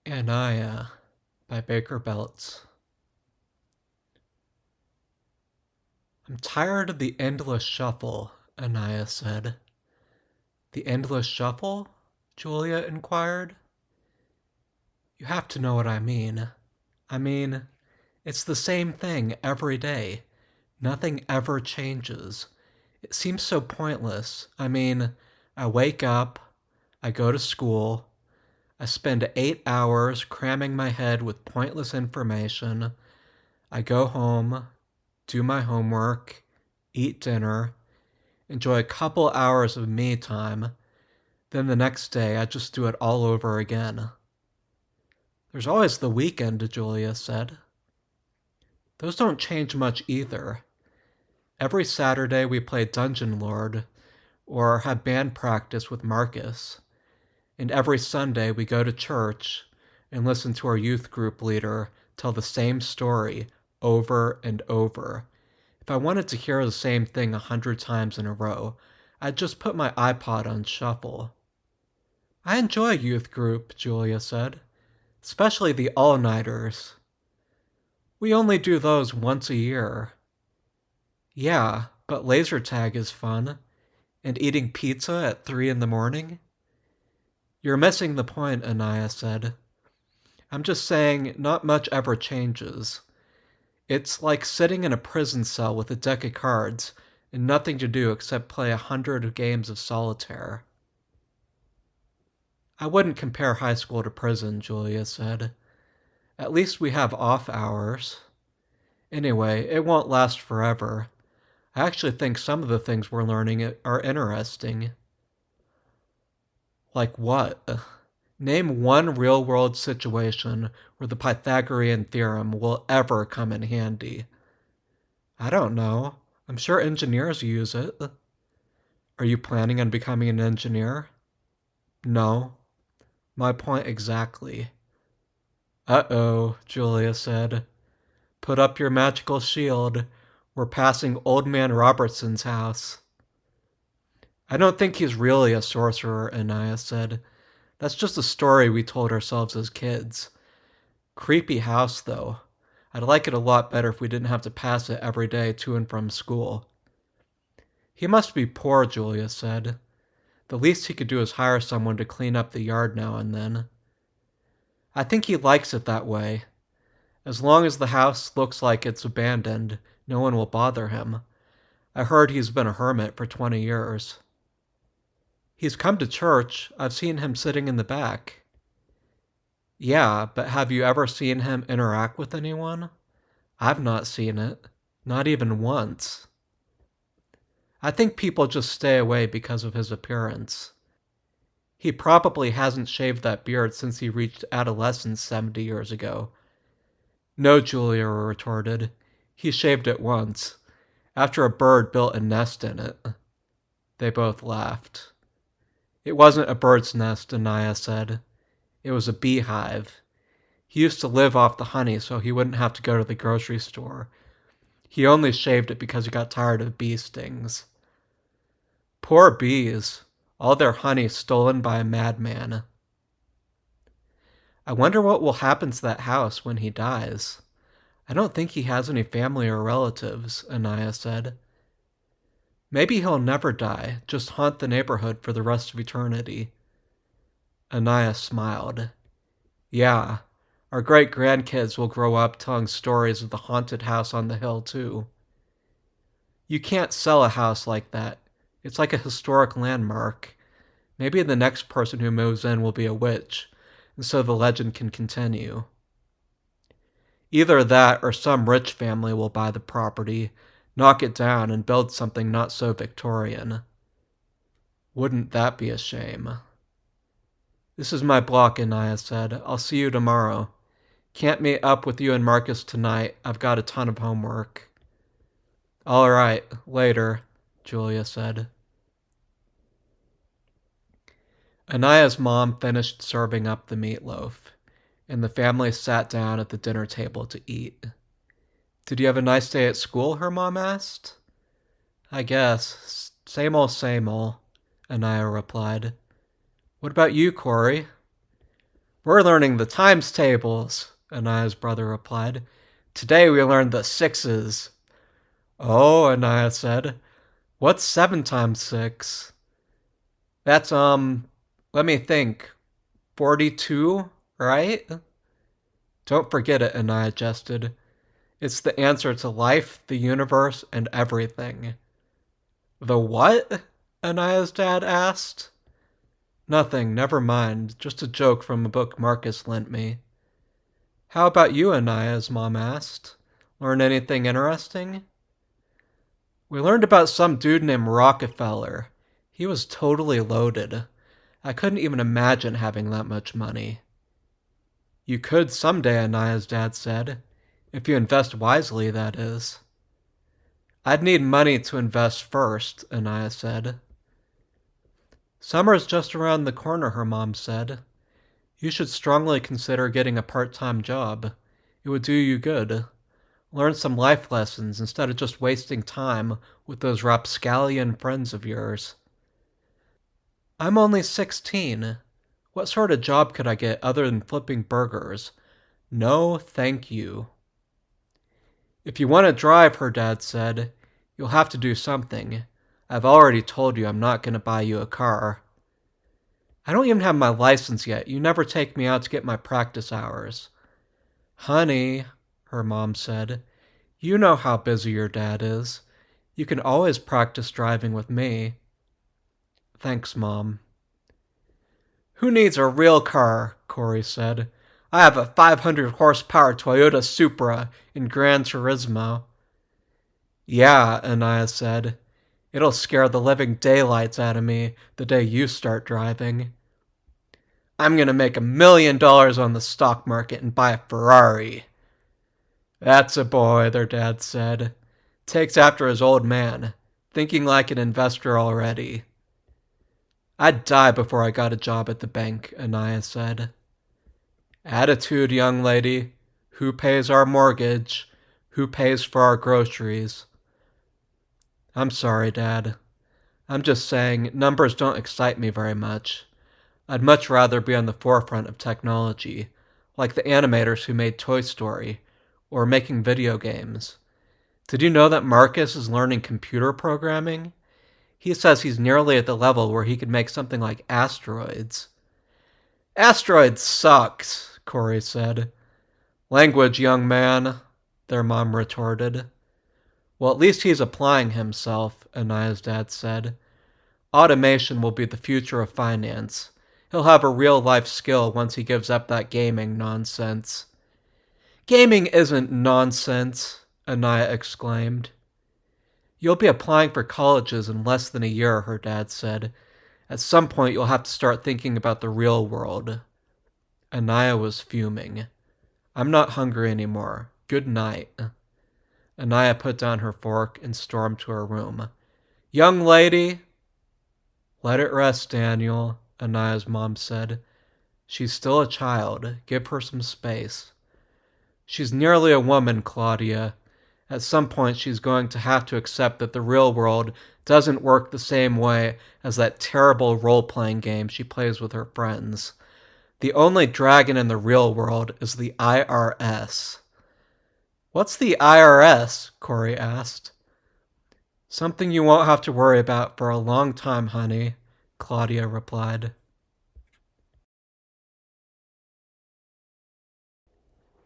Anneia by Baker Beltz. I'm tired of the endless shuffle, Anneia said. The endless shuffle? Julia inquired. You have to know what I mean. I mean, it's the same thing every day. Nothing ever changes. It seems so pointless. I mean, I wake up, I go to school, I spend 8 hours cramming my head with pointless information. I go home, do my homework, eat dinner, enjoy a couple hours of me time, then the next day I just do it all over again. There's always the weekend, Julia said. Those don't change much either. Every Saturday we play Dungeon Lord, or have band practice with Marcus, and every Sunday we go to church and listen to our youth group leader tell the same story over and over. If I wanted to hear the same thing 100 times in a row, I'd just put my iPod on shuffle. I enjoy youth group, Julia said, especially the all-nighters. We only do those once a year. Yeah, but laser tag is fun. And eating pizza at 3 in the morning? You're missing the point, Anneia said. I'm just saying not much ever changes. It's like sitting in a prison cell with a deck of cards and nothing to do except play 100 games of solitaire. I wouldn't compare high school to prison, Julia said. At least we have off hours. Anyway, it won't last forever. I actually think some of the things we're learning are interesting. Like what? Name one real-world situation where the Pythagorean theorem will ever come in handy. I don't know. I'm sure engineers use it. Are you planning on becoming an engineer? No. My point exactly. Uh-oh, Julia said. Put up your magical shield. We're passing Old Man Robertson's house. I don't think he's really a sorcerer, Anneia said. That's just a story we told ourselves as kids. Creepy house, though. I'd like it a lot better if we didn't have to pass it every day to and from school. He must be poor, Julia said. The least he could do is hire someone to clean up the yard now and then. I think he likes it that way. As long as the house looks like it's abandoned, no one will bother him. I heard he's been a hermit for 20 years. He's come to church. I've seen him sitting in the back. Yeah, but have you ever seen him interact with anyone? I've not seen it. Not even once. I think people just stay away because of his appearance. He probably hasn't shaved that beard since he reached adolescence 70 years ago. No, Julia retorted. He shaved it once, after a bird built a nest in it. They both laughed. It wasn't a bird's nest, Anneia said. It was a beehive. He used to live off the honey so he wouldn't have to go to the grocery store. He only shaved it because he got tired of bee stings. Poor bees, all their honey stolen by a madman. I wonder what will happen to that house when he dies. I don't think he has any family or relatives, Anneia said. Maybe he'll never die, just haunt the neighborhood for the rest of eternity. Anneia smiled. Yeah, our great-grandkids will grow up telling stories of the haunted house on the hill, too. You can't sell a house like that. It's like a historic landmark. Maybe the next person who moves in will be a witch, and so the legend can continue. Either that or some rich family will buy the property, knock it down, and build something not so Victorian. Wouldn't that be a shame? This is my block, Anneia said. I'll see you tomorrow. Can't meet up with you and Marcus tonight. I've got a ton of homework. All right, later, Julia said. Aneia's mom finished serving up the meatloaf, and the family sat down at the dinner table to eat. Did you have a nice day at school? Her mom asked. I guess. Same old, Anneia replied. What about you, Corey? We're learning the times tables, Aneia's brother replied. Today we learned the sixes. Oh, Anneia said. What's 7 times 6? That's, let me think. 42, right? Don't forget it, Anneia jested. It's the answer to life, the universe, and everything. The what? Aneia's dad asked. Nothing, never mind. Just a joke from a book Marcus lent me. How about you, Aneia's mom asked. Learn anything interesting? We learned about some dude named Rockefeller. He was totally loaded. I couldn't even imagine having that much money. You could someday, Aneia's dad said. If you invest wisely, that is. I'd need money to invest first, Anneia said. Summer's just around the corner, her mom said. You should strongly consider getting a part-time job. It would do you good. Learn some life lessons instead of just wasting time with those rapscallion friends of yours. I'm only 16. What sort of job could I get other than flipping burgers? No, thank you. If you want to drive, her dad said, you'll have to do something. I've already told you I'm not going to buy you a car. I don't even have my license yet. You never take me out to get my practice hours. Honey, her mom said, you know how busy your dad is. You can always practice driving with me. Thanks, Mom. Who needs a real car? Corey said. I have a 500 horsepower Toyota Supra in Gran Turismo. Yeah, Anneia said. It'll scare the living daylights out of me the day you start driving. I'm going to make $1 million on the stock market and buy a Ferrari. That's a boy, their dad said. Takes after his old man, thinking like an investor already. I'd die before I got a job at the bank, Anneia said. Attitude, young lady. Who pays our mortgage? Who pays for our groceries? I'm sorry, Dad. I'm just saying, numbers don't excite me very much. I'd much rather be on the forefront of technology, like the animators who made Toy Story, or making video games. Did you know that Marcus is learning computer programming? He says he's nearly at the level where he could make something like asteroids. Asteroids sucks, Corey said. Language, young man, their mom retorted. Well, at least he's applying himself, Aneia's dad said. Automation will be the future of finance. He'll have a real-life skill once he gives up that gaming nonsense. Gaming isn't nonsense, Anneia exclaimed. You'll be applying for colleges in less than a year, her dad said. At some point, you'll have to start thinking about the real world. Anneia was fuming. I'm not hungry anymore. Good night. Anneia put down her fork and stormed to her room. Young lady! Let it rest, Daniel, Aneia's mom said. She's still a child. Give her some space. She's nearly a woman, Claudia. At some point, she's going to have to accept that the real world doesn't work the same way as that terrible role-playing game she plays with her friends. The only dragon in the real world is the IRS. What's the IRS? Corey asked. Something you won't have to worry about for a long time, honey, Claudia replied.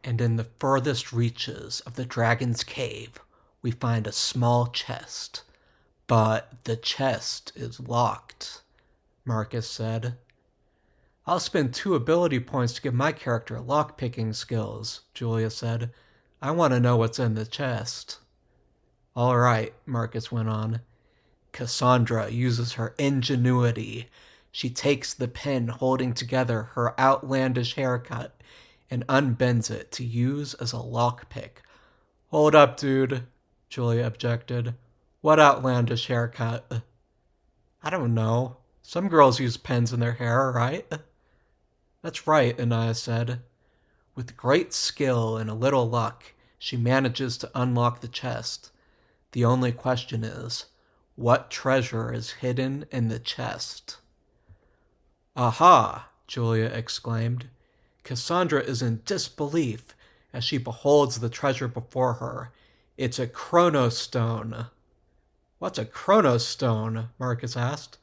And in the furthest reaches of the dragon's cave, we find a small chest. But the chest is locked, Marcus said. I'll spend 2 ability points to give my character lock-picking skills, Julia said. I want to know what's in the chest. All right, Marcus went on. Cassandra uses her ingenuity. She takes the pin holding together her outlandish haircut and unbends it to use as a lockpick. Hold up, dude, Julia objected. What outlandish haircut? I don't know. Some girls use pins in their hair, right? That's right, Anneia said. With great skill and a little luck, she manages to unlock the chest. The only question is, what treasure is hidden in the chest? Aha! Julia exclaimed. Cassandra is in disbelief as she beholds the treasure before her. It's a chronostone. What's a chronostone? Marcus asked.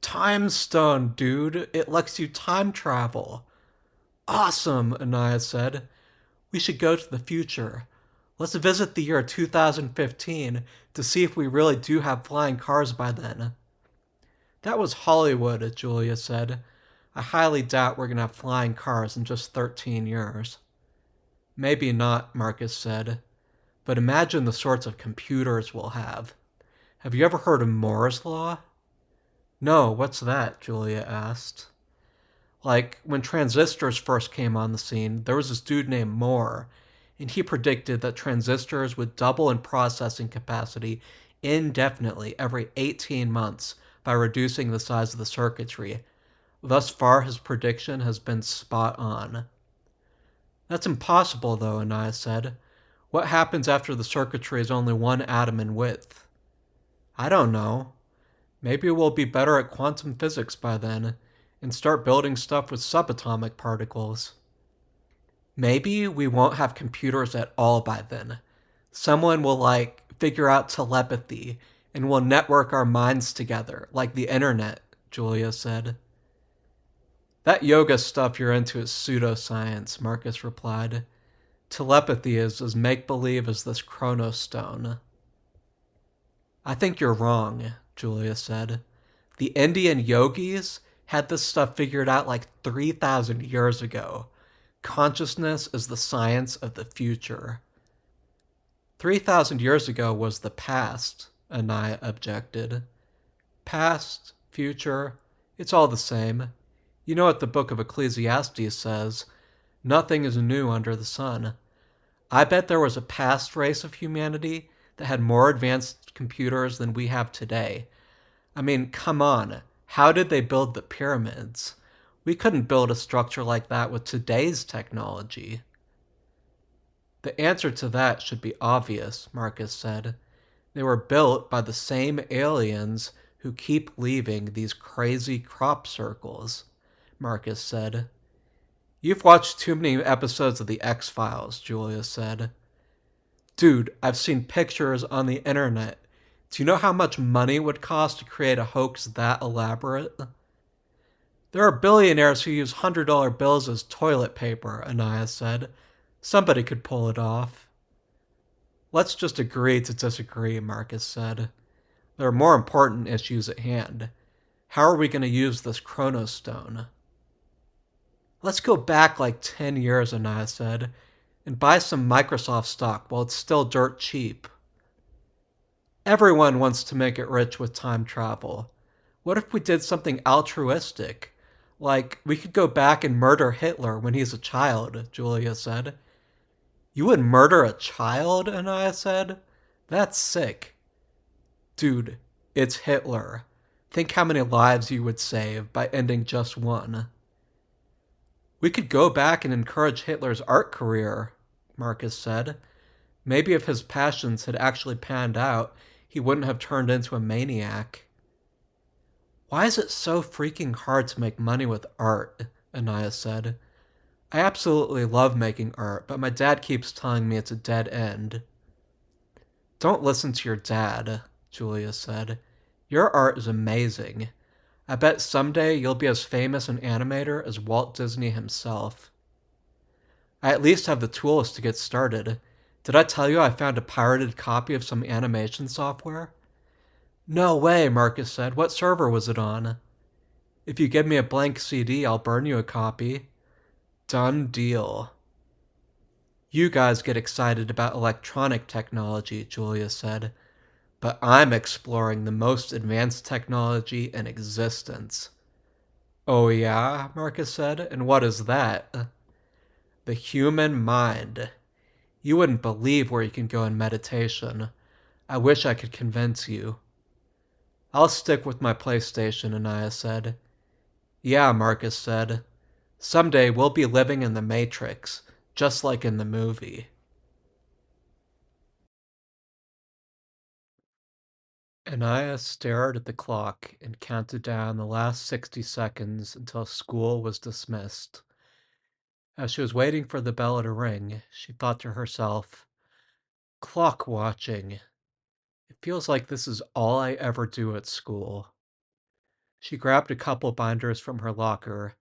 Time stone, dude. It lets you time travel. Awesome, Anneia said. We should go to the future. Let's visit the year 2015 to see if we really do have flying cars by then. That was Hollywood, Julia said. I highly doubt we're going to have flying cars in just 13 years. Maybe not, Marcus said. But imagine the sorts of computers we'll have. Have you ever heard of Moore's Law? No, what's that? Julia asked. Like, when transistors first came on the scene, there was this dude named Moore, and he predicted that transistors would double in processing capacity indefinitely every 18 months by reducing the size of the circuitry. Thus far, his prediction has been spot on. That's impossible, though, Anneia said. What happens after the circuitry is only one atom in width? I don't know. Maybe we'll be better at quantum physics by then and start building stuff with subatomic particles. Maybe we won't have computers at all by then. Someone will, figure out telepathy and we'll network our minds together, like the internet, Julia said. That yoga stuff you're into is pseudoscience, Marcus replied. Telepathy is as make-believe as this chronostone. I think you're wrong, Julia said. The Indian yogis had this stuff figured out like 3,000 years ago. Consciousness is the science of the future. 3,000 years ago was the past, Anneia objected. Past, future, it's all the same. You know what the book of Ecclesiastes says. Nothing is new under the sun. I bet there was a past race of humanity that had more advanced computers than we have today. I mean, come on. How did they build the pyramids? We couldn't build a structure like that with today's technology. The answer to that should be obvious, Marcus said. They were built by the same aliens who keep leaving these crazy crop circles, Marcus said. You've watched too many episodes of The X-Files, Julia said. Dude, I've seen pictures on the internet. Do you know how much money it would cost to create a hoax that elaborate? There are billionaires who use $100 bills as toilet paper, Anneia said. Somebody could pull it off. Let's just agree to disagree, Marcus said. There are more important issues at hand. How are we going to use this chronostone? Let's go back like 10 years, Anneia said, and buy some Microsoft stock while it's still dirt cheap. Everyone wants to make it rich with time travel. What if we did something altruistic? Like, we could go back and murder Hitler when he's a child, Julia said. You would murder a child? Anneia said. That's sick. Dude, it's Hitler. Think how many lives you would save by ending just one. We could go back and encourage Hitler's art career, Marcus said. Maybe if his passions had actually panned out, he wouldn't have turned into a maniac. Why is it so freaking hard to make money with art? Anneia said. I absolutely love making art, but my dad keeps telling me it's a dead end. Don't listen to your dad, Julia said. Your art is amazing. I bet someday you'll be as famous an animator as Walt Disney himself. I at least have the tools to get started. Did I tell you I found a pirated copy of some animation software? No way, Marcus said. What server was it on? If you give me a blank CD, I'll burn you a copy. Done deal. You guys get excited about electronic technology, Julia said, but I'm exploring the most advanced technology in existence. Oh yeah, Marcus said, and what is that? The human mind. You wouldn't believe where you can go in meditation. I wish I could convince you. I'll stick with my PlayStation, Anneia said. Yeah, Marcus said. Someday we'll be living in the Matrix, just like in the movie. Anneia stared at the clock and counted down the last 60 seconds until school was dismissed. As she was waiting for the bell to ring, she thought to herself, clock watching. It feels like this is all I ever do at school. She grabbed a couple binders from her locker,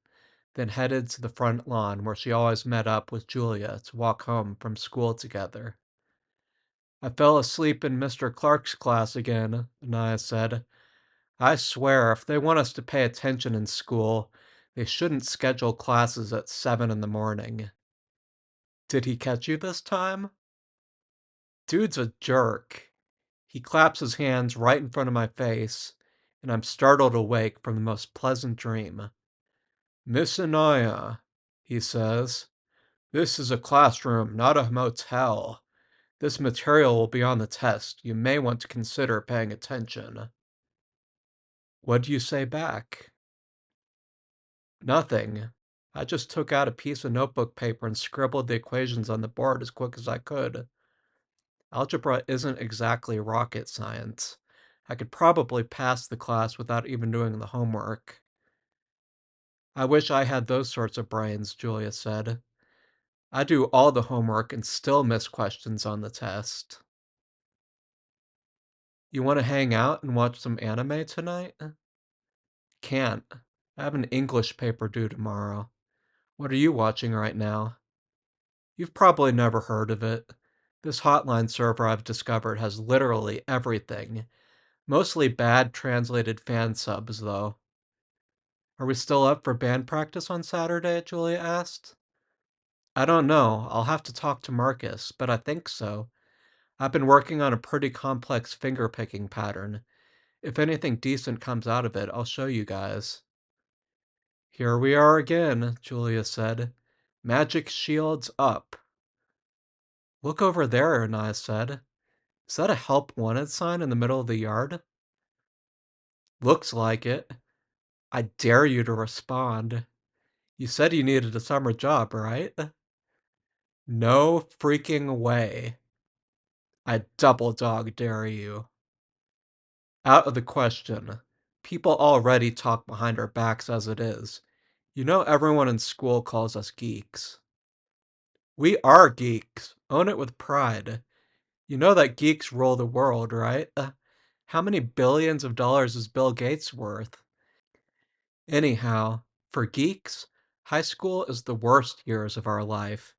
then headed to the front lawn where she always met up with Julia to walk home from school together. I fell asleep in Mr. Clark's class again, Anneia said. I swear, if they want us to pay attention in school, they shouldn't schedule classes at 7 in the morning. Did he catch you this time? Dude's a jerk. He claps his hands right in front of my face, and I'm startled awake from the most pleasant dream. Miss Anneia, he says, this is a classroom, not a motel. This material will be on the test. You may want to consider paying attention. What do you say back? Nothing. I just took out a piece of notebook paper and scribbled the equations on the board as quick as I could. Algebra isn't exactly rocket science. I could probably pass the class without even doing the homework. I wish I had those sorts of brains, Julia said. I do all the homework and still miss questions on the test. You want to hang out and watch some anime tonight? Can't. I have an English paper due tomorrow. What are you watching right now? You've probably never heard of it. This hotline server I've discovered has literally everything. Mostly bad translated fan subs, though. Are we still up for band practice on Saturday? Julia asked. I don't know. I'll have to talk to Marcus, but I think so. I've been working on a pretty complex finger-picking pattern. If anything decent comes out of it, I'll show you guys. Here we are again, Julia said. Magic shields up. Look over there, Anneia said. Is that a help wanted sign in the middle of the yard? Looks like it. I dare you to respond. You said you needed a summer job, right? No freaking way. I double dog dare you. Out of the question. People already talk behind our backs as it is. You know everyone in school calls us geeks. We are geeks. Own it with pride. You know that geeks rule the world, right? How many billions of dollars is Bill Gates worth? Anyhow, for geeks, high school is the worst years of our life.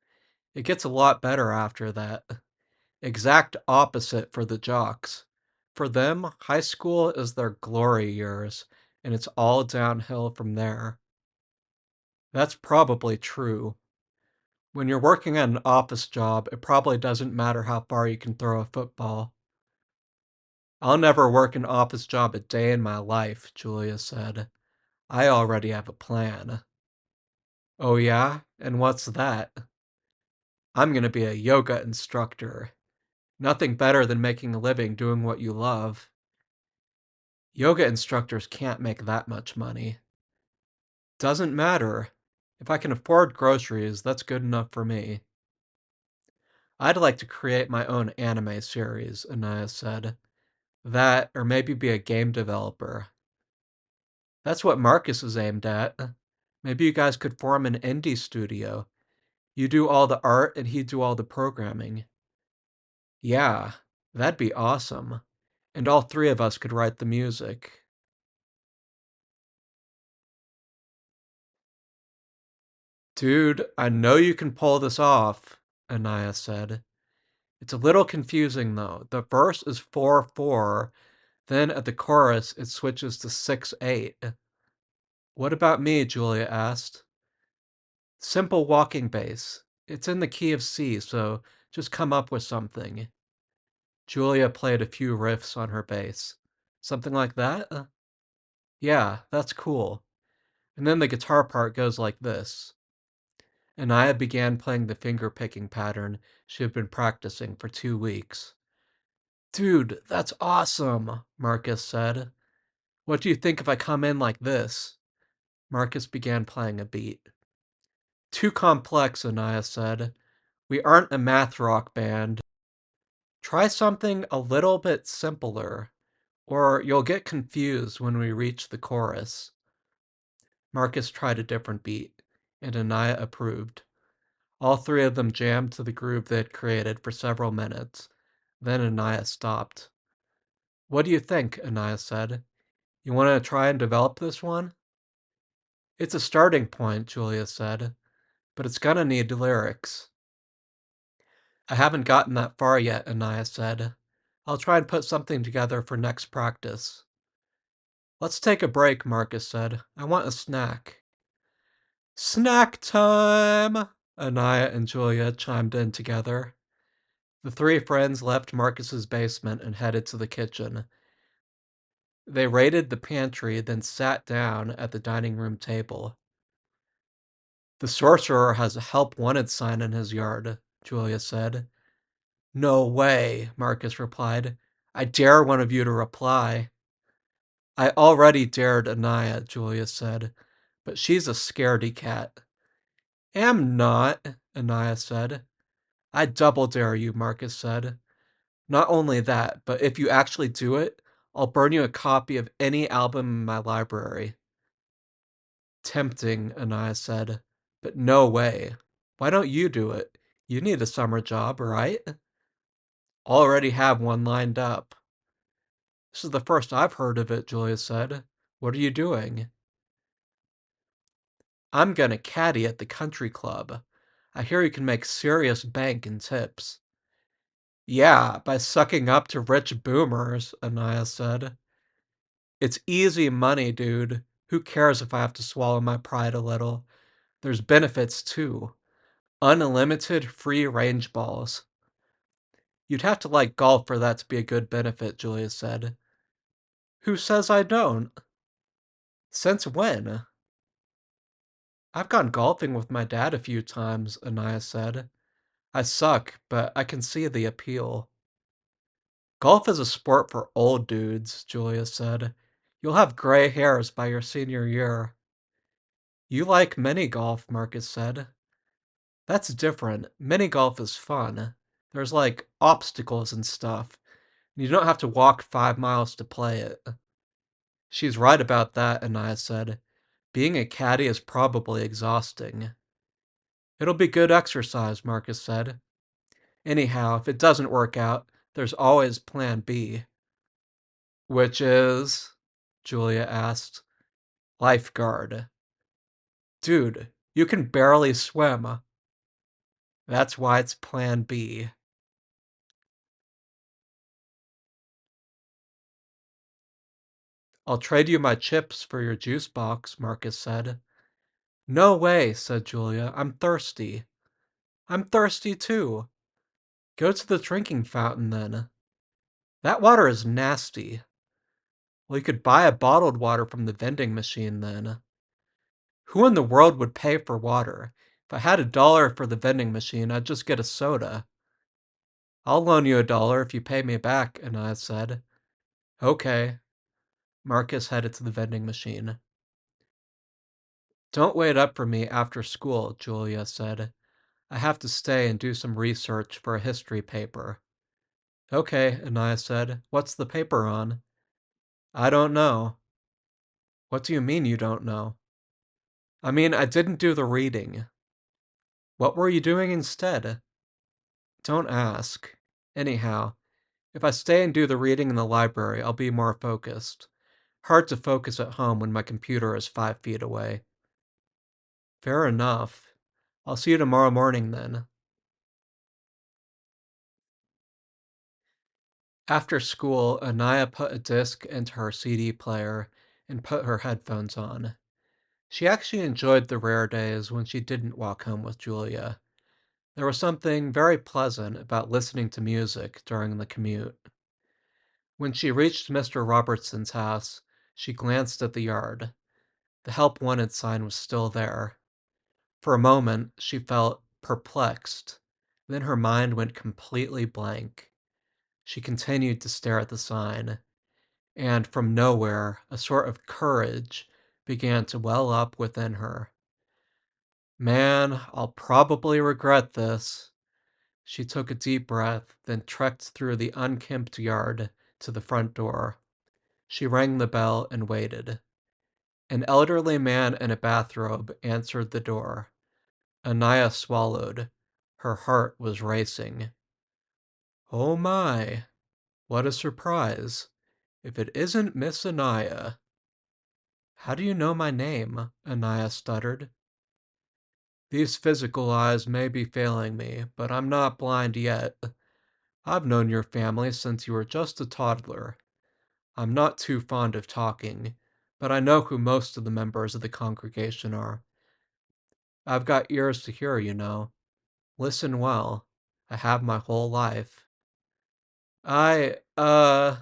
It gets a lot better after that. Exact opposite for the jocks. For them, high school is their glory years, and it's all downhill from there. That's probably true. When you're working at an office job, it probably doesn't matter how far you can throw a football. I'll never work an office job a day in my life, Julia said. I already have a plan. Oh yeah? And what's that? I'm gonna be a yoga instructor. Nothing better than making a living doing what you love. Yoga instructors can't make that much money. Doesn't matter. If I can afford groceries, that's good enough for me. I'd like to create my own anime series, Anneia said. That, or maybe be a game developer. That's what Marcus is aimed at. Maybe you guys could form an indie studio. You do all the art and he'd do all the programming. Yeah, that'd be awesome. And all three of us could write the music. Dude, I know you can pull this off, Anneia said. It's a little confusing, though. The verse is 4/4, then at the chorus it switches to 6/8. What about me? Julia asked. Simple walking bass. It's in the key of C, so just come up with something. Julia played a few riffs on her bass. Something like that? Yeah, that's cool. And then the guitar part goes like this. Anneia began playing the finger-picking pattern she had been practicing for 2 weeks. Dude, that's awesome, Marcus said. What do you think if I come in like this? Marcus began playing a beat. Too complex, Anneia said. We aren't a math rock band. Try something a little bit simpler, or you'll get confused when we reach the chorus. Marcus tried a different beat, and Anneia approved. All three of them jammed to the groove they had created for several minutes. Then Anneia stopped. "What do you think?" Anneia said. "You want to try and develop this one?" "It's a starting point," Julia said, "but it's gonna need lyrics." "I haven't gotten that far yet," Anneia said. "I'll try and put something together for next practice." "Let's take a break," Marcus said. "I want a snack." "Snack time!" Anneia and Julia chimed in together. The three friends left Marcus's basement and headed to the kitchen. They raided the pantry, then sat down at the dining room table. "The Sorcerer has a help wanted sign in his yard," Julia said. "No way," Marcus replied. "I dare one of you to reply." "I already dared Anneia," Julia said, "but she's a scaredy cat." "Am not," Anneia said. "I double dare you," Marcus said. "Not only that, but if you actually do it, I'll burn you a copy of any album in my library." "Tempting," Anneia said, "but no way. Why don't you do it? You need a summer job, right?" "Already have one lined up." "This is the first I've heard of it," Julia said. "What are you doing?" "I'm gonna caddy at the country club. I hear you can make serious bank in tips." "Yeah, by sucking up to rich boomers," Anneia said. "It's easy money, dude. Who cares if I have to swallow my pride a little? There's benefits, too. Unlimited free range balls." "You'd have to like golf for that to be a good benefit," Julia said. "Who says I don't?" "Since when?" "I've gone golfing with my dad a few times," Anneia said. "I suck, but I can see the appeal." "Golf is a sport for old dudes," Julia said. "You'll have gray hairs by your senior year." "You like mini golf," Marcus said. "That's different. Mini golf is fun. There's like obstacles and stuff. And you don't have to walk 5 miles to play it." "She's right about that," Anaya said. "Being a caddy is probably exhausting." "It'll be good exercise," Marcus said. "Anyhow, if it doesn't work out, there's always plan B." "Which is?" Julia asked. "Lifeguard." "Dude, you can barely swim." "That's why it's plan B." "I'll trade you my chips for your juice box," Marcus said. "No way," said Julia. "I'm thirsty." "I'm thirsty too." "Go to the drinking fountain then." "That water is nasty." "Well, you could buy a bottled water from the vending machine then." "Who in the world would pay for water? If I had $1 for the vending machine, I'd just get a soda." "I'll loan you $1 if you pay me back," Anaya said. "Okay." Marcus headed to the vending machine. "Don't wait up for me after school," Julia said. "I have to stay and do some research for a history paper." "Okay," Anaya said. "What's the paper on?" "I don't know." "What do you mean you don't know?" "I mean, I didn't do the reading." "What were you doing instead?" "Don't ask. Anyhow, if I stay and do the reading in the library, I'll be more focused. Hard to focus at home when my computer is 5 feet away." "Fair enough. I'll see you tomorrow morning then." After school, Anaya put a disc into her CD player and put her headphones on. She actually enjoyed the rare days when she didn't walk home with Julia. There was something very pleasant about listening to music during the commute. When she reached Mr. Robertson's house, she glanced at the yard. The help wanted sign was still there. For a moment, she felt perplexed. Then her mind went completely blank. She continued to stare at the sign, and from nowhere, a sort of courage began to well up within her. "Man, I'll probably regret this." She took a deep breath, then trekked through the unkempt yard to the front door. She rang the bell and waited. An elderly man in a bathrobe answered the door. Anneia swallowed. Her heart was racing. Oh my, what a surprise. If it isn't Miss Anneia. How do you know my name? Anneia stuttered. These physical eyes may be failing me, but I'm not blind yet. I've known your family since you were just a toddler. I'm not too fond of talking, but I know who most of the members of the congregation are. I've got ears to hear, you know. Listen well. I have my whole life. I know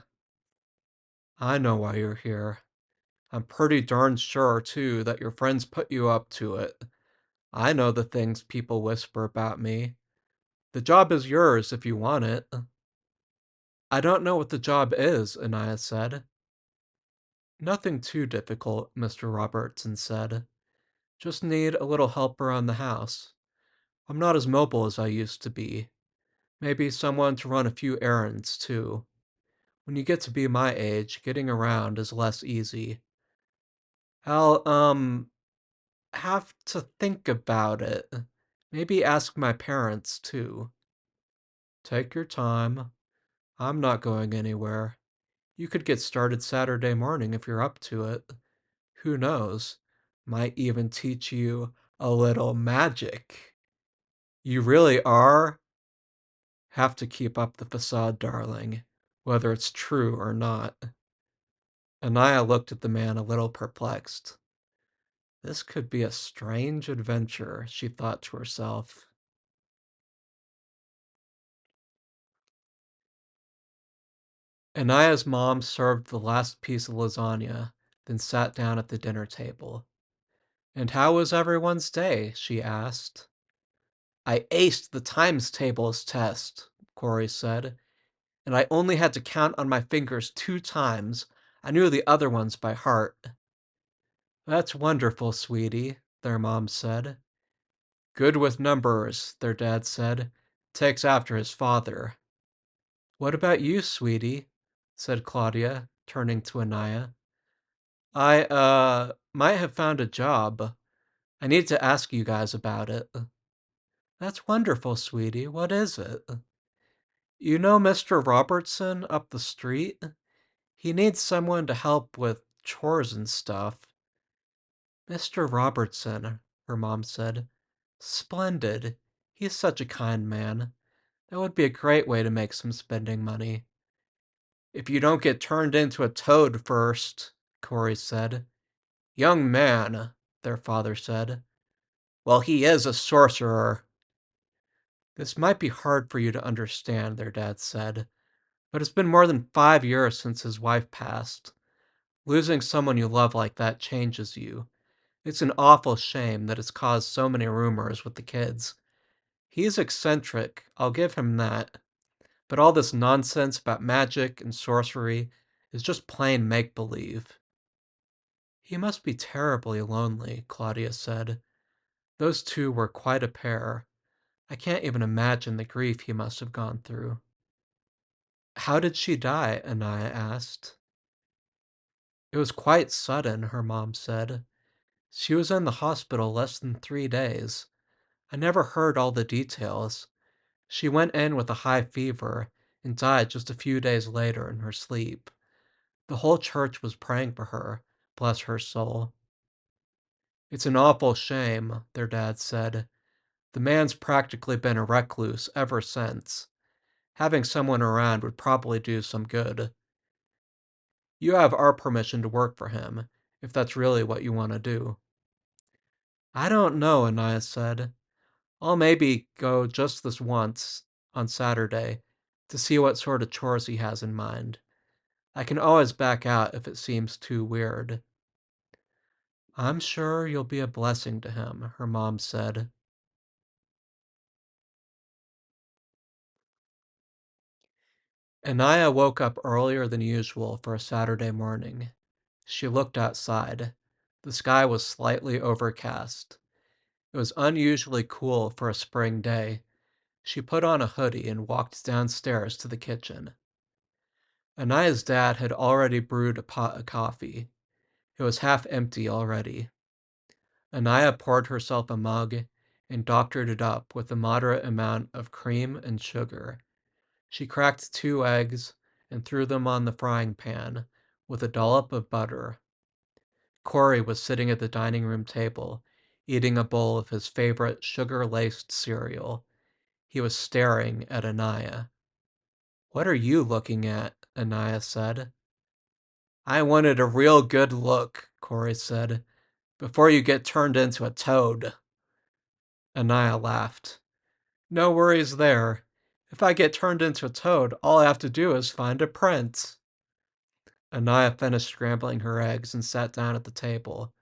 why you're here. I'm pretty darn sure, too, that your friends put you up to it. I know the things people whisper about me. The job is yours if you want it. I don't know what the job is, Anneia said. Nothing too difficult, Mr. Robertson said. Just need a little help around the house. I'm not as mobile as I used to be. Maybe someone to run a few errands, too. When you get to be my age, getting around is less easy. I'll, have to think about it. Maybe ask my parents, too. Take your time. I'm not going anywhere. You could get started Saturday morning if you're up to it. Who knows? Might even teach you a little magic. You really are? Have to keep up the facade, darling, whether it's true or not. Anneia looked at the man a little perplexed. This could be a strange adventure, she thought to herself. Aneia's mom served the last piece of lasagna, then sat down at the dinner table. And how was everyone's day? She asked. I aced the times tables test, Corey said, and I only had to count on my fingers 2 times. I knew the other ones by heart. That's wonderful, sweetie, their mom said. Good with numbers, their dad said. Takes after his father. What about you, sweetie? Said Claudia, turning to Anneia. I might have found a job. I need to ask you guys about it. That's wonderful, sweetie. What is it? You know Mr. Robertson up the street? He needs someone to help with chores and stuff. Mr. Robertson, her mom said. Splendid. He's such a kind man. That would be a great way to make some spending money. If you don't get turned into a toad first, Corey said. Young man, their father said. Well, he is a sorcerer. This might be hard for you to understand, their dad said, but it's been more than 5 years since his wife passed. Losing someone you love like that changes you. It's an awful shame that it's caused so many rumors with the kids. He's eccentric, I'll give him that. But all this nonsense about magic and sorcery is just plain make-believe. He must be terribly lonely, Claudia said. Those two were quite a pair. I can't even imagine the grief he must have gone through. How did she die? Anneia asked. It was quite sudden, her mom said. She was in the hospital less than 3 days. I never heard all the details. She went in with a high fever and died just a few days later in her sleep. The whole church was praying for her, bless her soul. It's an awful shame, their dad said. The man's practically been a recluse ever since. Having someone around would probably do some good. You have our permission to work for him, if that's really what you want to do. I don't know, Anneia said. I'll maybe go just this once, on Saturday, to see what sort of chores he has in mind. I can always back out if it seems too weird. I'm sure you'll be a blessing to him, her mom said. Anneia woke up earlier than usual for a Saturday morning. She looked outside. The sky was slightly overcast. It was unusually cool for a spring day. She put on a hoodie and walked downstairs to the kitchen. Aneia's dad had already brewed a pot of coffee. It was half empty already. Anneia poured herself a mug and doctored it up with a moderate amount of cream and sugar. She cracked 2 eggs and threw them on the frying pan with a dollop of butter. Corey was sitting at the dining room table, eating a bowl of his favorite sugar-laced cereal. He was staring at Anneia. "What are you looking at?" Anneia said. "I wanted a real good look," Corey said, "before you get turned into a toad." Anneia laughed. "No worries there. If I get turned into a toad, all I have to do is find a prince." Anneia finished scrambling her eggs and sat down at the table.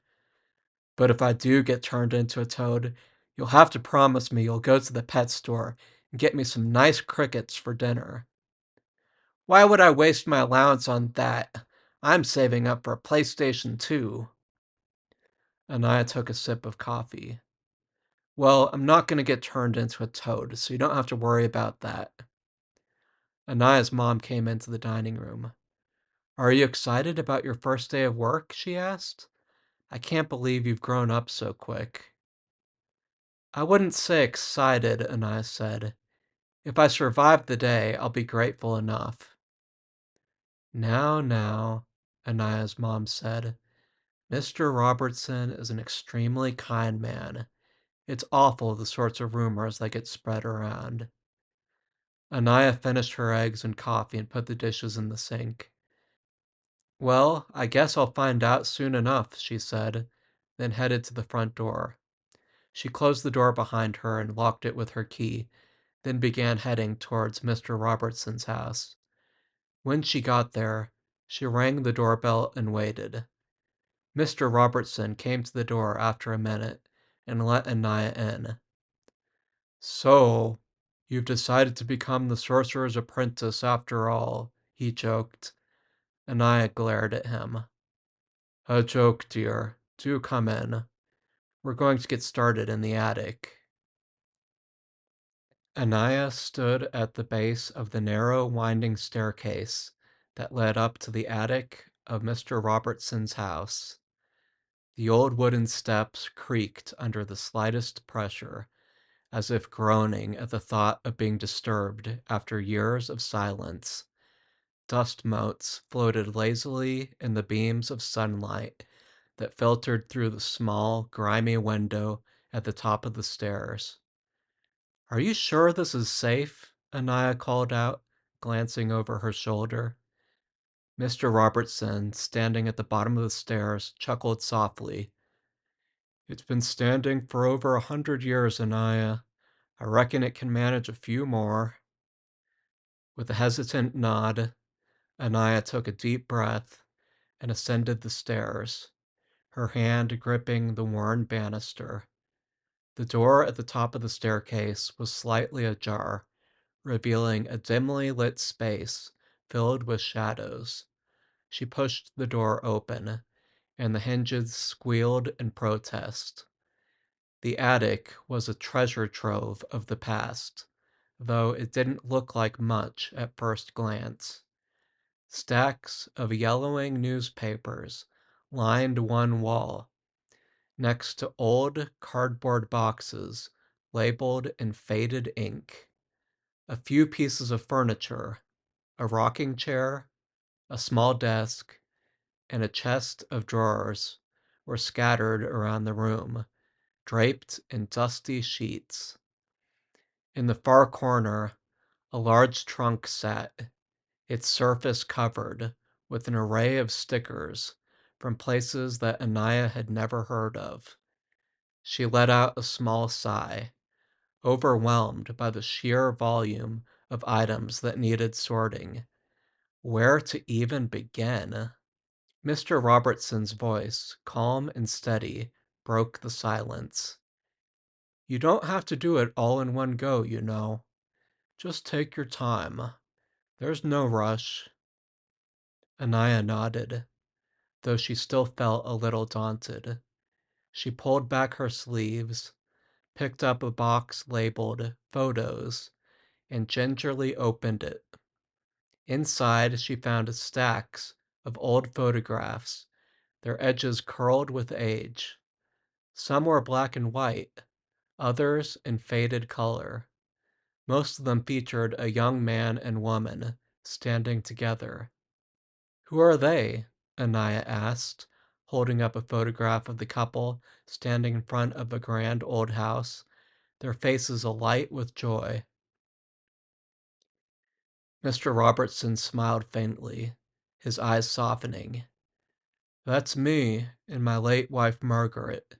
"But if I do get turned into a toad, you'll have to promise me you'll go to the pet store and get me some nice crickets for dinner." "Why would I waste my allowance on that? I'm saving up for a PlayStation 2. Anneia took a sip of coffee. "Well, I'm not going to get turned into a toad, so you don't have to worry about that." Aneia's mom came into the dining room. "Are you excited about your first day of work?" she asked. "I can't believe you've grown up so quick." "I wouldn't say excited," Anneia said. "If I survive the day, I'll be grateful enough." Now, Aneia's mom said. "Mr. Robertson is an extremely kind man. It's awful the sorts of rumors that get spread around." Anneia finished her eggs and coffee and put the dishes in the sink. "Well, I guess I'll find out soon enough," she said, then headed to the front door. She closed the door behind her and locked it with her key, then began heading towards Mr. Robertson's house. When she got there, she rang the doorbell and waited. Mr. Robertson came to the door after a minute and let Anneia in. "So, you've decided to become the Sorcerer's apprentice after all," he joked. Anneia glared at him. "A joke, dear. Do come in. We're going to get started in the attic." Anneia stood at the base of the narrow, winding staircase that led up to the attic of Mr. Robertson's house. The old wooden steps creaked under the slightest pressure, as if groaning at the thought of being disturbed after years of silence. Dust motes floated lazily in the beams of sunlight that filtered through the small, grimy window at the top of the stairs. "Are you sure this is safe?" Anneia called out, glancing over her shoulder. Mr. Robertson, standing at the bottom of the stairs, chuckled softly. "It's been standing for over 100 years, Anneia. I reckon it can manage a few more." With a hesitant nod, Anneia took a deep breath and ascended the stairs, her hand gripping the worn banister. The door at the top of the staircase was slightly ajar, revealing a dimly lit space filled with shadows. She pushed the door open, and the hinges squealed in protest. The attic was a treasure trove of the past, though it didn't look like much at first glance. Stacks of yellowing newspapers lined one wall, next to old cardboard boxes labeled in faded ink. A few pieces of furniture, a rocking chair, a small desk, and a chest of drawers were scattered around the room, draped in dusty sheets. In the far corner, a large trunk sat, its surface covered with an array of stickers from places that Anneia had never heard of. She let out a small sigh, overwhelmed by the sheer volume of items that needed sorting. Where to even begin? Mr. Robertson's voice, calm and steady, broke the silence. "You don't have to do it all in one go, you know. Just take your time. There's no rush." Anneia nodded, though she still felt a little daunted. She pulled back her sleeves, picked up a box labeled Photos, and gingerly opened it. Inside, she found stacks of old photographs, their edges curled with age. Some were black and white, others in faded color. Most of them featured a young man and woman standing together. "Who are they?" Anneia asked, holding up a photograph of the couple standing in front of a grand old house, their faces alight with joy. Mr. Robertson smiled faintly, his eyes softening. "That's me and my late wife Margaret.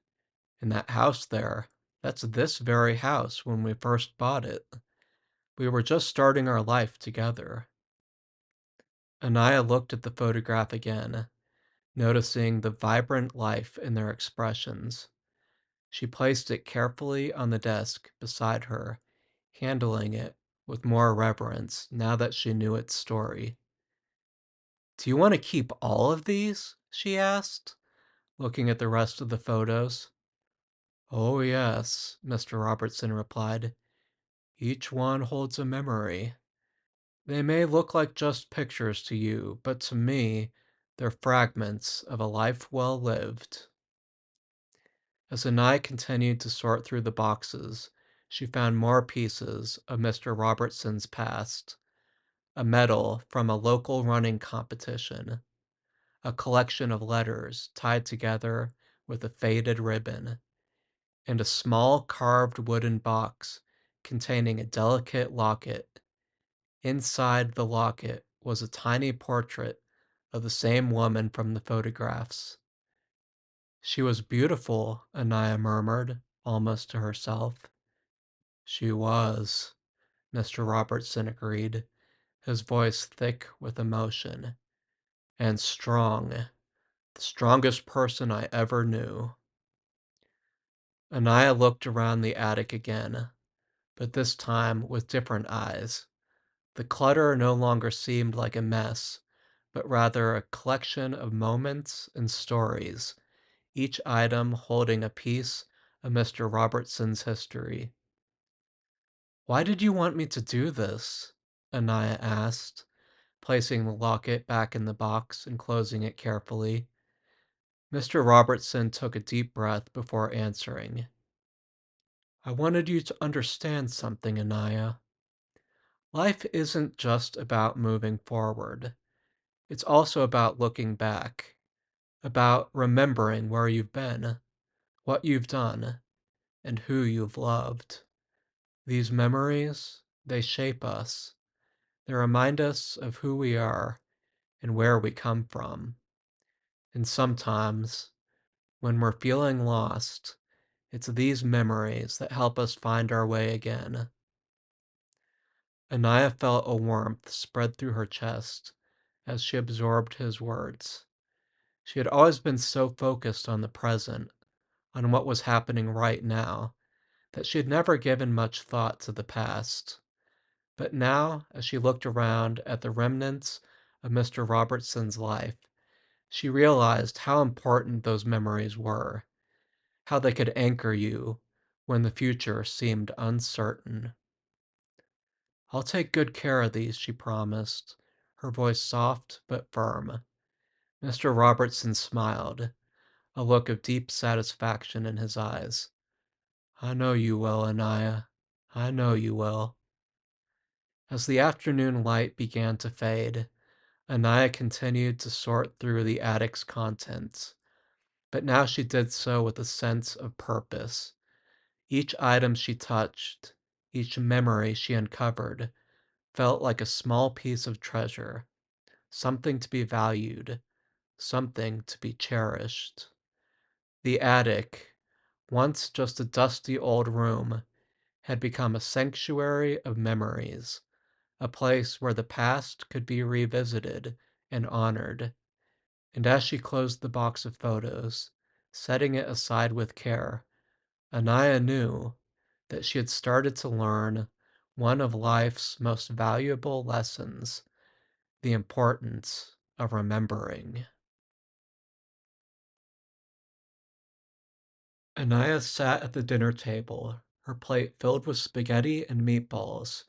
And that house there, that's this very house when we first bought it. We were just starting our life together." Anneia looked at the photograph again, noticing the vibrant life in their expressions. She placed it carefully on the desk beside her, handling it with more reverence now that she knew its story. "Do you want to keep all of these?" she asked, looking at the rest of the photos. "Oh, yes," Mr. Robertson replied. "Each one holds a memory. They may look like just pictures to you, but to me, they're fragments of a life well lived." As Anai continued to sort through the boxes, she found more pieces of Mr. Robertson's past: a medal from a local running competition, a collection of letters tied together with a faded ribbon, and a small carved wooden box containing a delicate locket. Inside the locket was a tiny portrait of the same woman from the photographs. "She was beautiful," Anaya murmured, almost to herself. "She was," Mr. Robertson agreed, his voice thick with emotion. "And strong. The strongest person I ever knew." Anaya looked around the attic again, but this time with different eyes. The clutter no longer seemed like a mess, but rather a collection of moments and stories, each item holding a piece of Mr. Robertson's history. "Why did you want me to do this?" Anaya asked, placing the locket back in the box and closing it carefully. Mr. Robertson took a deep breath before answering. "I wanted you to understand something, Anaya. Life isn't just about moving forward. It's also about looking back, about remembering where you've been, what you've done, and who you've loved. These memories, they shape us. They remind us of who we are and where we come from. And sometimes, when we're feeling lost, it's these memories that help us find our way again." Anaya felt a warmth spread through her chest as she absorbed his words. She had always been so focused on the present, on what was happening right now, that she had never given much thought to the past. But now, as she looked around at the remnants of Mr. Robertson's life, she realized how important those memories were, how they could anchor you when the future seemed uncertain. "I'll take good care of these," she promised, her voice soft but firm. Mr. Robertson smiled, a look of deep satisfaction in his eyes. "I know you will, Anaya. I know you will." As the afternoon light began to fade, Anaya continued to sort through the attic's contents, but now she did so with a sense of purpose. Each item she touched, each memory she uncovered, felt like a small piece of treasure, something to be valued, something to be cherished. The attic, once just a dusty old room, had become a sanctuary of memories, a place where the past could be revisited and honored. And as she closed the box of photos, setting it aside with care, Anaya knew that she had started to learn one of life's most valuable lessons: the importance of remembering. Anaya sat at the dinner table, her plate filled with spaghetti and meatballs,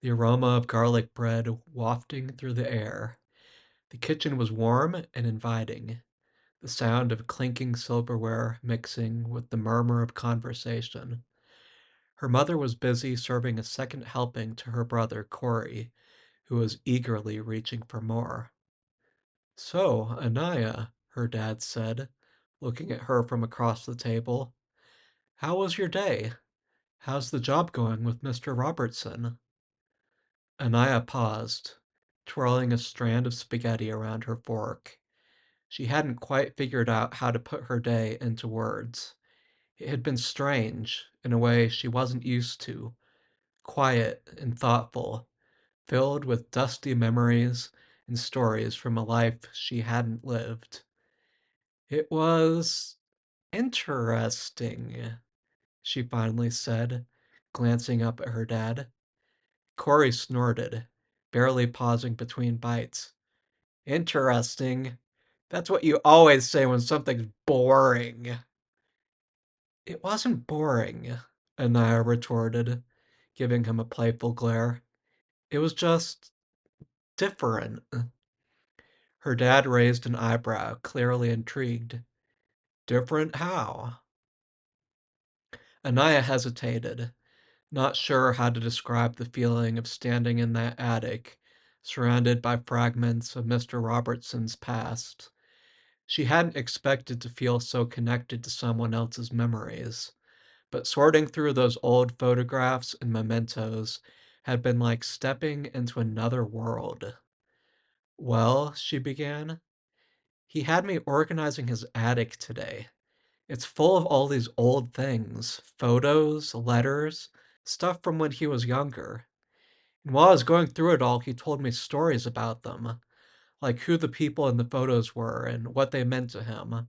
the aroma of garlic bread wafting through the air. The kitchen was warm and inviting, the sound of clinking silverware mixing with the murmur of conversation. Her mother was busy serving a second helping to her brother, Corey, who was eagerly reaching for more. So, Anneia, her dad said, looking at her from across the table, how was your day? How's the job going with Mr. Robertson? Anneia paused, twirling a strand of spaghetti around her fork. She hadn't quite figured out how to put her day into words. It had been strange, in a way she wasn't used to, quiet and thoughtful, filled with dusty memories and stories from a life she hadn't lived. It was interesting, she finally said, glancing up at her dad. Corey snorted, barely pausing between bites. Interesting. That's what you always say when something's boring. It wasn't boring, Anaya retorted, giving him a playful glare. It was just different. Her dad raised an eyebrow, clearly intrigued. Different how? Anaya hesitated, not sure how to describe the feeling of standing in that attic, surrounded by fragments of Mr. Robertson's past. She hadn't expected to feel so connected to someone else's memories, but sorting through those old photographs and mementos had been like stepping into another world. Well, she began, he had me organizing his attic today. It's full of all these old things, photos, letters, stuff from when he was younger. And while I was going through it all, he told me stories about them, like who the people in the photos were and what they meant to him.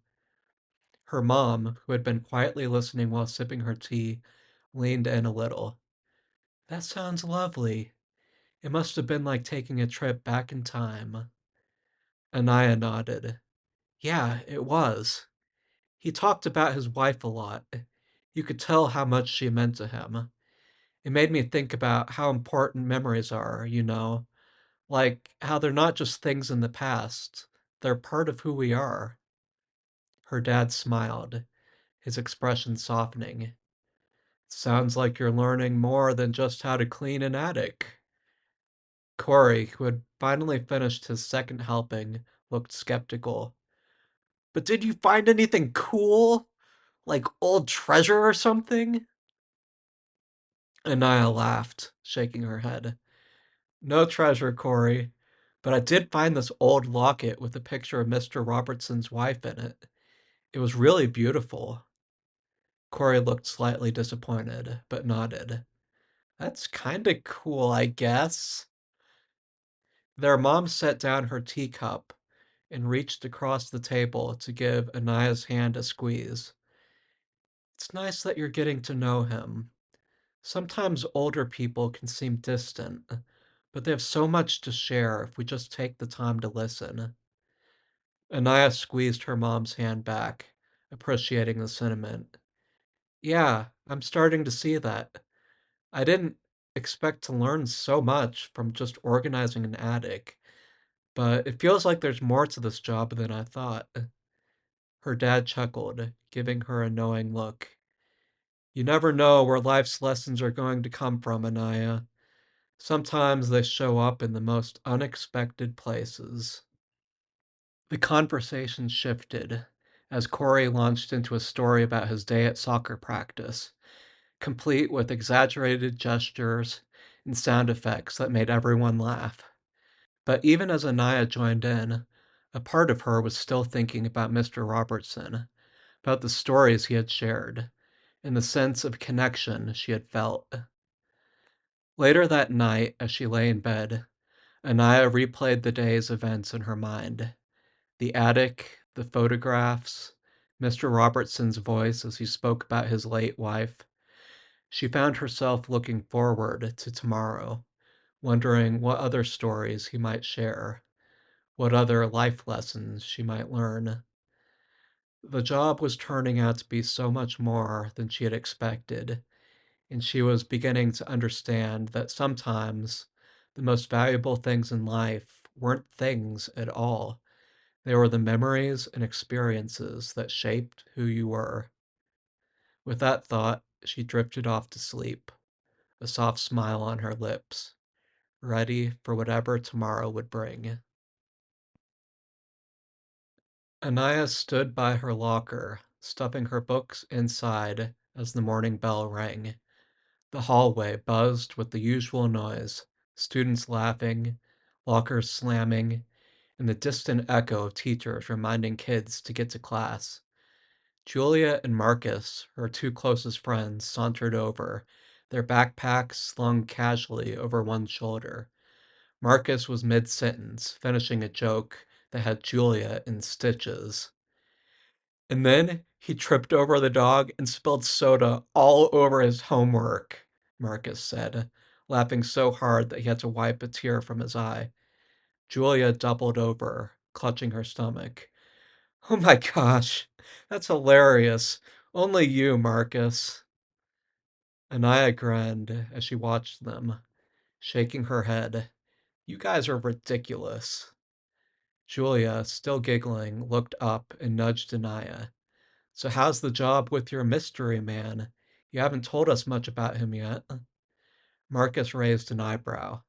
Her mom, who had been quietly listening while sipping her tea, leaned in a little. That sounds lovely. It must have been like taking a trip back in time. Anaya nodded. Yeah, it was. He talked about his wife a lot. You could tell how much she meant to him. It made me think about how important memories are, like how they're not just things in the past, they're part of who we are. Her dad smiled, his expression softening. Sounds like you're learning more than just how to clean an attic. Corey, who had finally finished his second helping, looked skeptical. But did you find anything cool? Like old treasure or something? Anaya laughed, shaking her head. No treasure, Corey, but I did find this old locket with a picture of Mr. Robertson's wife in it. It was really beautiful. Corey looked slightly disappointed, but nodded. That's kinda cool, I guess. Their mom set down her teacup and reached across the table to give Anaya's hand a squeeze. It's nice that you're getting to know him. Sometimes older people can seem distant, but they have so much to share if we just take the time to listen. Anaya squeezed her mom's hand back, appreciating the sentiment. Yeah, I'm starting to see that. I didn't expect to learn so much from just organizing an attic, but it feels like there's more to this job than I thought. Her dad chuckled, giving her a knowing look. You never know where life's lessons are going to come from, Anaya. Sometimes they show up in the most unexpected places. The conversation shifted as Corey launched into a story about his day at soccer practice, complete with exaggerated gestures and sound effects that made everyone laugh. But even as Anaya joined in, a part of her was still thinking about Mr. Robertson, about the stories he had shared, and the sense of connection she had felt. Later that night, as she lay in bed, Anaya replayed the day's events in her mind. The attic, the photographs, Mr. Robertson's voice as he spoke about his late wife. She found herself looking forward to tomorrow, wondering what other stories he might share, what other life lessons she might learn. The job was turning out to be so much more than she had expected, and she was beginning to understand that sometimes the most valuable things in life weren't things at all. They were the memories and experiences that shaped who you were. With that thought, she drifted off to sleep, a soft smile on her lips, ready for whatever tomorrow would bring. Anneia stood by her locker, stuffing her books inside as the morning bell rang. The hallway buzzed with the usual noise, students laughing, lockers slamming, and the distant echo of teachers reminding kids to get to class. Julia and Marcus, her two closest friends, sauntered over, their backpacks slung casually over one shoulder. Marcus was mid-sentence, finishing a joke that had Julia in stitches. And then he tripped over the dog and spilled soda all over his homework, Marcus said, laughing so hard that he had to wipe a tear from his eye. Julia doubled over, clutching her stomach. Oh my gosh, that's hilarious. Only you, Marcus. Anaya grinned as she watched them, shaking her head. You guys are ridiculous. Julia, still giggling, looked up and nudged Anaya. So how's the job with your mystery man? You haven't told us much about him yet. Marcus raised an eyebrow,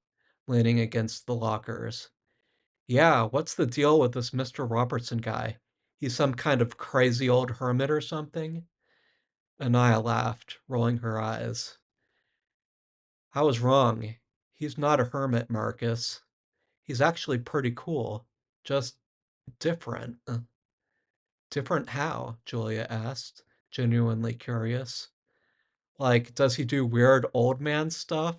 leaning against the lockers. Yeah, what's the deal with this Mr. Robertson guy? He's some kind of crazy old hermit or something? Anaya laughed, rolling her eyes. I was wrong. He's not a hermit, Marcus. He's actually pretty cool. Just different. Different how? Julia asked, genuinely curious. Like, does he do weird old man stuff?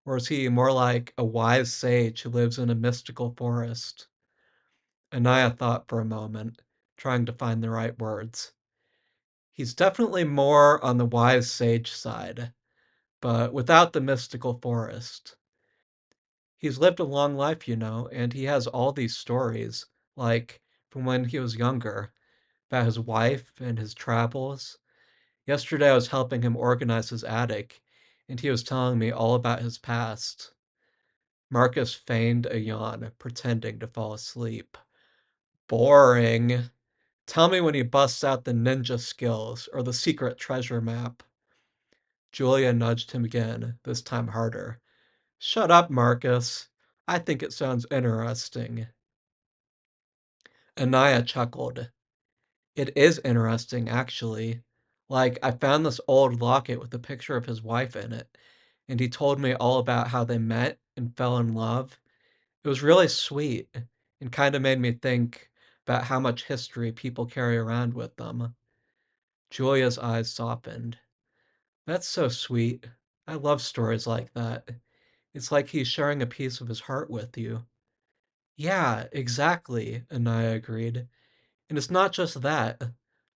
Or is he more like a wise sage who lives in a mystical forest? Anaya thought for a moment, trying to find the right words. He's definitely more on the wise sage side, but without the mystical forest. He's lived a long life, and he has all these stories, like from when he was younger, about his wife and his travels. Yesterday I was helping him organize his attic, and he was telling me all about his past. Marcus feigned a yawn, pretending to fall asleep. Boring. Tell me when he busts out the ninja skills or the secret treasure map. Julia nudged him again, this time harder. Shut up, Marcus. I think it sounds interesting. Anaya chuckled. It is interesting, actually. Like, I found this old locket with a picture of his wife in it, and he told me all about how they met and fell in love. It was really sweet and kind of made me think about how much history people carry around with them. Julia's eyes softened. That's so sweet. I love stories like that. It's like he's sharing a piece of his heart with you. Yeah, exactly, Anaya agreed. And it's not just that.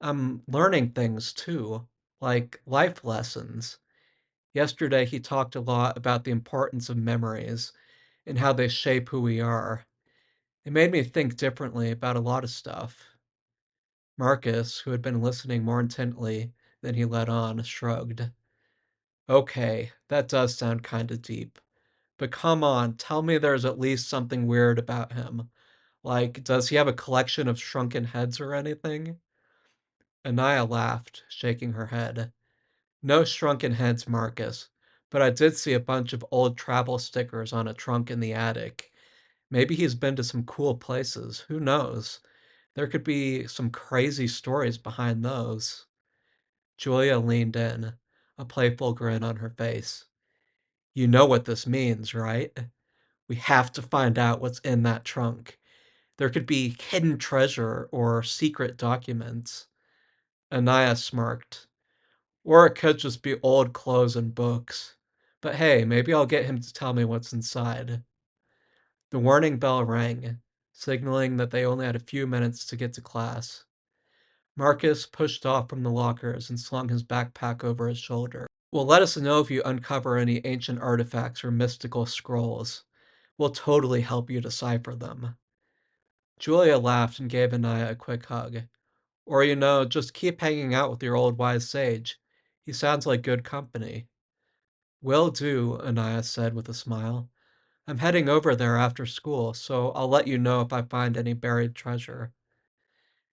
I'm learning things too, like life lessons. Yesterday, he talked a lot about the importance of memories and how they shape who we are. It made me think differently about a lot of stuff. Marcus, who had been listening more intently than he let on, shrugged. Okay, that does sound kinda deep. But come on, tell me there's at least something weird about him. Like, does he have a collection of shrunken heads or anything? Anaya laughed, shaking her head. No shrunken heads, Marcus, but I did see a bunch of old travel stickers on a trunk in the attic. Maybe he's been to some cool places. Who knows? There could be some crazy stories behind those. Julia leaned in, a playful grin on her face. You know what this means, right? We have to find out what's in that trunk. There could be hidden treasure or secret documents. Anaya smirked. Or it could just be old clothes and books. But hey, maybe I'll get him to tell me what's inside. The warning bell rang, signaling that they only had a few minutes to get to class. Marcus pushed off from the lockers and slung his backpack over his shoulder. Well, let us know if you uncover any ancient artifacts or mystical scrolls. We'll totally help you decipher them. Julia laughed and gave Anaya a quick hug. Or, just keep hanging out with your old wise sage. He sounds like good company. Will do, Anaya said with a smile. I'm heading over there after school, so I'll let you know if I find any buried treasure.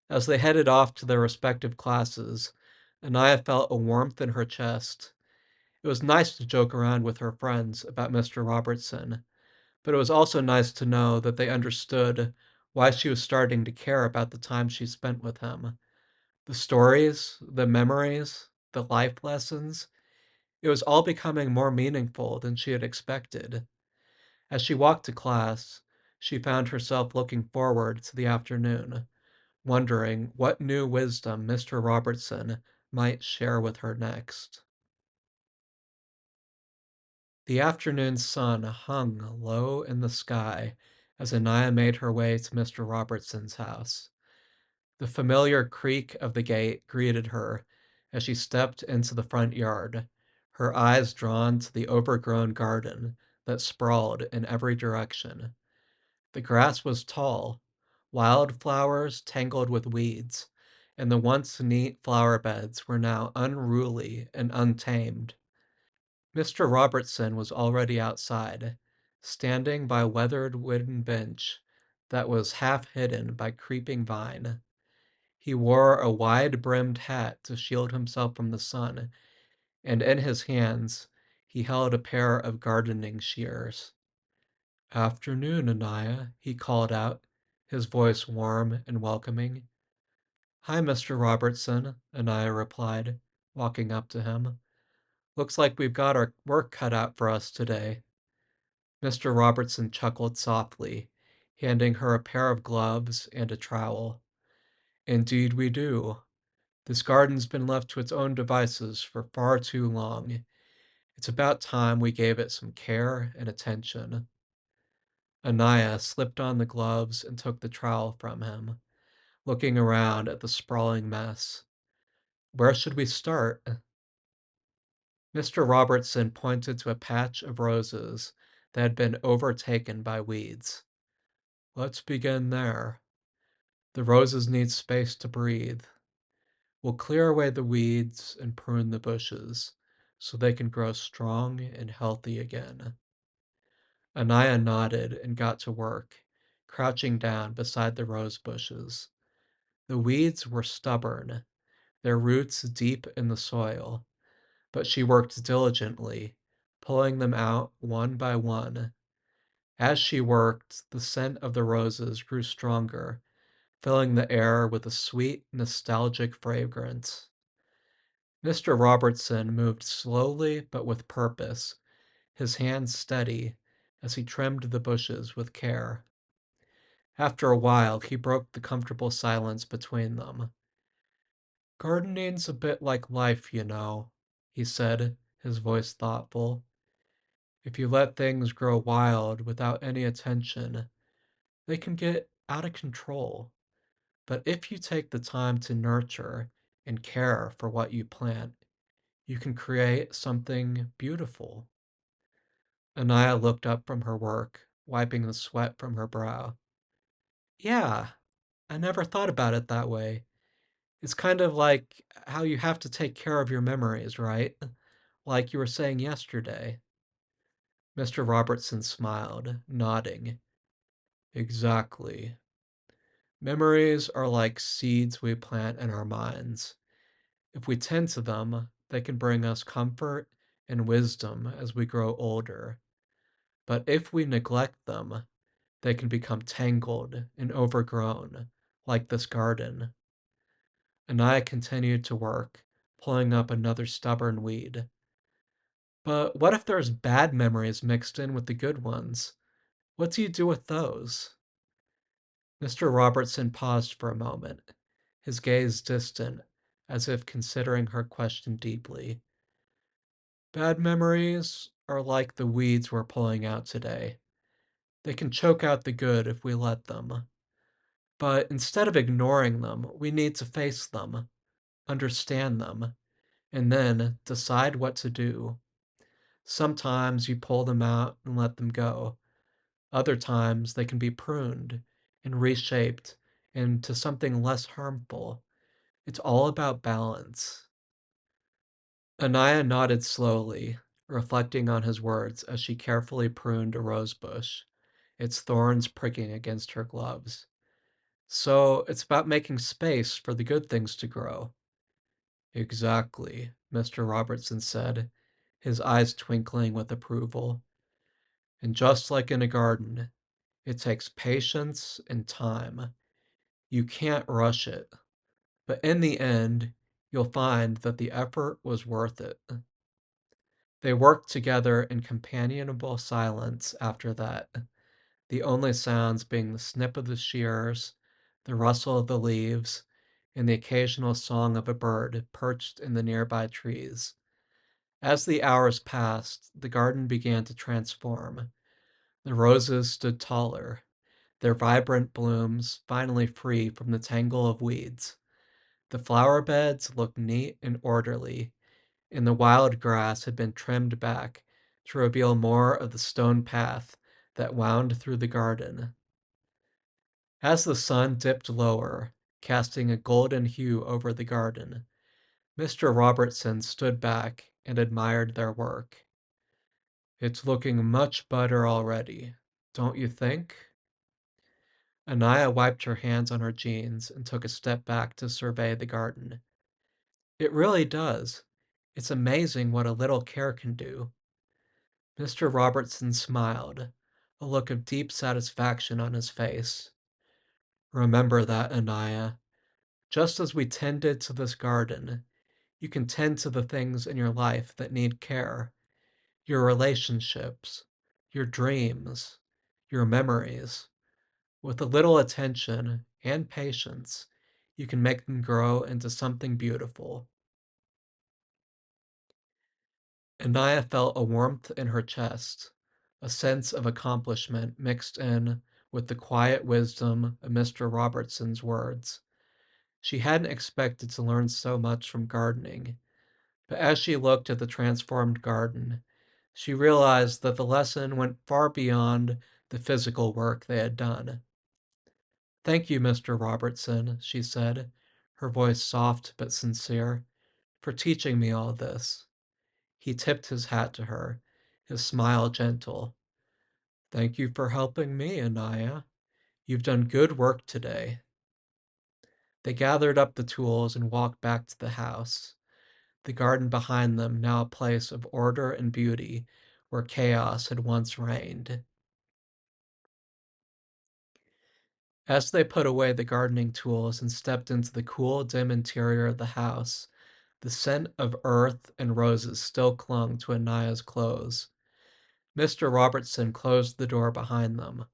As they headed off to their respective classes, Anneia felt a warmth in her chest. It was nice to joke around with her friends about Mr. Robertson, but it was also nice to know that they understood why she was starting to care about the time she spent with him. The stories, the memories, the life lessons, it was all becoming more meaningful than she had expected. As she walked to class, she found herself looking forward to the afternoon, wondering what new wisdom Mr. Robertson might share with her next. The afternoon sun hung low in the sky as Anaya made her way to Mr. Robertson's house. The familiar creak of the gate greeted her as she stepped into the front yard, her eyes drawn to the overgrown garden that sprawled in every direction. The grass was tall, wildflowers tangled with weeds, and the once neat flower beds were now unruly and untamed. Mr. Robertson was already outside, standing by a weathered wooden bench that was half hidden by creeping vine. He wore a wide-brimmed hat to shield himself from the sun, and in his hands he held a pair of gardening shears. "Afternoon, Anaya," he called out, his voice warm and welcoming. "Hi, Mr. Robertson," Anaya replied, walking up to him. "Looks like we've got our work cut out for us today." Mr. Robertson chuckled softly, handing her a pair of gloves and a trowel. "Indeed we do. This garden's been left to its own devices for far too long. It's about time we gave it some care and attention." Anaya slipped on the gloves and took the trowel from him, looking around at the sprawling mess. "Where should we start?" Mr. Robertson pointed to a patch of roses that had been overtaken by weeds. "Let's begin there. The roses need space to breathe. We'll clear away the weeds and prune the bushes so they can grow strong and healthy again." Anaya nodded and got to work, crouching down beside the rose bushes. The weeds were stubborn, their roots deep in the soil, but she worked diligently, pulling them out one by one. As she worked, the scent of the roses grew stronger, filling the air with a sweet, nostalgic fragrance. Mr. Robertson moved slowly but with purpose, his hands steady as he trimmed the bushes with care. After a while, he broke the comfortable silence between them. "Gardening's a bit like life, you know," he said, his voice thoughtful. "If you let things grow wild without any attention, they can get out of control. But if you take the time to nurture and care for what you plant, you can create something beautiful." Anaya looked up from her work, wiping the sweat from her brow. "Yeah, I never thought about it that way. It's kind of like how you have to take care of your memories, right? Like you were saying yesterday." Mr. Robertson smiled, nodding. "Exactly. Memories are like seeds we plant in our minds. If we tend to them, they can bring us comfort and wisdom as we grow older. But if we neglect them, they can become tangled and overgrown, like this garden." Anaya continued to work, pulling up another stubborn weed. "But what if there's bad memories mixed in with the good ones? What do you do with those?" Mr. Robertson paused for a moment, his gaze distant, as if considering her question deeply. "Bad memories are like the weeds we're pulling out today. They can choke out the good if we let them. But instead of ignoring them, we need to face them, understand them, and then decide what to do. Sometimes you pull them out and let them go. Other times they can be pruned and reshaped into something less harmful. It's all about balance." Anaya nodded slowly, reflecting on his words as she carefully pruned a rose bush, its thorns pricking against her gloves. "So it's about making space for the good things to grow." Exactly, Mr. Robertson said, his eyes twinkling with approval. And just like in a garden, it takes patience and time. You can't rush it, but in the end, you'll find that the effort was worth it. They worked together in companionable silence after that, the only sounds being the snip of the shears, the rustle of the leaves, and the occasional song of a bird perched in the nearby trees. As the hours passed, the garden began to transform. The roses stood taller, their vibrant blooms finally free from the tangle of weeds. The flower beds looked neat and orderly, and the wild grass had been trimmed back to reveal more of the stone path that wound through the garden. As the sun dipped lower, casting a golden hue over the garden, Mr. Robertson stood back and admired their work. It's looking much better already, don't you think? Anneia wiped her hands on her jeans and took a step back to survey the garden. It really does. It's amazing what a little care can do. Mr. Robertson smiled, a look of deep satisfaction on his face. Remember that, Anneia. Just as we tended to this garden, you can tend to the things in your life that need care. Your relationships, your dreams, your memories. With a little attention and patience, you can make them grow into something beautiful. Anaya felt a warmth in her chest, a sense of accomplishment mixed in with the quiet wisdom of Mr. Robertson's words. She hadn't expected to learn so much from gardening, but as she looked at the transformed garden, she realized that the lesson went far beyond the physical work they had done. Thank you, Mr. Robertson, she said, her voice soft but sincere, for teaching me all this. He tipped his hat to her, his smile gentle. Thank you for helping me, Anaya. You've done good work today. They gathered up the tools and walked back to the house, the garden behind them now a place of order and beauty where chaos had once reigned. As they put away the gardening tools and stepped into the cool, dim interior of the house, the scent of earth and roses still clung to Anaya's clothes. Mr. Robertson closed the door behind them,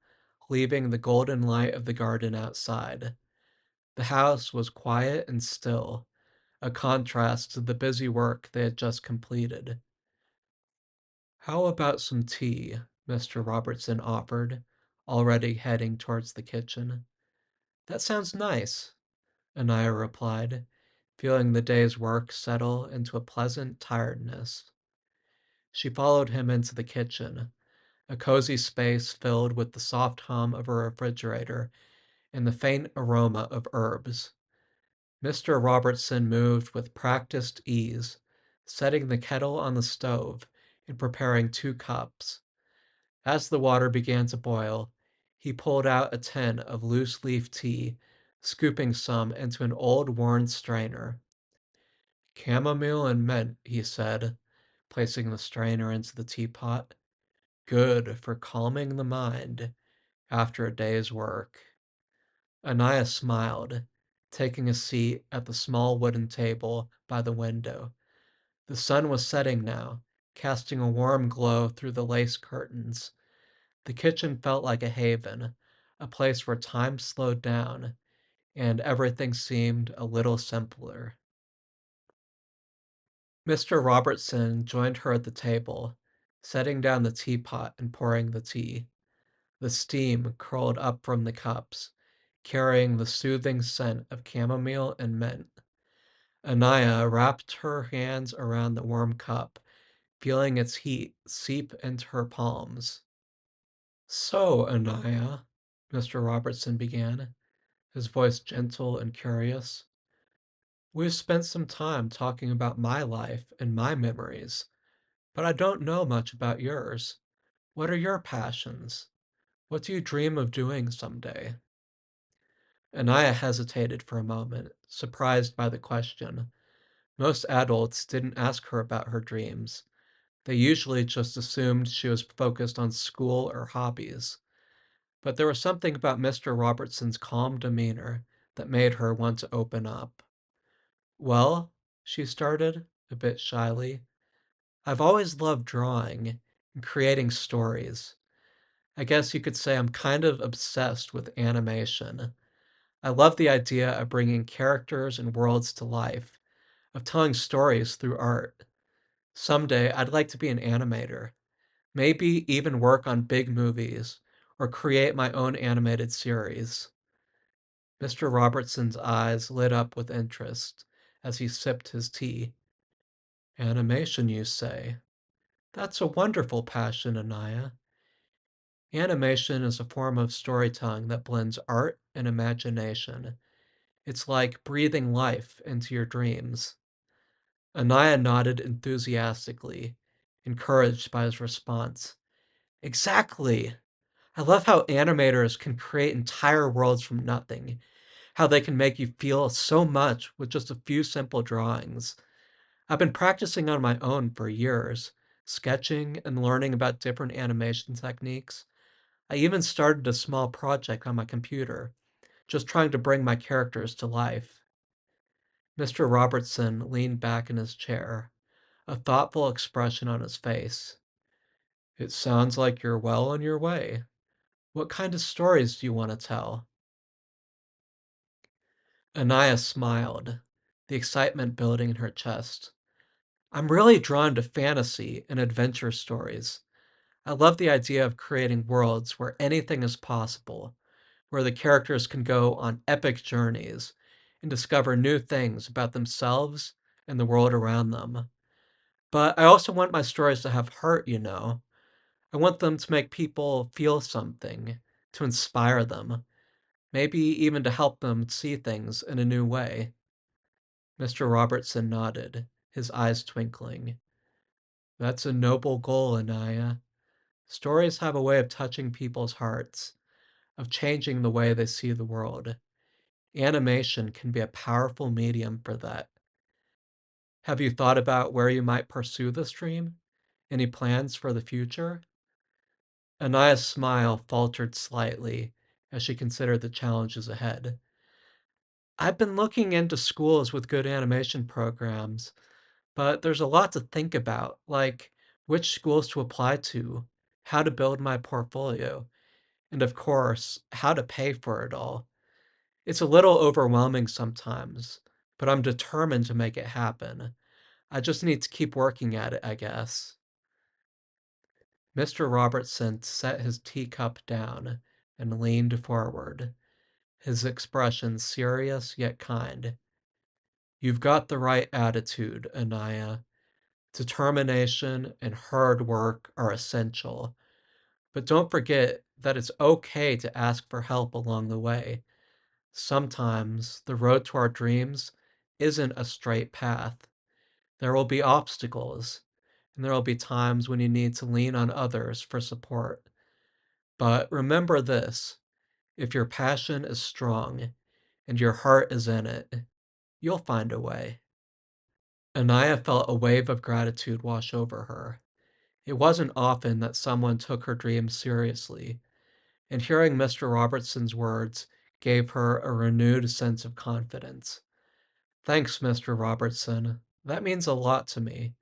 leaving the golden light of the garden outside. The house was quiet and still, a contrast to the busy work they had just completed. How about some tea? Mr. Robertson offered, already heading towards the kitchen. That sounds nice, Anaya replied, feeling the day's work settle into a pleasant tiredness. She followed him into the kitchen, a cozy space filled with the soft hum of a refrigerator and the faint aroma of herbs. Mr. Robertson moved with practiced ease, setting the kettle on the stove and preparing 2 cups. As the water began to boil, he pulled out a tin of loose leaf tea, scooping some into an old worn strainer. Chamomile and mint, he said, placing the strainer into the teapot. Good for calming the mind after a day's work. Anaya smiled, taking a seat at the small wooden table by the window. The sun was setting now, casting a warm glow through the lace curtains. The kitchen felt like a haven, a place where time slowed down and everything seemed a little simpler. Mr. Robertson joined her at the table, setting down the teapot and pouring the tea. The steam curled up from the cups, carrying the soothing scent of chamomile and mint. Anaya wrapped her hands around the warm cup, feeling its heat seep into her palms. So, Anaya, Mr. Robertson began, his voice gentle and curious, we've spent some time talking about my life and my memories, but I don't know much about yours. What are your passions? What do you dream of doing someday? Anaya hesitated for a moment, surprised by the question, Most adults didn't ask her about her dreams. They usually just assumed she was focused on school or hobbies. But there was something about Mr. Robertson's calm demeanor that made her want to open up. "Well," she started, a bit shyly, "I've always loved drawing and creating stories. I guess you could say I'm kind of obsessed with animation. I love the idea of bringing characters and worlds to life, of telling stories through art. Someday I'd like to be an animator, maybe even work on big movies or create my own animated series." Mr. Robertson's eyes lit up with interest as he sipped his tea. "Animation, you say? That's a wonderful passion, Anneia. Animation is a form of storytelling that blends art and imagination. It's like breathing life into your dreams." Anneia nodded enthusiastically, encouraged by his response. "Exactly! I love how animators can create entire worlds from nothing, how they can make you feel so much with just a few simple drawings. I've been practicing on my own for years, sketching and learning about different animation techniques. I even started a small project on my computer, just trying to bring my characters to life." Mr. Robertson leaned back in his chair, a thoughtful expression on his face. "It sounds like you're well on your way. What kind of stories do you want to tell?" Anaya smiled, the excitement building in her chest. "I'm really drawn to fantasy and adventure stories. I love the idea of creating worlds where anything is possible, where the characters can go on epic journeys and discover new things about themselves and the world around them. But I also want my stories to have heart, you know. I want them to make people feel something, to inspire them, maybe even to help them see things in a new way." Mr. Robertson nodded, his eyes twinkling. "That's a noble goal, Anaya. Stories have a way of touching people's hearts, of changing the way they see the world. Animation can be a powerful medium for that. Have you thought about where you might pursue this dream? Any plans for the future?" Anaya's smile faltered slightly as she considered the challenges ahead. "I've been looking into schools with good animation programs, but there's a lot to think about, like which schools to apply to, how to build my portfolio, and of course, how to pay for it all. It's a little overwhelming sometimes, but I'm determined to make it happen. I just need to keep working at it, I guess." Mr. Robertson set his teacup down and leaned forward, his expression serious yet kind. "You've got the right attitude, Anaya. Determination and hard work are essential, but don't forget that it's okay to ask for help along the way. Sometimes the road to our dreams isn't a straight path. There will be obstacles, and there will be times when you need to lean on others for support. But remember this: if your passion is strong and your heart is in it, you'll find a way." Anaya felt a wave of gratitude wash over her. It wasn't often that someone took her dreams seriously, and hearing Mr. Robertson's words gave her a renewed sense of confidence. "Thanks, Mr. Robertson. That means a lot to me."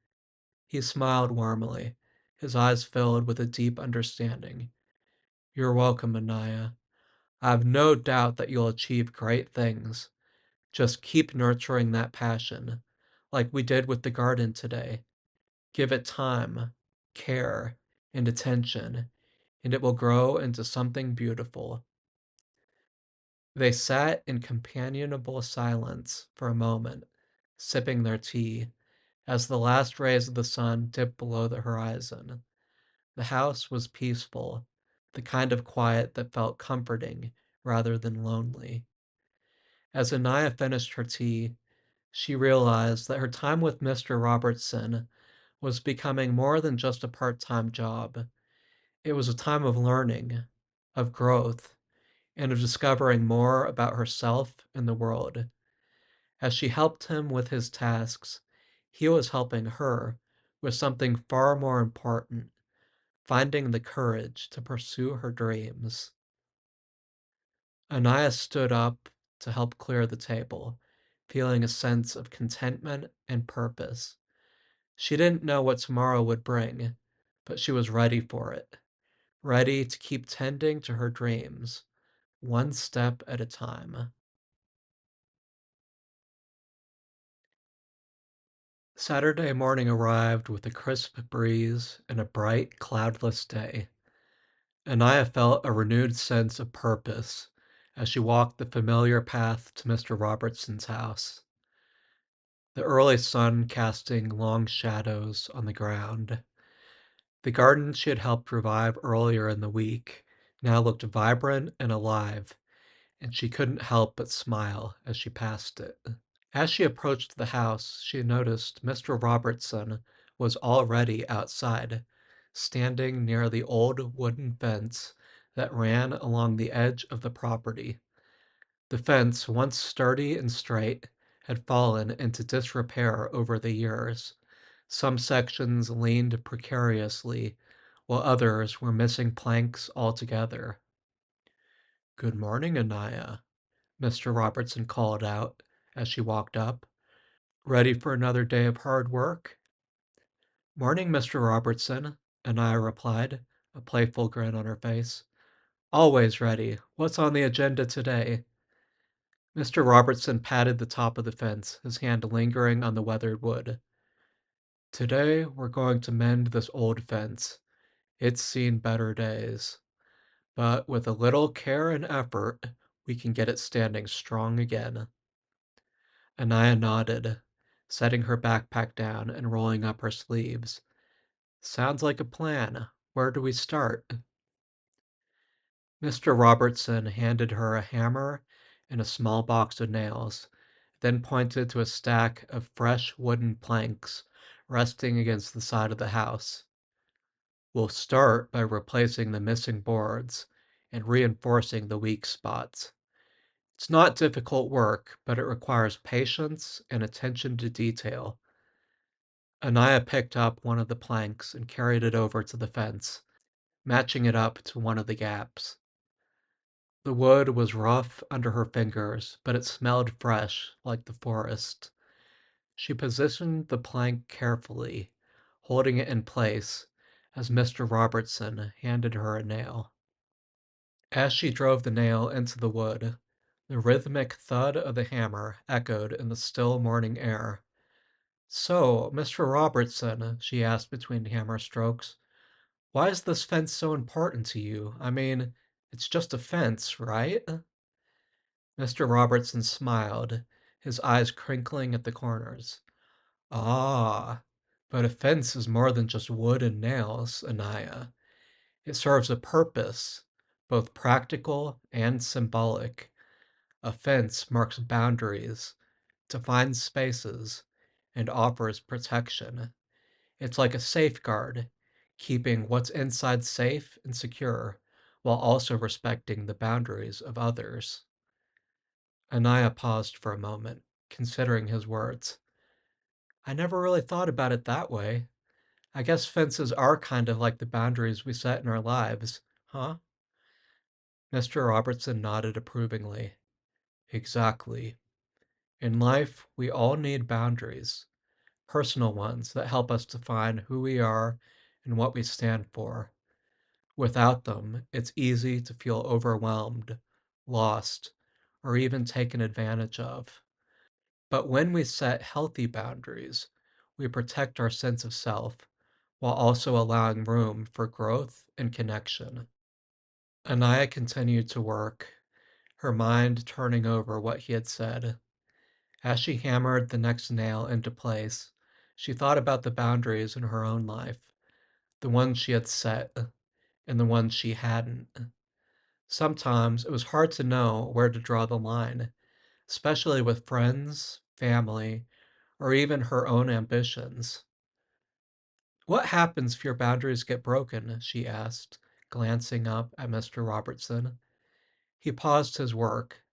He smiled warmly, his eyes filled with a deep understanding. "You're welcome, Anaya. I have no doubt that you'll achieve great things. Just keep nurturing that passion, like we did with the garden today. Give it time, care, and attention, and it will grow into something beautiful." They sat in companionable silence for a moment, sipping their tea, as the last rays of the sun dipped below the horizon. The house was peaceful, the kind of quiet that felt comforting rather than lonely. As Anaya finished her tea, she realized that her time with Mr. Robertson was becoming more than just a part-time job. It was a time of learning, of growth, and of discovering more about herself and the world. As she helped him with his tasks, He was helping her with something far more important, finding the courage to pursue her dreams. Anneia stood up to help clear the table, feeling a sense of contentment and purpose. She didn't know what tomorrow would bring, but she was ready for it, ready to keep tending to her dreams, one step at a time. Saturday morning arrived with a crisp breeze and a bright, cloudless day. Anneia felt a renewed sense of purpose as she walked the familiar path to Mr. Robertson's house, the early sun casting long shadows on the ground. The garden she had helped revive earlier in the week now looked vibrant and alive, and she couldn't help but smile as she passed it. As she approached the house, she noticed Mr. Robertson was already outside, standing near the old wooden fence that ran along the edge of the property. The fence, once sturdy and straight, had fallen into disrepair over the years. Some sections leaned precariously, while others were missing planks altogether. "Good morning, Anneia," Mr. Robertson called out as she walked up. "Ready for another day of hard work?" "Morning, Mr. Robertson," Anneia replied, a playful grin on her face. "Always ready. What's on the agenda today?" Mr. Robertson patted the top of the fence, his hand lingering on the weathered wood. "Today we're going to mend this old fence. It's seen better days. But with a little care and effort, we can get it standing strong again." Anneia nodded, setting her backpack down and rolling up her sleeves. "Sounds like a plan. Where do we start?" Mr. Robertson handed her a hammer and a small box of nails, then pointed to a stack of fresh wooden planks resting against the side of the house. "We'll start by replacing the missing boards and reinforcing the weak spots. It's not difficult work, but it requires patience and attention to detail." Anneia picked up one of the planks and carried it over to the fence, matching it up to one of the gaps. The wood was rough under her fingers, but it smelled fresh, like the forest. She positioned the plank carefully, holding it in place as Mr. Robertson handed her a nail. As she drove the nail into the wood, the rhythmic thud of the hammer echoed in the still morning air. "So, Mr. Robertson," she asked between hammer strokes, "why is this fence so important to you? I mean, it's just a fence, right?" Mr. Robertson smiled, his eyes crinkling at the corners. "Ah, but a fence is more than just wood and nails, Anneia. It serves a purpose, both practical and symbolic. A fence marks boundaries, defines spaces, and offers protection. It's like a safeguard, keeping what's inside safe and secure, while also respecting the boundaries of others." Anaya paused for a moment, considering his words. "I never really thought about it that way. I guess fences are kind of like the boundaries we set in our lives, huh?" Mr. Robertson nodded approvingly. "Exactly. In life, we all need boundaries, personal ones that help us define who we are and what we stand for. Without them, it's easy to feel overwhelmed, lost, or even taken advantage of. But when we set healthy boundaries, we protect our sense of self while also allowing room for growth and connection." Anaya continued to work, her mind turning over what he had said. As she hammered the next nail into place, she thought about the boundaries in her own life, the ones she had set and the ones she hadn't. Sometimes it was hard to know where to draw the line, especially with friends, family, or even her own ambitions. "What happens if your boundaries get broken?" she asked, glancing up at Mr. Robertson. He paused his work,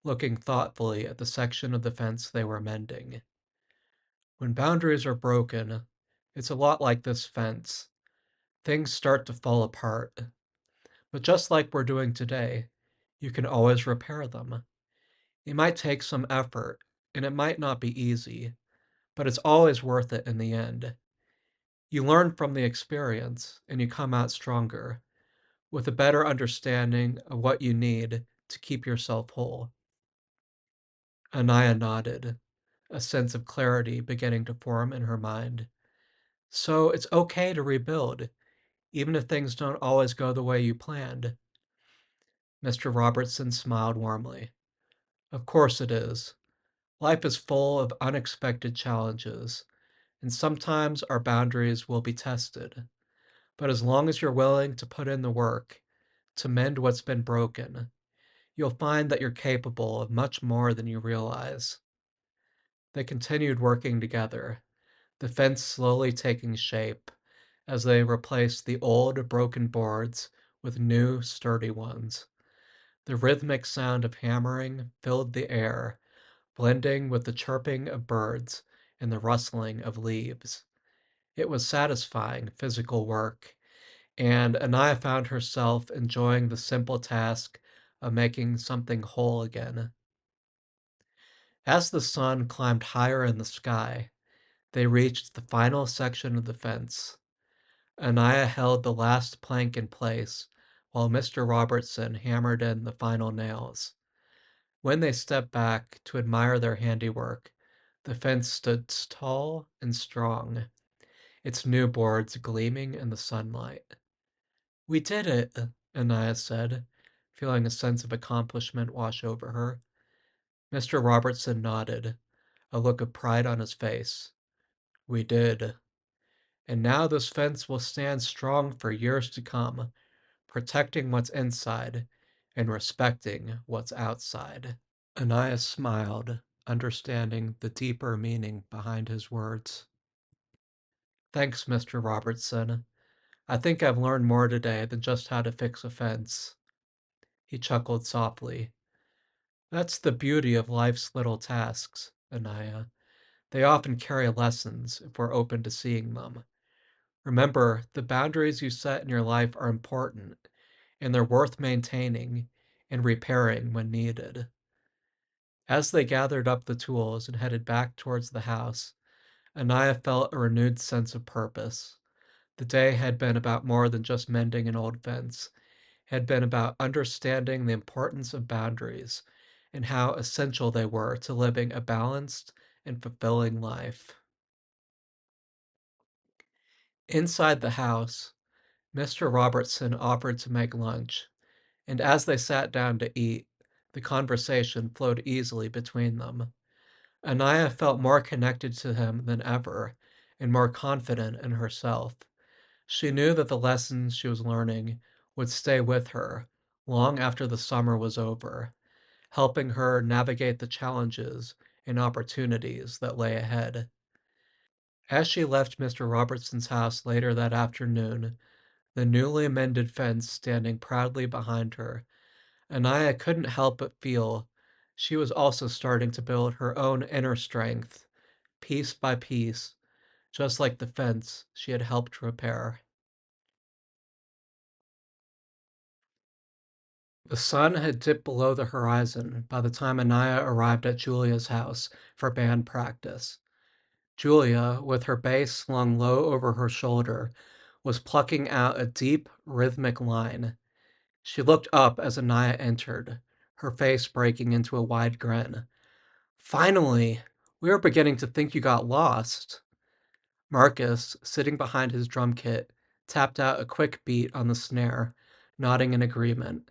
looking thoughtfully at the section of the fence they were mending. When boundaries are broken, it's a lot like this fence. Things start to fall apart. But just like we're doing today, you can always repair them. It might take some effort, and it might not be easy, but it's always worth it in the end. You learn from the experience, and you come out stronger, with a better understanding of what you need to keep yourself whole. Anneia nodded, a sense of clarity beginning to form in her mind. So it's okay to rebuild, even if things don't always go the way you planned. Mr. Robertson smiled warmly. Of course it is. Life is full of unexpected challenges, and sometimes our boundaries will be tested. But as long as you're willing to put in the work to mend what's been broken, you'll find that you're capable of much more than you realize. They continued working together, the fence slowly taking shape as they replaced the old, broken boards with new, sturdy ones. The rhythmic sound of hammering filled the air, blending with the chirping of birds and the rustling of leaves. It was satisfying physical work, and Anaya found herself enjoying the simple task of making something whole again. As the sun climbed higher in the sky, they reached the final section of the fence. Anaya held the last plank in place while Mr. Robertson hammered in the final nails. When they stepped back to admire their handiwork, the fence stood tall and strong, its new boards gleaming in the sunlight. We did it, Anaya said, feeling a sense of accomplishment wash over her. Mr. Robertson nodded, a look of pride on his face. We did. And now this fence will stand strong for years to come, protecting what's inside and respecting what's outside. Anaya smiled, understanding the deeper meaning behind his words. Thanks, Mr. Robertson. I think I've learned more today than just how to fix a fence. He chuckled softly. That's the beauty of life's little tasks, Anaya. They often carry lessons if we're open to seeing them. Remember, the boundaries you set in your life are important, and they're worth maintaining and repairing when needed. As they gathered up the tools and headed back towards the house, Anaya felt a renewed sense of purpose. The day had been about more than just mending an old fence. It had been about understanding the importance of boundaries and how essential they were to living a balanced and fulfilling life. Inside the house, Mr. Robertson offered to make lunch, and as they sat down to eat, the conversation flowed easily between them. Anaya felt more connected to him than ever and more confident in herself. She knew that the lessons she was learning would stay with her long after the summer was over, helping her navigate the challenges and opportunities that lay ahead. As she left Mr. Robertson's house later that afternoon, the newly amended fence standing proudly behind her, Anaya couldn't help but feel she was also starting to build her own inner strength, piece by piece, just like the fence she had helped repair. The sun had dipped below the horizon by the time Anaya arrived at Julia's house for band practice. Julia, with her bass slung low over her shoulder, was plucking out a deep, rhythmic line. She looked up as Anaya entered, her face breaking into a wide grin. Finally! We were beginning to think you got lost. Marcus, sitting behind his drum kit, tapped out a quick beat on the snare, nodding in agreement.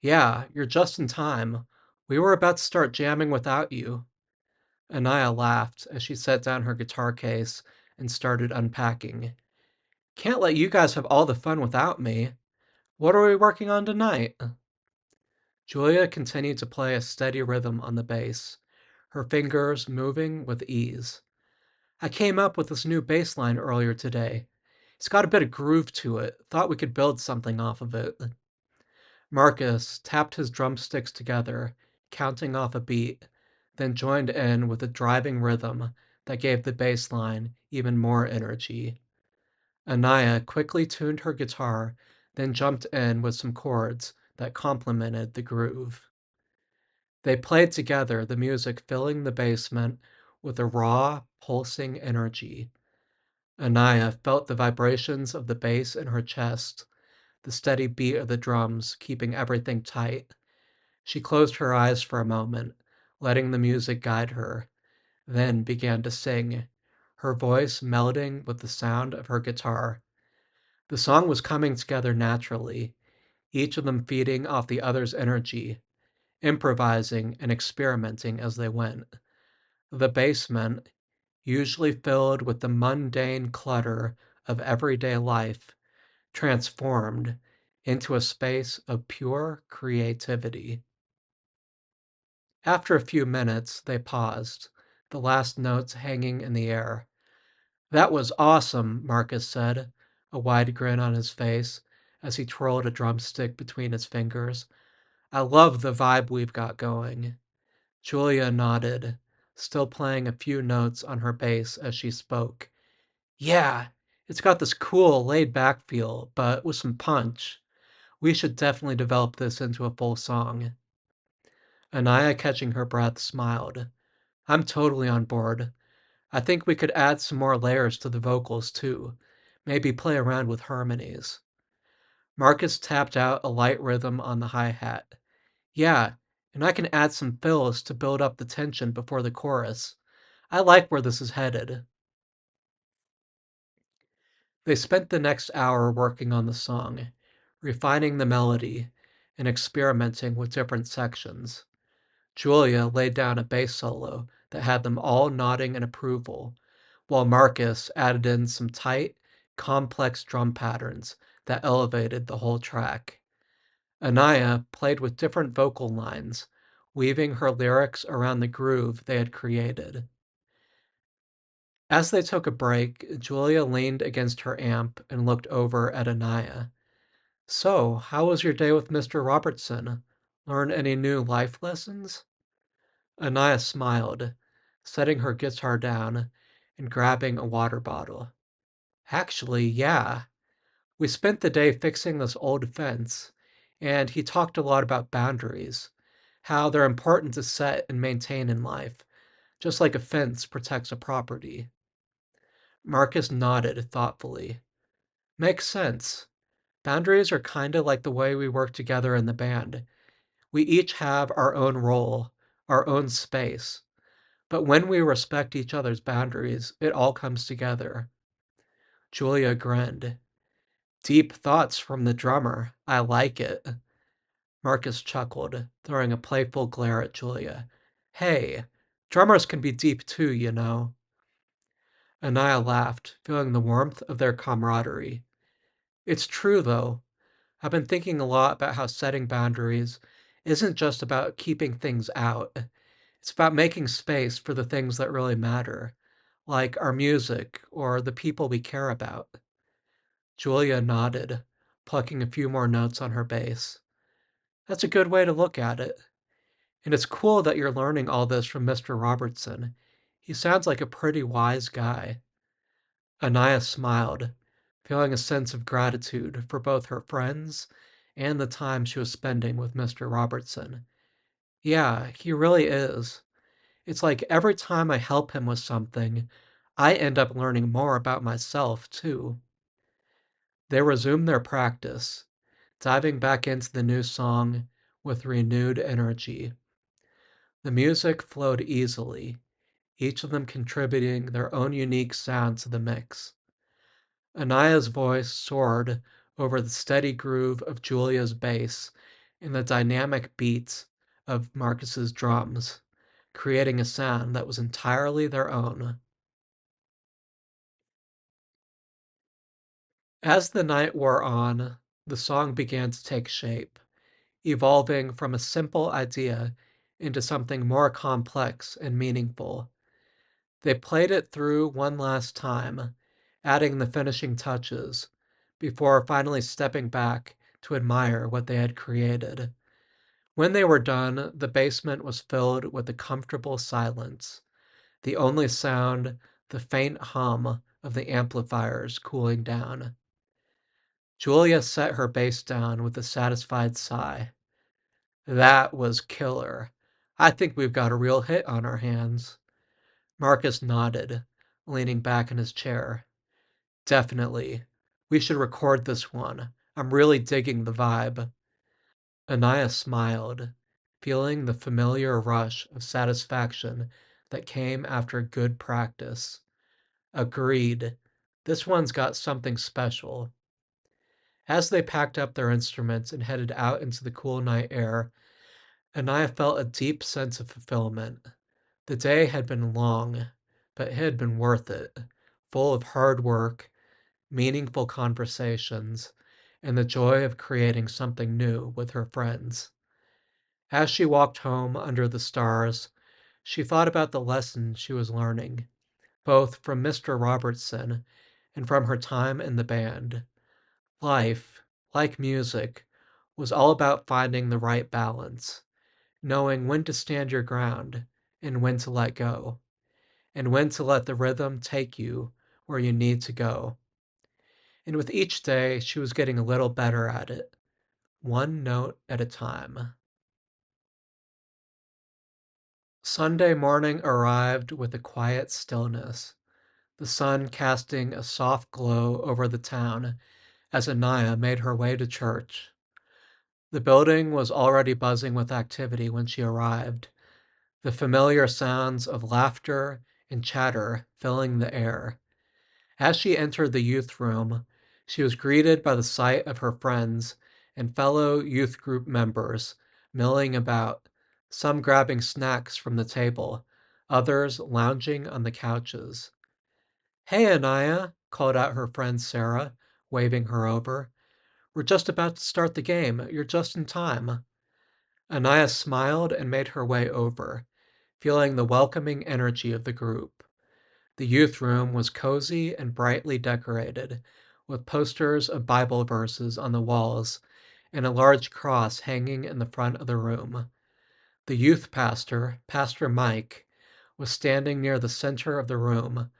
Yeah, you're just in time. We were about to start jamming without you. Anaya laughed as she set down her guitar case and started unpacking. Can't let you guys have all the fun without me. What are we working on tonight? Julia continued to play a steady rhythm on the bass, her fingers moving with ease. I came up with this new bass line earlier today. It's got a bit of groove to it. Thought we could build something off of it. Marcus tapped his drumsticks together, counting off a beat, then joined in with a driving rhythm that gave the bass line even more energy. Anneia quickly tuned her guitar, then jumped in with some chords that complemented the groove. They played together, the music filling the basement with a raw, pulsing energy. Anneia felt the vibrations of the bass in her chest, the steady beat of the drums keeping everything tight. She closed her eyes for a moment, letting the music guide her, then began to sing, her voice melding with the sound of her guitar. The song was coming together naturally, each of them feeding off the other's energy, improvising and experimenting as they went. The basement, usually filled with the mundane clutter of everyday life, transformed into a space of pure creativity. After a few minutes, they paused, the last notes hanging in the air. "That was awesome," Marcus said, a wide grin on his face as he twirled a drumstick between his fingers. "I love the vibe we've got going." Julia nodded, still playing a few notes on her bass as she spoke. "Yeah, it's got this cool, laid-back feel, but with some punch. We should definitely develop this into a full song." Anneia, catching her breath, smiled. "I'm totally on board. I think we could add some more layers to the vocals, too. Maybe play around with harmonies." Marcus tapped out a light rhythm on the hi-hat. "Yeah, and I can add some fills to build up the tension before the chorus. I like where this is headed." They spent the next hour working on the song, refining the melody, and experimenting with different sections. Julia laid down a bass solo that had them all nodding in approval, while Marcus added in some tight, complex drum patterns that elevated the whole track. Anneia played with different vocal lines, weaving her lyrics around the groove they had created. As they took a break, Julia leaned against her amp and looked over at Anneia. "So, how was your day with Mr. Robertson? Learn any new life lessons?" Anneia smiled, setting her guitar down and grabbing a water bottle. "Actually, yeah. We spent the day fixing this old fence, and he talked a lot about boundaries, how they're important to set and maintain in life, just like a fence protects a property." Marcus nodded thoughtfully. "Makes sense. Boundaries are kinda like the way we work together in the band. We each have our own role, our own space. But when we respect each other's boundaries, it all comes together." Julia grinned. "Deep thoughts from the drummer. I like it." Marcus chuckled, throwing a playful glare at Julia. "Hey, drummers can be deep too, you know." Anneia laughed, feeling the warmth of their camaraderie. "It's true, though. I've been thinking a lot about how setting boundaries isn't just about keeping things out. It's about making space for the things that really matter, like our music or the people we care about." Julia nodded, plucking a few more notes on her bass. "That's a good way to look at it. And it's cool that you're learning all this from Mr. Robertson. He sounds like a pretty wise guy." Anaya smiled, feeling a sense of gratitude for both her friends and the time she was spending with Mr. Robertson. "Yeah, he really is. It's like every time I help him with something, I end up learning more about myself, too." They resumed their practice, diving back into the new song with renewed energy. The music flowed easily, each of them contributing their own unique sound to the mix. Anaya's voice soared over the steady groove of Julia's bass and the dynamic beats of Marcus's drums, creating a sound that was entirely their own. As the night wore on, the song began to take shape, evolving from a simple idea into something more complex and meaningful. They played it through one last time, adding the finishing touches, before finally stepping back to admire what they had created. When they were done, the basement was filled with a comfortable silence. the only sound the faint hum of the amplifiers cooling down. Julia set her bass down with a satisfied sigh. That was killer. I think we've got a real hit on our hands. Marcus nodded, leaning back in his chair. Definitely. We should record this one. I'm really digging the vibe. Anneia smiled, feeling the familiar rush of satisfaction that came after good practice. Agreed. This one's got something special. As they packed up their instruments and headed out into the cool night air, Anneia felt a deep sense of fulfillment. The day had been long, but it had been worth it, full of hard work, meaningful conversations, and the joy of creating something new with her friends. As she walked home under the stars, she thought about the lessons she was learning, both from Mr. Robertson and from her time in the band. Life, like music, was all about finding the right balance, knowing when to stand your ground and when to let go, and when to let the rhythm take you where you need to go. And with each day, she was getting a little better at it, one note at a time. Sunday morning arrived with a quiet stillness, the sun casting a soft glow over the town as Anneia made her way to church. The building was already buzzing with activity when she arrived, the familiar sounds of laughter and chatter filling the air. As she entered the youth room, she was greeted by the sight of her friends and fellow youth group members milling about, some grabbing snacks from the table, others lounging on the couches. Hey, Anneia, called out her friend Sarah, waving her over. We're just about to start the game. You're just in time. Anneia smiled and made her way over, feeling the welcoming energy of the group. The youth room was cozy and brightly decorated, with posters of Bible verses on the walls and a large cross hanging in the front of the room. The youth pastor, Pastor Mike, was standing near the center of the room,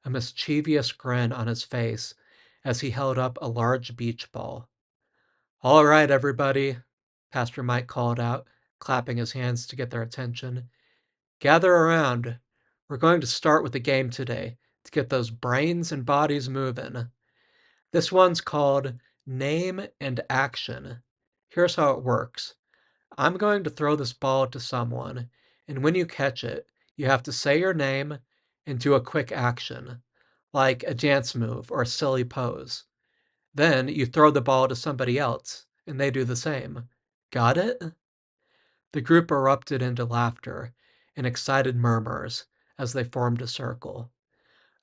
a mischievous grin on his face as he held up a large beach ball. All right, everybody, Pastor Mike called out, clapping his hands to get their attention. Gather around. We're going to start with a game today to get those brains and bodies moving. This one's called Name and Action. Here's how it works. I'm going to throw this ball to someone, and when you catch it, you have to say your name and do a quick action, like a dance move or a silly pose. Then you throw the ball to somebody else, and they do the same. Got it? The group erupted into laughter and excited murmurs as they formed a circle.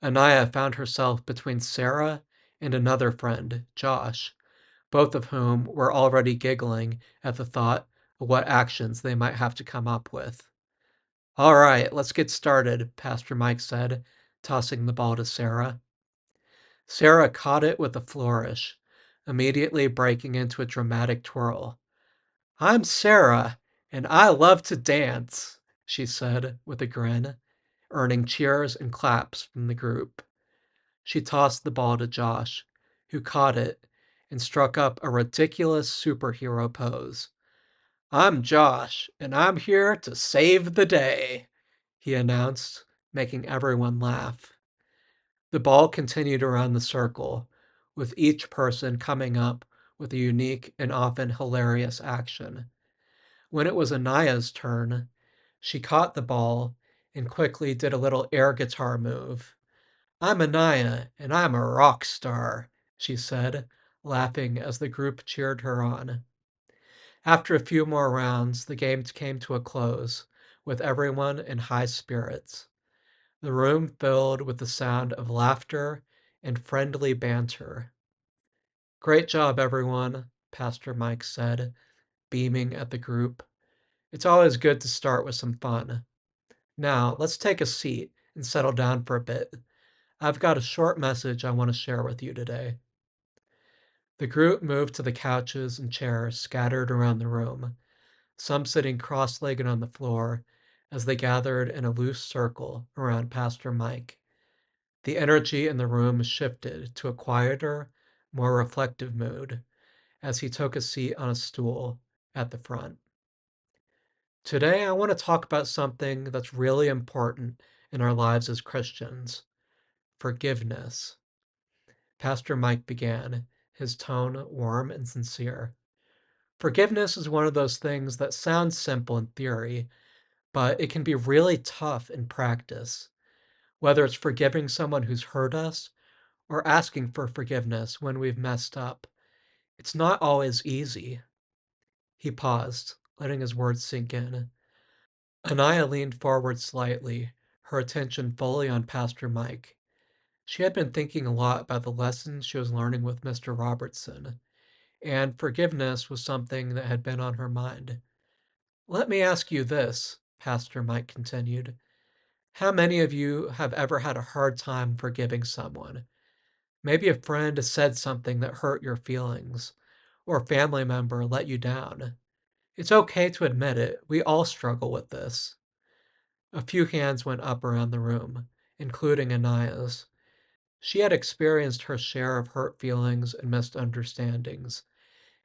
Anneia found herself between Sarah and another friend, Josh, both of whom were already giggling at the thought of what actions they might have to come up with. All right, let's get started, Pastor Mike said, tossing the ball to Sarah. Sarah caught it with a flourish, immediately breaking into a dramatic twirl. I'm Sarah, and I love to dance, she said with a grin, earning cheers and claps from the group. She tossed the ball to Josh, who caught it and struck up a ridiculous superhero pose. I'm Josh, and I'm here to save the day, he announced, making everyone laugh. The ball continued around the circle, with each person coming up with a unique and often hilarious action. When it was Aneia's turn, she caught the ball and quickly did a little air guitar move. I'm Anneia, and I'm a rock star, she said, laughing as the group cheered her on. After a few more rounds, the game came to a close, with everyone in high spirits. The room filled with the sound of laughter and friendly banter. Great job, everyone, Pastor Mike said, beaming at the group. It's always good to start with some fun. Now, let's take a seat and settle down for a bit. I've got a short message I want to share with you today. The group moved to the couches and chairs scattered around the room, some sitting cross legged on the floor, as they gathered in a loose circle around Pastor Mike. The energy in the room shifted to a quieter, more reflective mood as he took a seat on a stool at the front. Today, I want to talk about something that's really important in our lives as Christians: forgiveness. Pastor Mike began, his tone warm and sincere. Forgiveness is one of those things that sounds simple in theory, but it can be really tough in practice, whether it's forgiving someone who's hurt us or asking for forgiveness when we've messed up. It's not always easy. He paused, letting his words sink in. Anneia leaned forward slightly, her attention fully on Pastor Mike. She had been thinking a lot about the lessons she was learning with Mr. Robertson, and forgiveness was something that had been on her mind. "Let me ask you this," Pastor Mike continued. "How many of you have ever had a hard time forgiving someone? Maybe a friend said something that hurt your feelings, or a family member let you down. It's okay to admit it. We all struggle with this." A few hands went up around the room, including Anneia's. She had experienced her share of hurt feelings and misunderstandings,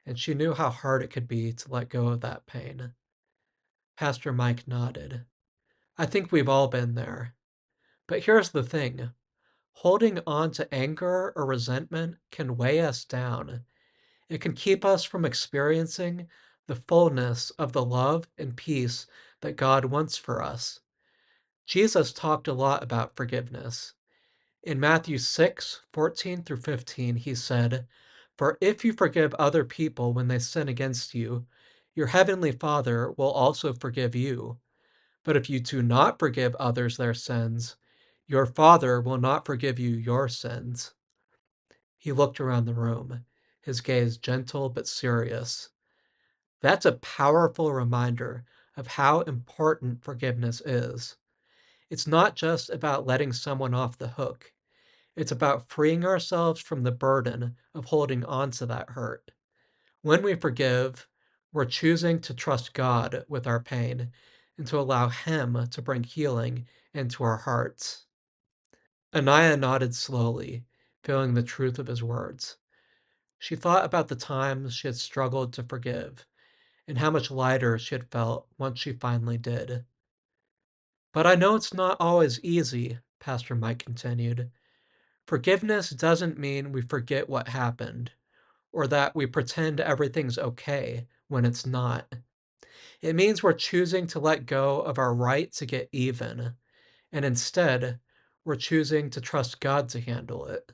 and she knew how hard it could be to let go of that pain. Pastor Mike nodded. "I think we've all been there. But here's the thing: holding on to anger or resentment can weigh us down. It can keep us from experiencing the fullness of the love and peace that God wants for us." Jesus talked a lot about forgiveness. In Matthew 6:14 through 15, he said, "For if you forgive other people when they sin against you, your heavenly Father will also forgive you. But if you do not forgive others their sins, your Father will not forgive you your sins." He looked around the room, his gaze gentle but serious. That's a powerful reminder of how important forgiveness is. It's not just about letting someone off the hook. It's about freeing ourselves from the burden of holding on to that hurt. When we forgive, we're choosing to trust God with our pain and to allow Him to bring healing into our hearts. Anneia nodded slowly, feeling the truth of his words. She thought about the times she had struggled to forgive and how much lighter she had felt once she finally did. "But I know it's not always easy," Pastor Mike continued. "Forgiveness doesn't mean we forget what happened, or that we pretend everything's okay when it's not. It means we're choosing to let go of our right to get even, and instead, we're choosing to trust God to handle it.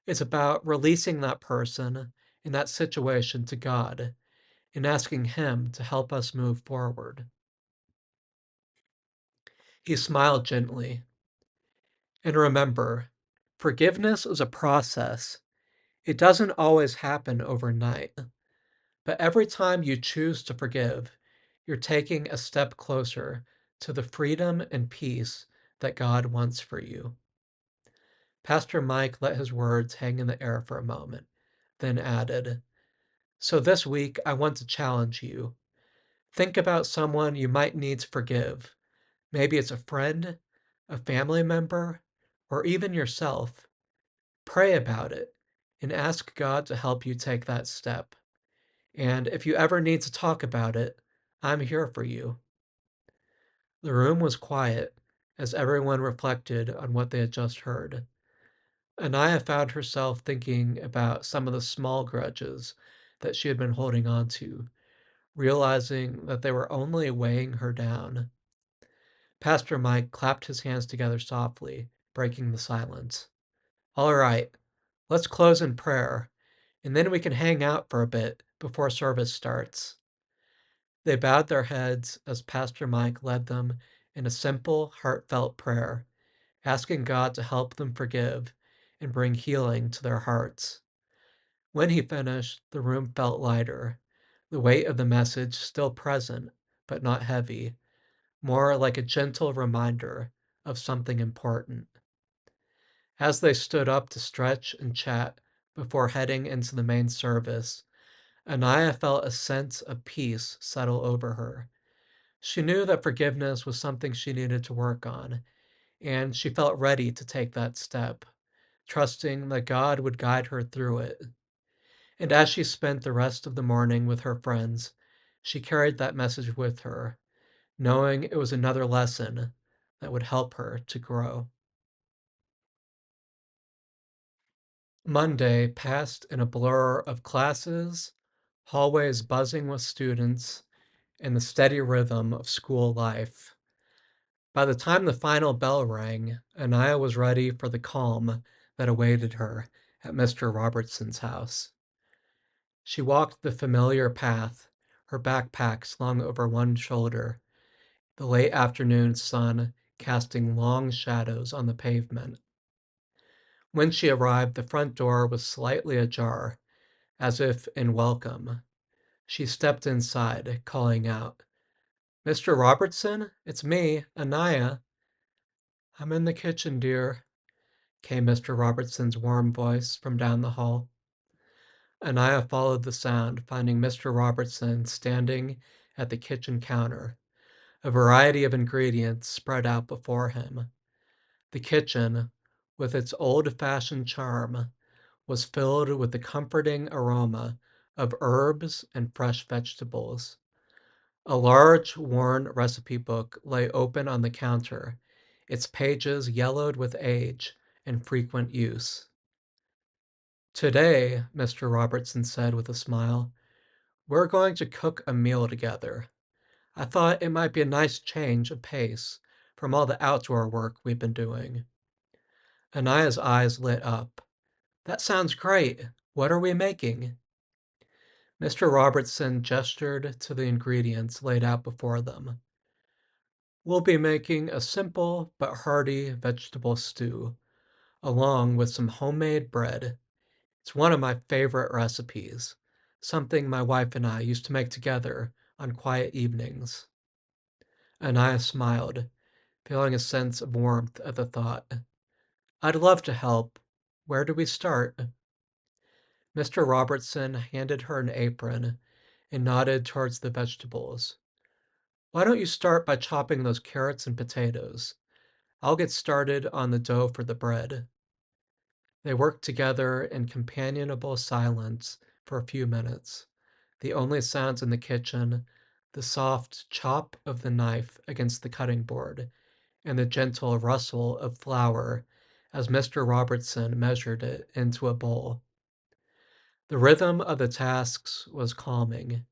It's about releasing that person in that situation to God and asking Him to help us move forward." He smiled gently. "And remember, forgiveness is a process. It doesn't always happen overnight. But every time you choose to forgive, you're taking a step closer to the freedom and peace that God wants for you." Pastor Mike let his words hang in the air for a moment, then added, "So this week, I want to challenge you. Think about someone you might need to forgive. Maybe it's a friend, a family member, or even yourself. Pray about it and ask God to help you take that step. And if you ever need to talk about it, I'm here for you." The room was quiet as everyone reflected on what they had just heard. Anaya found herself thinking about some of the small grudges that she had been holding on to, realizing that they were only weighing her down. Pastor Mike clapped his hands together softly, breaking the silence. "All right, let's close in prayer, and then we can hang out for a bit before service starts." They bowed their heads as Pastor Mike led them in a simple, heartfelt prayer, asking God to help them forgive and bring healing to their hearts. When he finished, the room felt lighter, the weight of the message still present, but not heavy, more like a gentle reminder of something important. As they stood up to stretch and chat before heading into the main service, Anaya felt a sense of peace settle over her. She knew that forgiveness was something she needed to work on, and she felt ready to take that step, trusting that God would guide her through it. And as she spent the rest of the morning with her friends, she carried that message with her, knowing it was another lesson that would help her to grow. Monday passed in a blur of classes, hallways buzzing with students, and the steady rhythm of school life. By the time the final bell rang, Anneia was ready for the calm that awaited her at Mr. Robertson's house. She walked the familiar path, her backpack slung over one shoulder, the late afternoon sun casting long shadows on the pavement. When she arrived, the front door was slightly ajar, as if in welcome. She stepped inside, calling out, "Mr. Robertson, it's me, Anneia." "I'm in the kitchen, dear," came Mr. Robertson's warm voice from down the hall. Anneia followed the sound, finding Mr. Robertson standing at the kitchen counter, a variety of ingredients spread out before him. The kitchen, with its old-fashioned charm, was filled with the comforting aroma of herbs and fresh vegetables. A large, worn recipe book lay open on the counter, its pages yellowed with age and frequent use. "Today," Mr. Robertson said with a smile, "we're going to cook a meal together. I thought it might be a nice change of pace from all the outdoor work we've been doing." Anaia's eyes lit up. "That sounds great. What are we making?" Mr. Robertson gestured to the ingredients laid out before them. "We'll be making a simple but hearty vegetable stew, along with some homemade bread. It's one of my favorite recipes, something my wife and I used to make together on quiet evenings." Anaya smiled, feeling a sense of warmth at the thought. "I'd love to help. Where do we start?" Mr. Robertson handed her an apron and nodded towards the vegetables. "Why don't you start by chopping those carrots and potatoes? I'll get started on the dough for the bread." They worked together in companionable silence for a few minutes, the only sounds in the kitchen the soft chop of the knife against the cutting board and the gentle rustle of flour as Mr. Robertson measured it into a bowl. The rhythm of the tasks was calming,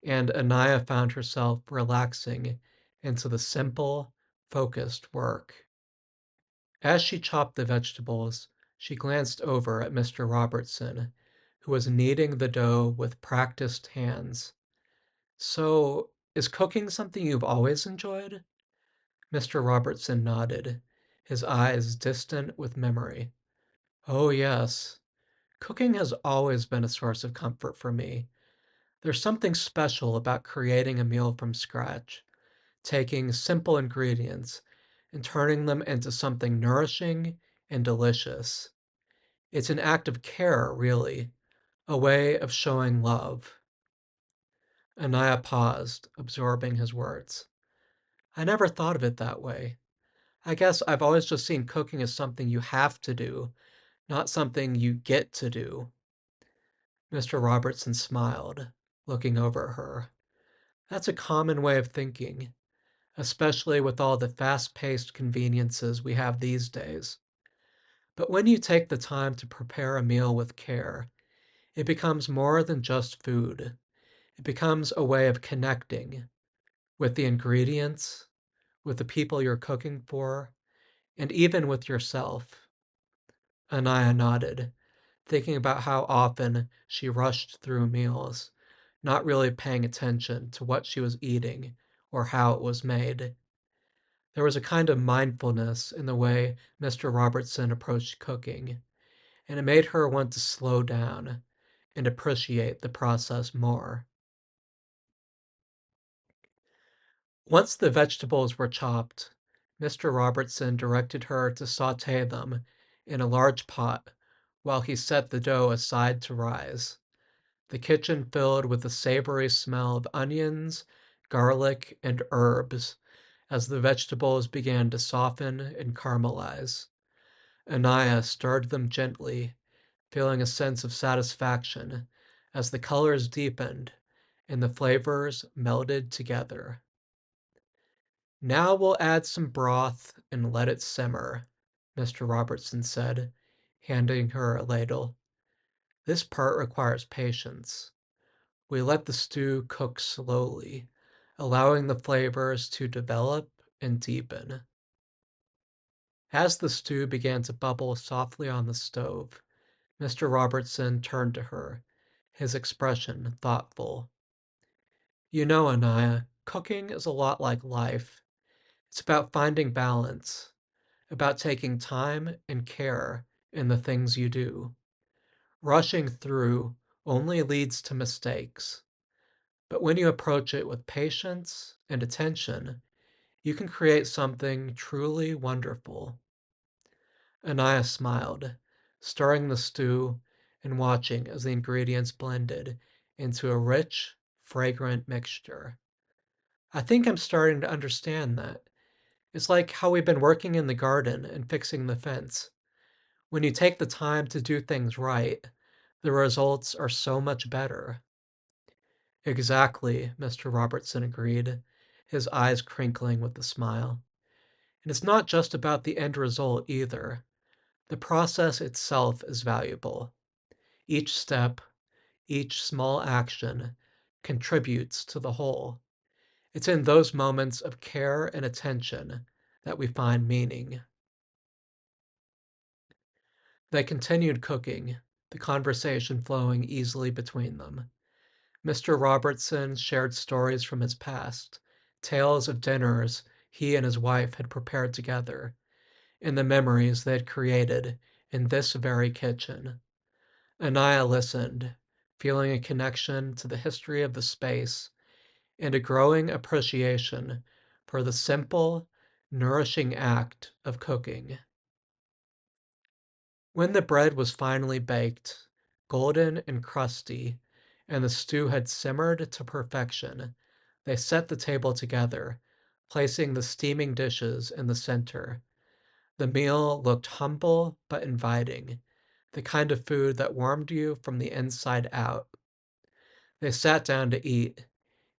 and Anaya found herself relaxing into the simple, focused work. As she chopped the vegetables, she glanced over at Mr. Robertson, who was kneading the dough with practiced hands. "So, is cooking something you've always enjoyed?" Mr. Robertson nodded, his eyes distant with memory. "Oh, yes. Cooking has always been a source of comfort for me. There's something special about creating a meal from scratch, taking simple ingredients and turning them into something nourishing and delicious. It's an act of care, really, a way of showing love." Anaya paused, absorbing his words. "I never thought of it that way. I guess I've always just seen cooking as something you have to do, not something you get to do." Mr. Robertson smiled, looking over at her. "That's a common way of thinking, especially with all the fast-paced conveniences we have these days. But when you take the time to prepare a meal with care, it becomes more than just food. It becomes a way of connecting with the ingredients, with the people you're cooking for, and even with yourself." Anaya nodded, thinking about how often she rushed through meals, not really paying attention to what she was eating or how it was made. There was a kind of mindfulness in the way Mr. Robertson approached cooking, and it made her want to slow down and appreciate the process more. Once the vegetables were chopped, Mr. Robertson directed her to saute them in a large pot while he set the dough aside to rise. The kitchen filled with the savory smell of onions, garlic, and herbs as the vegetables began to soften and caramelize. Anneia stirred them gently, feeling a sense of satisfaction as the colors deepened and the flavors melded together. Now we'll add some broth and let it simmer, Mr. Robertson said, handing her a ladle. This part requires patience. We let the stew cook slowly, allowing the flavors to develop and deepen. As the stew began to bubble softly on the stove, Mr. Robertson turned to her, his expression thoughtful. You know, Anneia, cooking is a lot like life. It's about finding balance, about taking time and care in the things you do. Rushing through only leads to mistakes. But when you approach it with patience and attention, you can create something truly wonderful. Anneia smiled, stirring the stew and watching as the ingredients blended into a rich, fragrant mixture. I think I'm starting to understand that. It's like how we've been working in the garden and fixing the fence. When you take the time to do things right, the results are so much better. Exactly, Mr. Robertson agreed, his eyes crinkling with a smile. And it's not just about the end result either. The process itself is valuable. Each step, each small action contributes to the whole. It's in those moments of care and attention that we find meaning. They continued cooking, the conversation flowing easily between them. Mr. Robertson shared stories from his past, tales of dinners he and his wife had prepared together, and the memories they had created in this very kitchen. Anneia listened, feeling a connection to the history of the space and a growing appreciation for the simple, nourishing act of cooking. When the bread was finally baked, golden and crusty, and the stew had simmered to perfection, they set the table together, placing the steaming dishes in the center. The meal looked humble but inviting, the kind of food that warmed you from the inside out. They sat down to eat,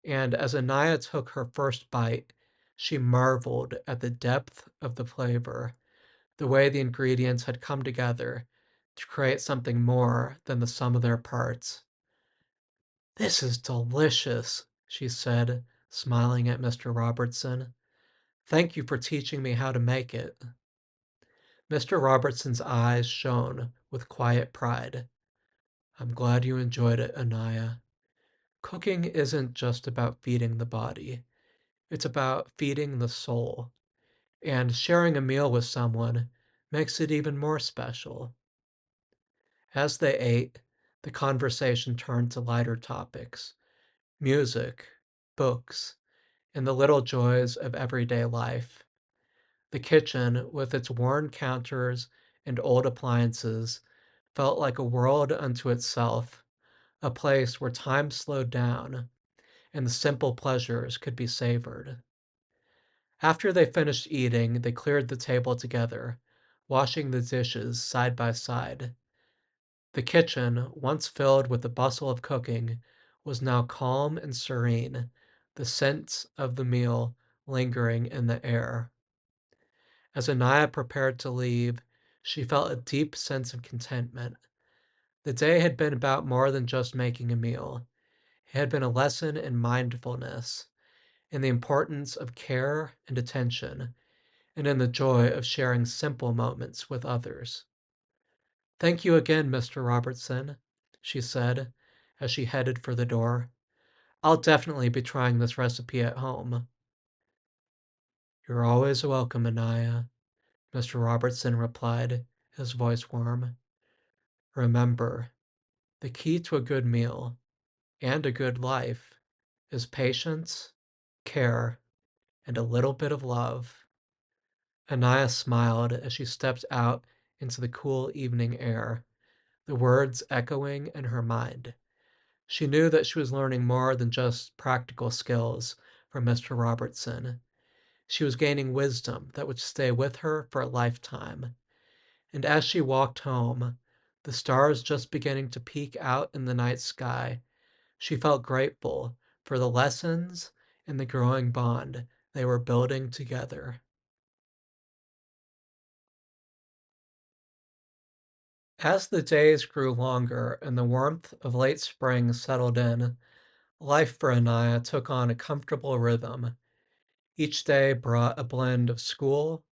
and as Anneia took her first bite, she marveled at the depth of the flavor, the way the ingredients had come together to create something more than the sum of their parts. This is delicious, she said, smiling at Mr. Robertson. Thank you for teaching me how to make it. Mr. Robertson's eyes shone with quiet pride. I'm glad you enjoyed it, Anneia. Cooking isn't just about feeding the body, it's about feeding the soul. And sharing a meal with someone makes it even more special. As they ate, the conversation turned to lighter topics: music, books, and the little joys of everyday life. The kitchen, with its worn counters and old appliances, felt like a world unto itself, a place where time slowed down and the simple pleasures could be savored. After they finished eating, they cleared the table together, washing the dishes side by side. The kitchen, once filled with the bustle of cooking, was now calm and serene, the scent of the meal lingering in the air. As Anneia prepared to leave, she felt a deep sense of contentment. The day had been about more than just making a meal. It had been a lesson in mindfulness, in the importance of care and attention, and in the joy of sharing simple moments with others. Thank you again, Mr. Robertson, she said as she headed for the door. I'll definitely be trying this recipe at home. You're always welcome, Anneia, Mr. Robertson replied, his voice warm. Remember, the key to a good meal and a good life is patience, care, and a little bit of love. Anneia smiled as she stepped out into the cool evening air, the words echoing in her mind. She knew that she was learning more than just practical skills, from Mr. Robertson. She was gaining wisdom that would stay with her for a lifetime. And as she walked home, the stars just beginning to peek out in the night sky, she felt grateful for the lessons and the growing bond they were building together. As the days grew longer and the warmth of late spring settled in, life for Anneia took on a comfortable rhythm. Each day brought a blend of school,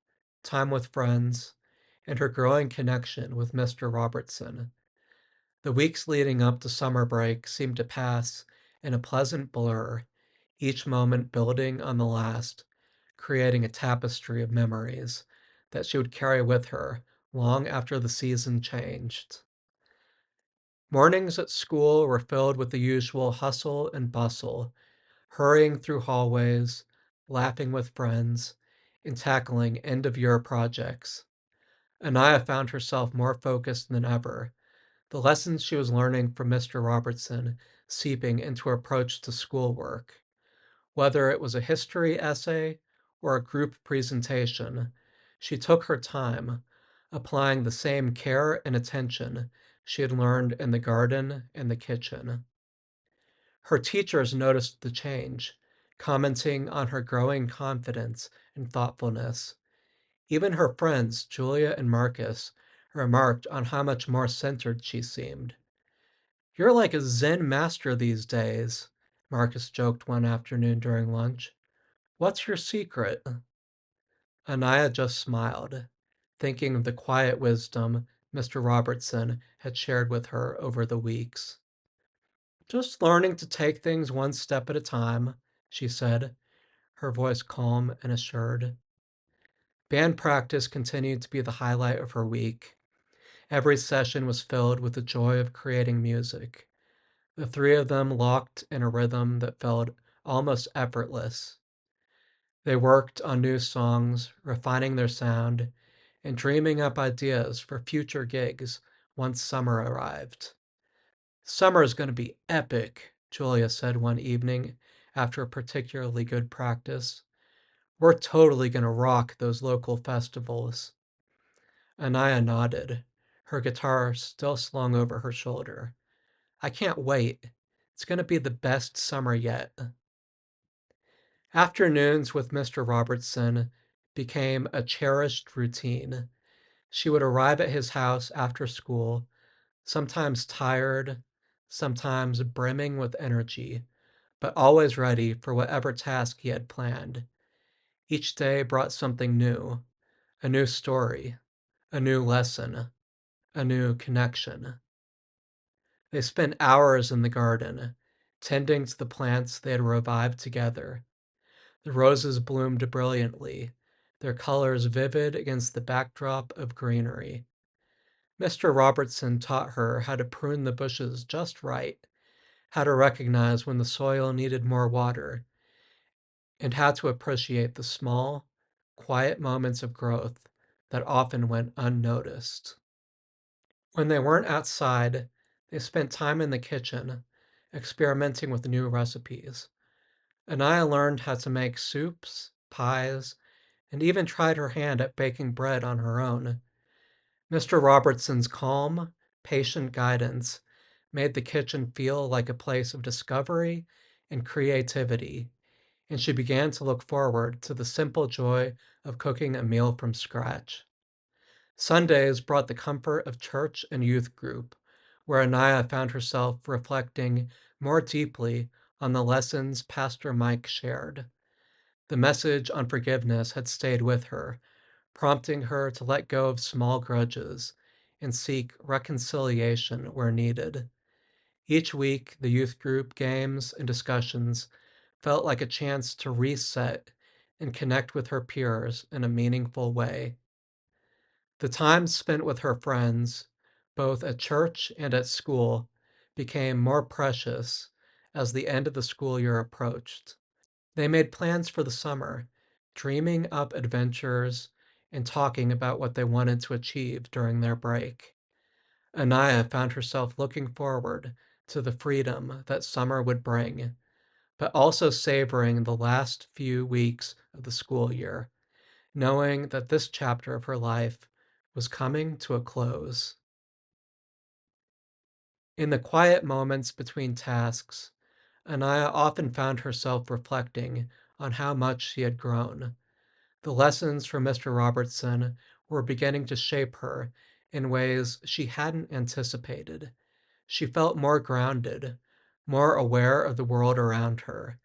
time with friends, and her growing connection with Mr. Robertson. The weeks leading up to summer break seemed to pass in a pleasant blur, each moment building on the last, creating a tapestry of memories that she would carry with her long after the season changed. Mornings at school were filled with the usual hustle and bustle, hurrying through hallways, laughing with friends, and tackling end of year projects. Anneia found herself more focused than ever, the lessons she was learning from Mr. Robertson seeping into her approach to schoolwork. Whether it was a history essay or a group presentation, she took her time, applying the same care and attention she had learned in the garden and the kitchen. Her teachers noticed the change, commenting on her growing confidence and thoughtfulness. Even her friends, Julia and Marcus, remarked on how much more centered she seemed. "You're like a Zen master these days," Marcus joked one afternoon during lunch. "What's your secret?" Anneia just smiled, thinking of the quiet wisdom Mr. Robertson had shared with her over the weeks. "Just learning to take things one step at a time," she said, her voice calm and assured. Band practice continued to be the highlight of her week. Every session was filled with the joy of creating music. The three of them locked in a rhythm that felt almost effortless. They worked on new songs, refining their sound, and dreaming up ideas for future gigs once summer arrived. "Summer is going to be epic," Julia said one evening after a particularly good practice. "We're totally going to rock those local festivals." Anneia nodded, her guitar still slung over her shoulder. "I can't wait. It's going to be the best summer yet." Afternoons with Mr. Robertson became a cherished routine. She would arrive at his house after school, sometimes tired, sometimes brimming with energy, but always ready for whatever task he had planned. Each day brought something new, a new story, a new lesson, a new connection. They spent hours in the garden, tending to the plants they had revived together. The roses bloomed brilliantly, their colors vivid against the backdrop of greenery. Mr. Robertson taught her how to prune the bushes just right, how to recognize when the soil needed more water, and how to appreciate the small, quiet moments of growth that often went unnoticed. When they weren't outside, they spent time in the kitchen, experimenting with new recipes. Anneia learned how to make soups, pies, and even tried her hand at baking bread on her own. Mr. Robertson's calm, patient guidance made the kitchen feel like a place of discovery and creativity, and she began to look forward to the simple joy of cooking a meal from scratch. Sundays brought the comfort of church and youth group, where Anneia found herself reflecting more deeply on the lessons Pastor Mike shared. The message on forgiveness had stayed with her, prompting her to let go of small grudges and seek reconciliation where needed. Each week, the youth group games and discussions felt like a chance to reset and connect with her peers in a meaningful way. The time spent with her friends, both at church and at school, became more precious as the end of the school year approached. They made plans for the summer, dreaming up adventures and talking about what they wanted to achieve during their break. Anneia found herself looking forward to the freedom that summer would bring, but also savoring the last few weeks of the school year, knowing that this chapter of her life was coming to a close. In the quiet moments between tasks, Anneia often found herself reflecting on how much she had grown. The lessons from Mr. Robertson were beginning to shape her in ways she hadn't anticipated. She felt more grounded, more aware of the world around her,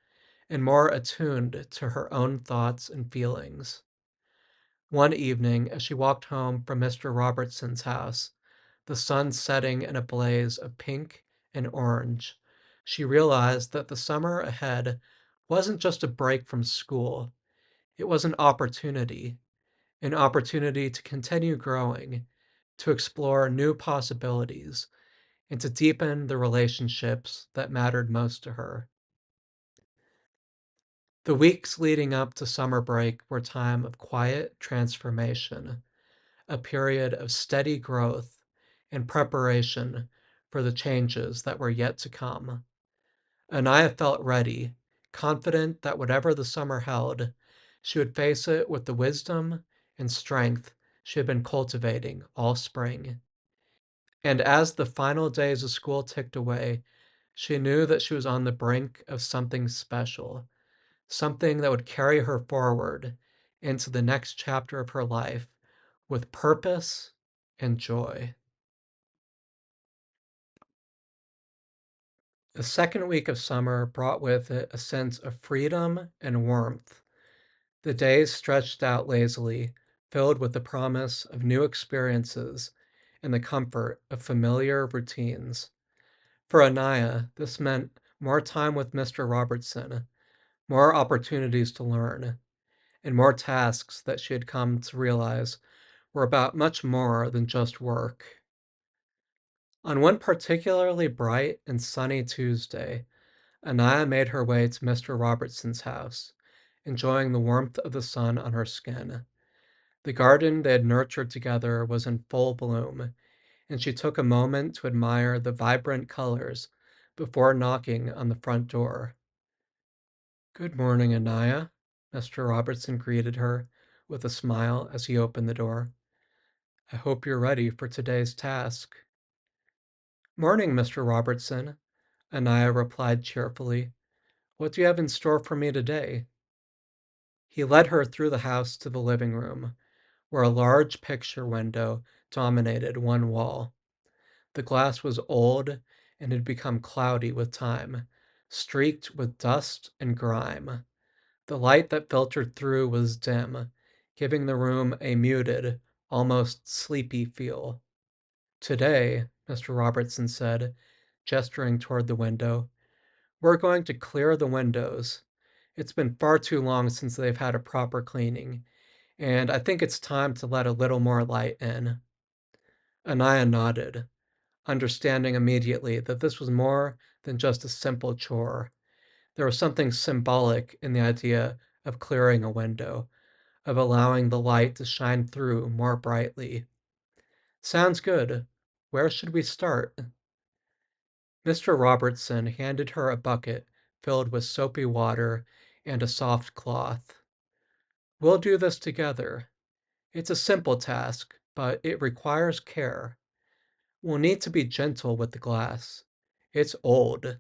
and more attuned to her own thoughts and feelings. One evening, as she walked home from Mr. Robertson's house, the sun setting in a blaze of pink and orange, she realized that the summer ahead wasn't just a break from school, it was an opportunity to continue growing, to explore new possibilities, and to deepen the relationships that mattered most to her. The weeks leading up to summer break were time of quiet transformation, a period of steady growth and preparation for the changes that were yet to come. Anneia felt ready, confident that whatever the summer held, she would face it with the wisdom and strength she had been cultivating all spring. And as the final days of school ticked away, she knew that she was on the brink of something special, something that would carry her forward into the next chapter of her life with purpose and joy. The second week of summer brought with it a sense of freedom and warmth. The days stretched out lazily, filled with the promise of new experiences and the comfort of familiar routines. For Anneia, this meant more time with Mr. Robertson, more opportunities to learn, and more tasks that she had come to realize were about much more than just work. On one particularly bright and sunny Tuesday, Anneia made her way to Mr. Robertson's house, enjoying the warmth of the sun on her skin. The garden they had nurtured together was in full bloom, and she took a moment to admire the vibrant colors before knocking on the front door. "Good morning, Anneia," Mr. Robertson greeted her with a smile as he opened the door. "I hope you're ready for today's task." "Morning, Mr. Robertson," Anneia replied cheerfully. "What do you have in store for me today?" He led her through the house to the living room, where a large picture window dominated one wall. The glass was old and had become cloudy with time, streaked with dust and grime. The light that filtered through was dim, giving the room a muted, almost sleepy feel. "Today," Mr. Robertson said, gesturing toward the window, "we're going to clear the windows. It's been far too long since they've had a proper cleaning, and I think it's time to let a little more light in." Anneia nodded, understanding immediately that this was more than just a simple chore. There was something symbolic in the idea of clearing a window, of allowing the light to shine through more brightly. "Sounds good. Where should we start?" Mr. Robertson handed her a bucket filled with soapy water and a soft cloth. "We'll do this together. It's a simple task, but it requires care. We'll need to be gentle with the glass. It's old,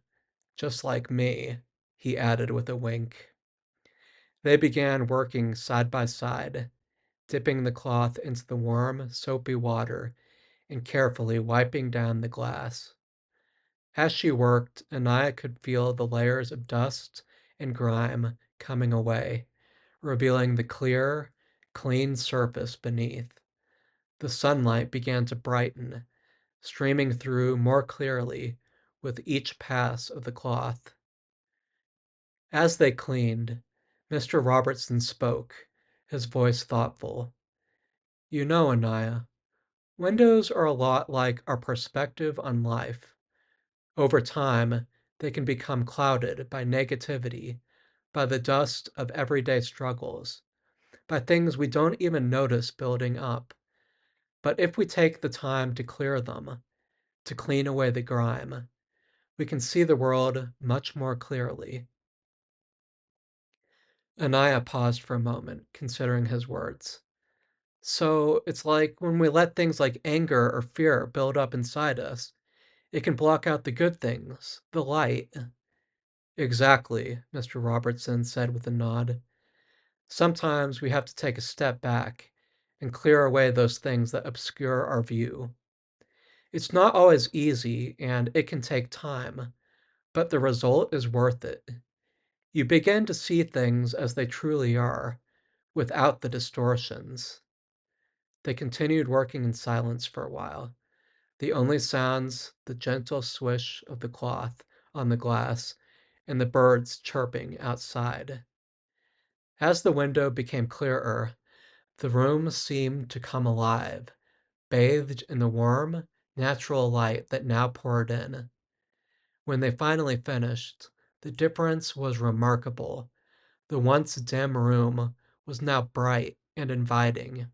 just like me," he added with a wink. They began working side by side, dipping the cloth into the warm, soapy water and carefully wiping down the glass. As she worked, Anaya could feel the layers of dust and grime coming away, revealing the clear, clean surface beneath. The sunlight began to brighten, streaming through more clearly with each pass of the cloth. As they cleaned, Mr. Robertson spoke, his voice thoughtful. "You know, Anaya, windows are a lot like our perspective on life. Over time, they can become clouded by negativity, by the dust of everyday struggles, by things we don't even notice building up. But if we take the time to clear them, to clean away the grime, we can see the world much more clearly. Anneia paused for a moment, considering his words. So it's like when we let things like anger or fear build up inside us, it can block out the good things, the light. Exactly, Mr. Robertson said with a nod. Sometimes we have to take a step back and clear away those things that obscure our view. It's not always easy and it can take time, but the result is worth it. You begin to see things as they truly are, without the distortions. They continued working in silence for a while. The only sounds the gentle swish of the cloth on the glass and the birds chirping outside. As the window became clearer, the room seemed to come alive, bathed in the warm, natural light that now poured in. When they finally finished, the difference was remarkable. The once dim room was now bright and inviting,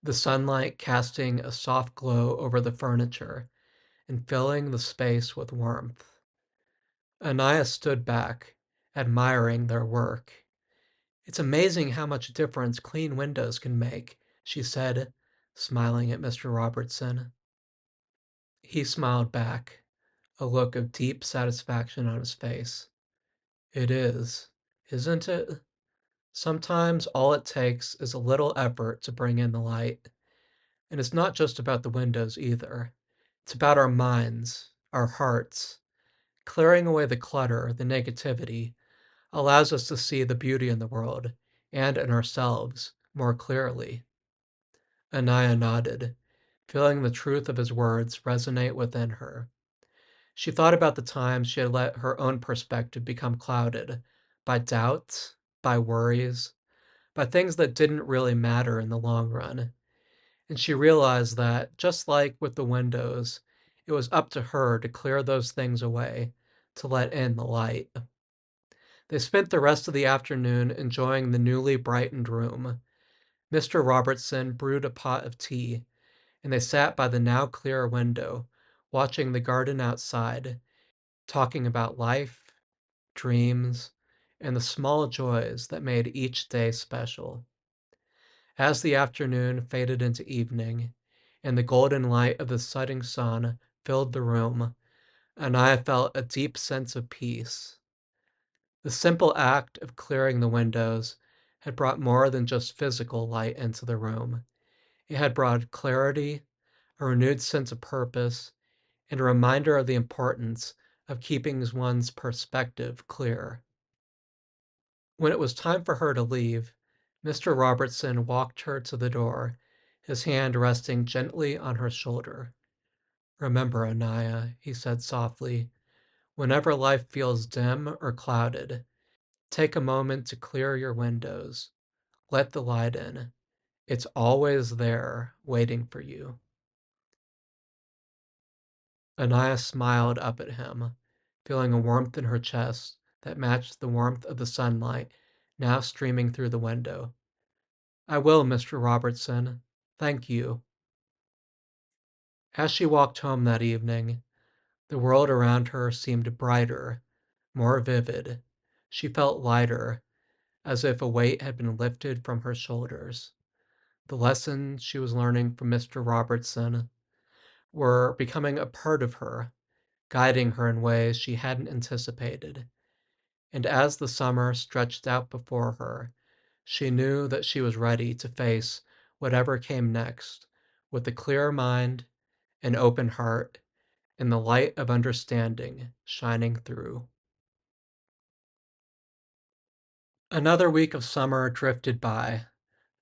the sunlight casting a soft glow over the furniture and filling the space with warmth. Anneia stood back, admiring their work. It's amazing how much difference clean windows can make, she said, smiling at Mr. Robertson. He smiled back, a look of deep satisfaction on his face. It is, isn't it? Sometimes all it takes is a little effort to bring in the light. And it's not just about the windows either. It's about our minds, our hearts. Clearing away the clutter, the negativity, allows us to see the beauty in the world and in ourselves more clearly. Anneia nodded, feeling the truth of his words resonate within her. She thought about the times she had let her own perspective become clouded by doubts, by worries, by things that didn't really matter in the long run. And she realized that, just like with the windows, it was up to her to clear those things away, to let in the light. They spent the rest of the afternoon enjoying the newly brightened room. Mr. Robertson brewed a pot of tea, and they sat by the now clear window, watching the garden outside, talking about life, dreams, and the small joys that made each day special. As the afternoon faded into evening, and the golden light of the setting sun filled the room, Anneia felt a deep sense of peace. The simple act of clearing the windows had brought more than just physical light into the room. It had brought clarity, a renewed sense of purpose, and a reminder of the importance of keeping one's perspective clear. When it was time for her to leave, Mr. Robertson walked her to the door, his hand resting gently on her shoulder. Remember, Anneia, he said softly, whenever life feels dim or clouded, take a moment to clear your windows. Let the light in. It's always there, waiting for you. Anneia smiled up at him, feeling a warmth in her chest that matched the warmth of the sunlight now streaming through the window. I will, Mr. Robertson. Thank you. As she walked home that evening, the world around her seemed brighter, more vivid. She felt lighter, as if a weight had been lifted from her shoulders. The lessons she was learning from Mr. Robertson were becoming a part of her, guiding her in ways she hadn't anticipated. And as the summer stretched out before her, she knew that she was ready to face whatever came next with a clear mind, an open heart, and the light of understanding shining through. Another week of summer drifted by,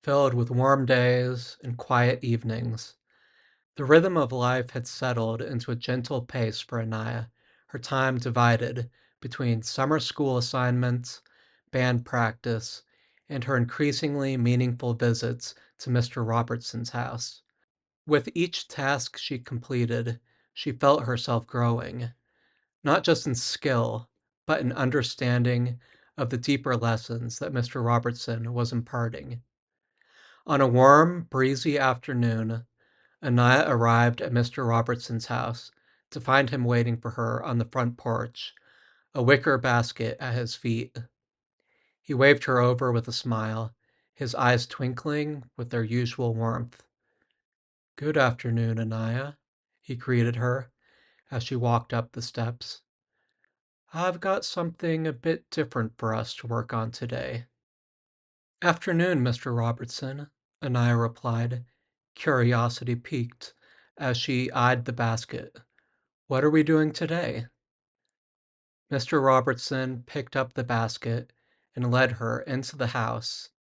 filled with warm days and quiet evenings. The rhythm of life had settled into a gentle pace for Anneia, her time divided between summer school assignments, band practice, and her increasingly meaningful visits to Mr. Robertson's house. With each task she completed, she felt herself growing, not just in skill, but in understanding of the deeper lessons that Mr. Robertson was imparting. On a warm, breezy afternoon, Anneia arrived at Mr. Robertson's house to find him waiting for her on the front porch, a wicker basket at his feet. He waved her over with a smile, his eyes twinkling with their usual warmth. "Good afternoon, Anneia," he greeted her as she walked up the steps. "I've got something a bit different for us to work on today." "Afternoon, Mr. Robertson," Anneia replied, curiosity piqued as she eyed the basket. "What are we doing today?" Mr. Robertson picked up the basket and led her into the house.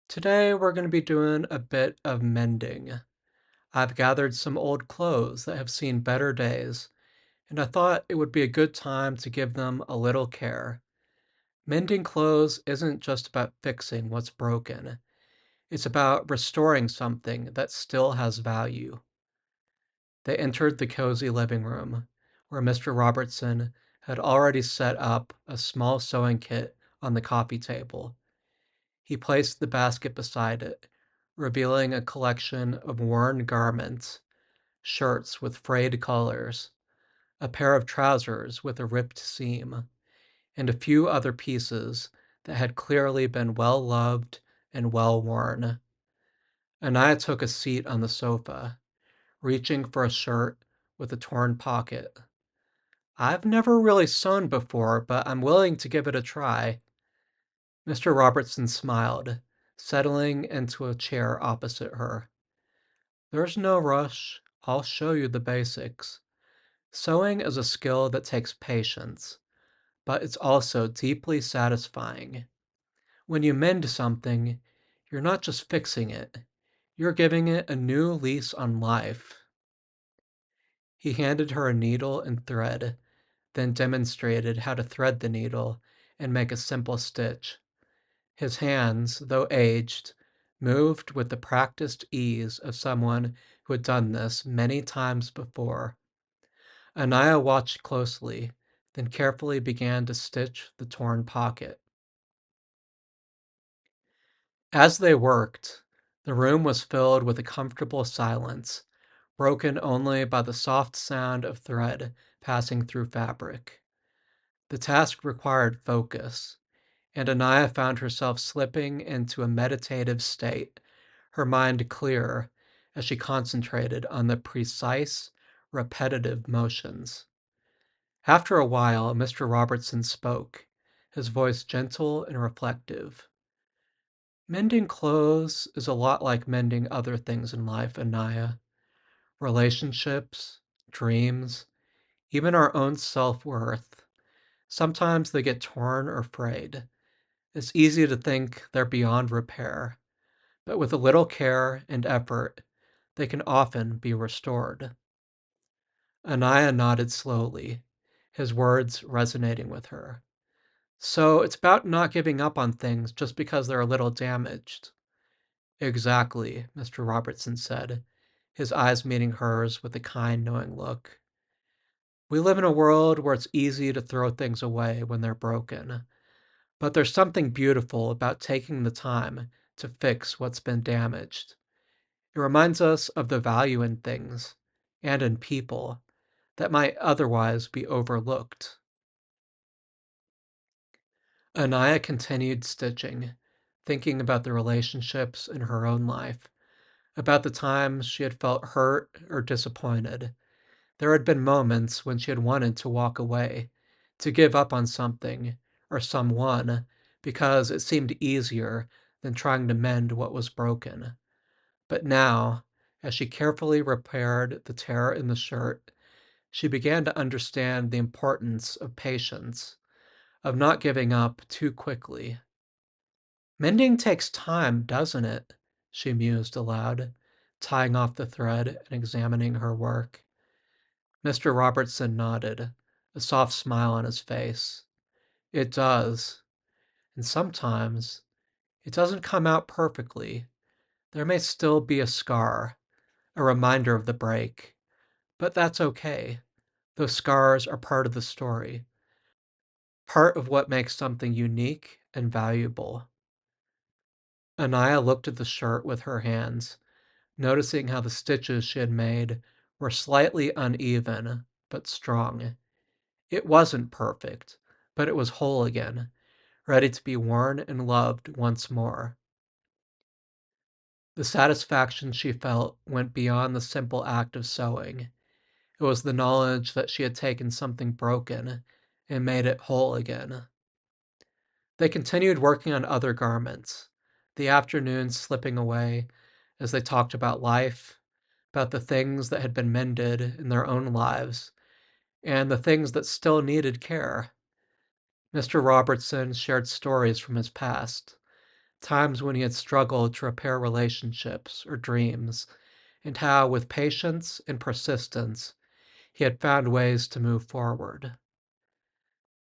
"Today we're going to be doing a bit of mending. I've gathered some old clothes that have seen better days, and I thought it would be a good time to give them a little care. Mending clothes isn't just about fixing what's broken. It's about restoring something that still has value." They entered the cozy living room, where Mr. Robertson had already set up a small sewing kit on the coffee table. He placed the basket beside it, revealing a collection of worn garments, shirts with frayed collars, a pair of trousers with a ripped seam, and a few other pieces that had clearly been well loved and well worn. Anaya took a seat on the sofa, reaching for a shirt with a torn pocket. "I've never really sewn before, but I'm willing to give it a try." Mr. Robertson smiled, settling into a chair opposite her. "There's no rush. I'll show you the basics. Sewing is a skill that takes patience, but it's also deeply satisfying. When you mend something, you're not just fixing it, you're giving it a new lease on life." He handed her a needle and thread, then demonstrated how to thread the needle and make a simple stitch. His hands, though aged, moved with the practiced ease of someone who had done this many times before. Anaya watched closely, then carefully began to stitch the torn pocket. As they worked, the room was filled with a comfortable silence, broken only by the soft sound of thread passing through fabric. The task required focus, and Anaya found herself slipping into a meditative state, her mind clearer as she concentrated on the precise, repetitive motions. After a while, Mr. Robertson spoke, his voice gentle and reflective. "Mending clothes is a lot like mending other things in life, Anaya. Relationships, dreams, even our own self-worth. Sometimes they get torn or frayed. It's easy to think they're beyond repair, but with a little care and effort, they can often be restored." Anaya nodded slowly, his words resonating with her. "So it's about not giving up on things just because they're a little damaged." "Exactly," Mr. Robertson said, his eyes meeting hers with a kind, knowing look. "We live in a world where it's easy to throw things away when they're broken. But there's something beautiful about taking the time to fix what's been damaged. It reminds us of the value in things and in people that might otherwise be overlooked." Anaya continued stitching, thinking about the relationships in her own life, about the times she had felt hurt or disappointed. There had been moments when she had wanted to walk away, to give up on something or someone because it seemed easier than trying to mend what was broken. But now, as she carefully repaired the tear in the shirt, she began to understand the importance of patience, of not giving up too quickly. "Mending takes time, doesn't it?" she mused aloud, tying off the thread and examining her work. Mr. Robertson nodded, a soft smile on his face. "It does. And sometimes it doesn't come out perfectly. There may still be a scar, a reminder of the break. But that's okay. Those scars are part of the story, part of what makes something unique and valuable." Anaya looked at the shirt with her hands, noticing how the stitches she had made were slightly uneven, but strong. It wasn't perfect, but it was whole again, ready to be worn and loved once more. The satisfaction she felt went beyond the simple act of sewing. It was the knowledge that she had taken something broken and made it whole again. They continued working on other garments, the afternoons slipping away as they talked about life, about the things that had been mended in their own lives, and the things that still needed care. Mr. Robertson shared stories from his past, times when he had struggled to repair relationships or dreams, and how, with patience and persistence, he had found ways to move forward.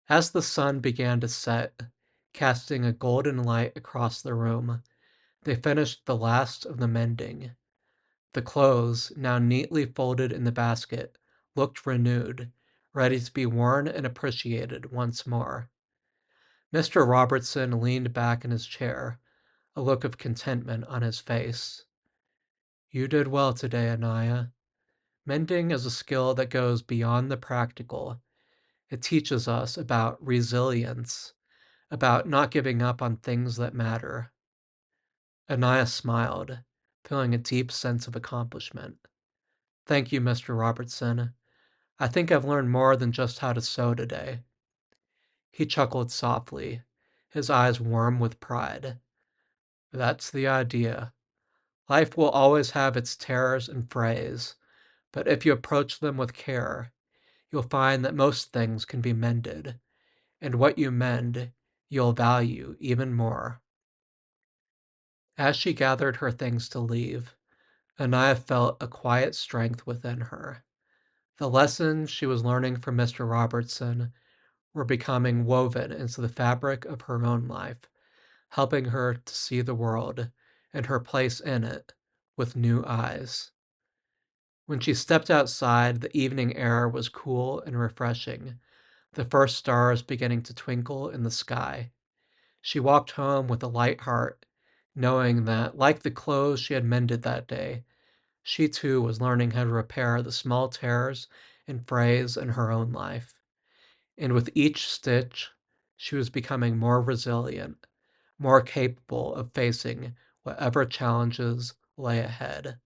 As the sun began to set, casting a golden light across the room, they finished the last of the mending. The clothes, now neatly folded in the basket, looked renewed, ready to be worn and appreciated once more. Mr. Robertson leaned back in his chair, a look of contentment on his face. You did well today, Anneia. Mending is a skill that goes beyond the practical. It teaches us about resilience, about not giving up on things that matter. Anneia smiled, feeling a deep sense of accomplishment. Thank you, Mr. Robertson. I think I've learned more than just how to sew today. He chuckled softly, his eyes warm with pride. That's the idea. Life will always have its terrors and frays, but if you approach them with care, you'll find that most things can be mended, and what you mend, you'll value even more. As she gathered her things to leave, Anneia felt a quiet strength within her. The lessons she was learning from Mr. Robertson were becoming woven into the fabric of her own life, helping her to see the world and her place in it with new eyes. When she stepped outside, the evening air was cool and refreshing, the first stars beginning to twinkle in the sky. She walked home with a light heart, knowing that, like the clothes she had mended that day, she too was learning how to repair the small tears and frays in her own life. And with each stitch, she was becoming more resilient, more capable of facing whatever challenges lay ahead.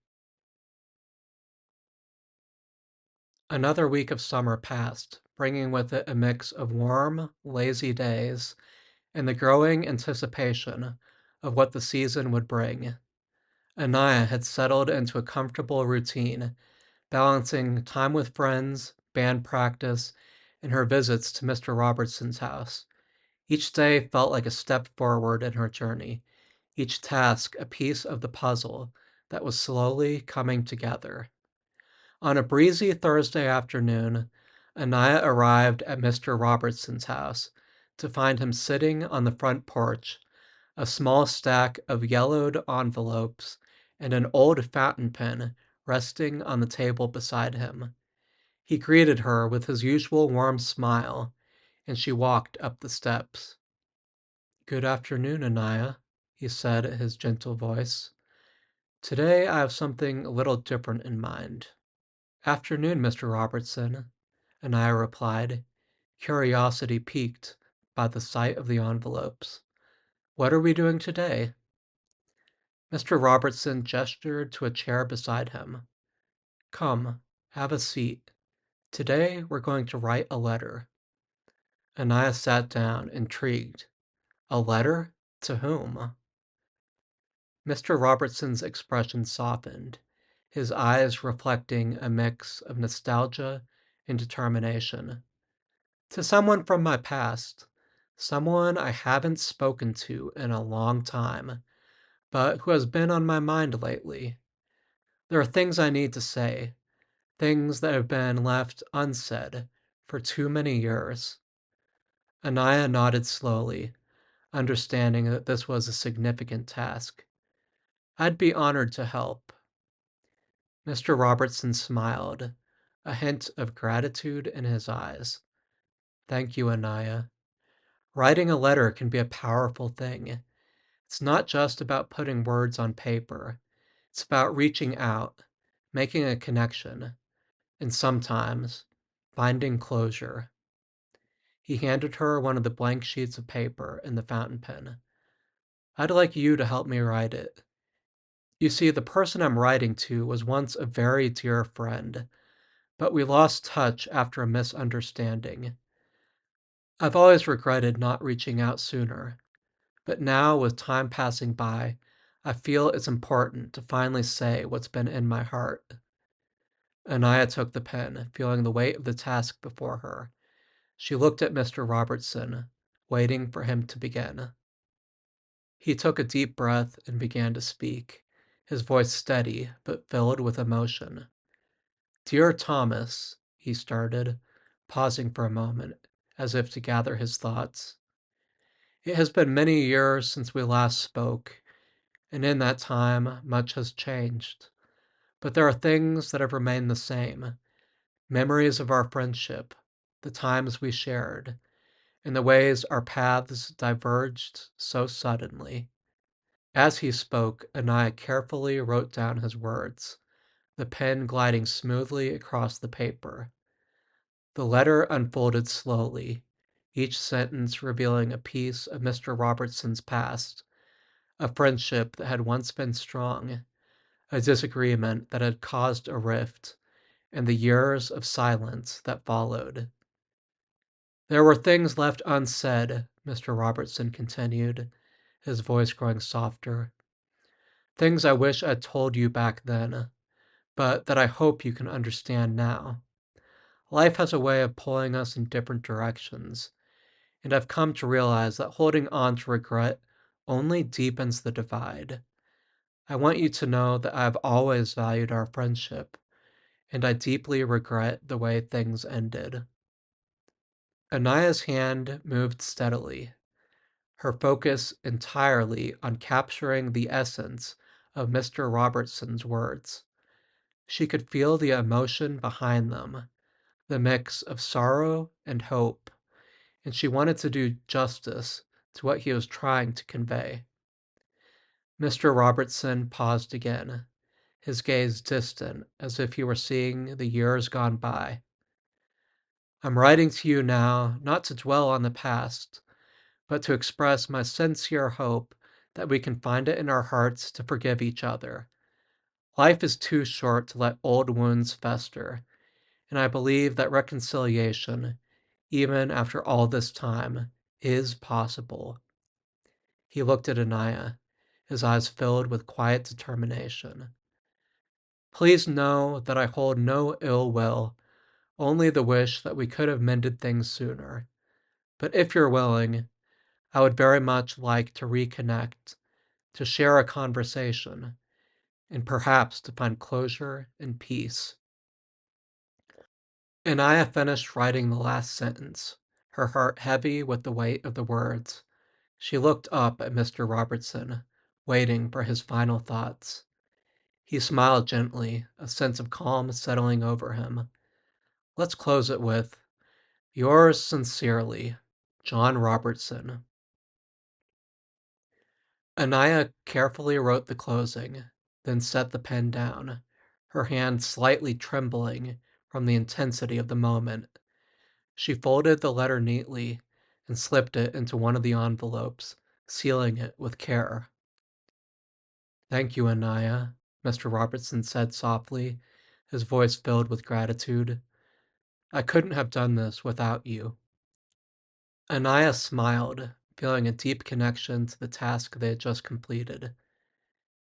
Another week of summer passed, bringing with it a mix of warm, lazy days and the growing anticipation of what the season would bring. Anneia had settled into a comfortable routine, balancing time with friends, band practice, and her visits to Mr. Robertson's house. Each day felt like a step forward in her journey, each task a piece of the puzzle that was slowly coming together. On a breezy Thursday afternoon, Anneia arrived at Mr. Robertson's house to find him sitting on the front porch, a small stack of yellowed envelopes and an old fountain pen resting on the table beside him. He greeted her with his usual warm smile, and she walked up the steps. Good afternoon, Anneia, he said in his gentle voice. Today I have something a little different in mind. Afternoon, Mr. Robertson, Anneia replied, curiosity piqued by the sight of the envelopes. What are we doing today? Mr. Robertson gestured to a chair beside him. Come, have a seat. Today we're going to write a letter. Anneia sat down, intrigued. A letter? To whom? Mr. Robertson's expression softened, his eyes reflecting a mix of nostalgia and determination. To someone from my past, someone I haven't spoken to in a long time, but who has been on my mind lately. There are things I need to say, things that have been left unsaid for too many years. Anneia nodded slowly, understanding that this was a significant task. I'd be honored to help. Mr. Robertson smiled, a hint of gratitude in his eyes. Thank you, Anneia. Writing a letter can be a powerful thing. It's not just about putting words on paper. It's about reaching out, making a connection, and sometimes finding closure. He handed her one of the blank sheets of paper and the fountain pen. "I'd like you to help me write it. You see, the person I'm writing to was once a very dear friend, but we lost touch after a misunderstanding. I've always regretted not reaching out sooner, but now, with time passing by, I feel it's important to finally say what's been in my heart." Anneia took the pen, feeling the weight of the task before her. She looked at Mr. Robertson, waiting for him to begin. He took a deep breath and began to speak, his voice steady but filled with emotion. "Dear Thomas," he started, pausing for a moment, as if to gather his thoughts. "It has been many years since we last spoke, and in that time much has changed. But there are things that have remained the same, memories of our friendship, the times we shared, and the ways our paths diverged so suddenly." As he spoke, Anaya carefully wrote down his words, the pen gliding smoothly across the paper. The letter unfolded slowly, each sentence revealing a piece of Mr. Robertson's past, a friendship that had once been strong, a disagreement that had caused a rift, and the years of silence that followed. "There were things left unsaid," Mr. Robertson continued, his voice growing softer. "Things I wish I'd told you back then, but that I hope you can understand now. Life has a way of pulling us in different directions, and I've come to realize that holding on to regret only deepens the divide. I want you to know that I've always valued our friendship, and I deeply regret the way things ended." Anaya's hand moved steadily, her focus entirely on capturing the essence of Mr. Robertson's words. She could feel the emotion behind them, the mix of sorrow and hope, and she wanted to do justice to what he was trying to convey. Mr. Robertson paused again, his gaze distant as if he were seeing the years gone by. "I'm writing to you now not to dwell on the past, but to express my sincere hope that we can find it in our hearts to forgive each other. Life is too short to let old wounds fester, and I believe that reconciliation, even after all this time, is possible." He looked at Anaya, his eyes filled with quiet determination. "Please know that I hold no ill will, only the wish that we could have mended things sooner. But if you're willing, I would very much like to reconnect, to share a conversation, and perhaps to find closure and peace." Anaya finished writing the last sentence, her heart heavy with the weight of the words. She looked up at Mr. Robertson, waiting for his final thoughts. He smiled gently, a sense of calm settling over him. "Let's close it with, 'Yours sincerely, John Robertson.'" Anaya carefully wrote the closing, then set the pen down, her hand slightly trembling from the intensity of the moment. She folded the letter neatly and slipped it into one of the envelopes, sealing it with care. "Thank you, Anaya," Mr. Robertson said softly, his voice filled with gratitude. "I couldn't have done this without you." Anaya smiled, feeling a deep connection to the task they had just completed.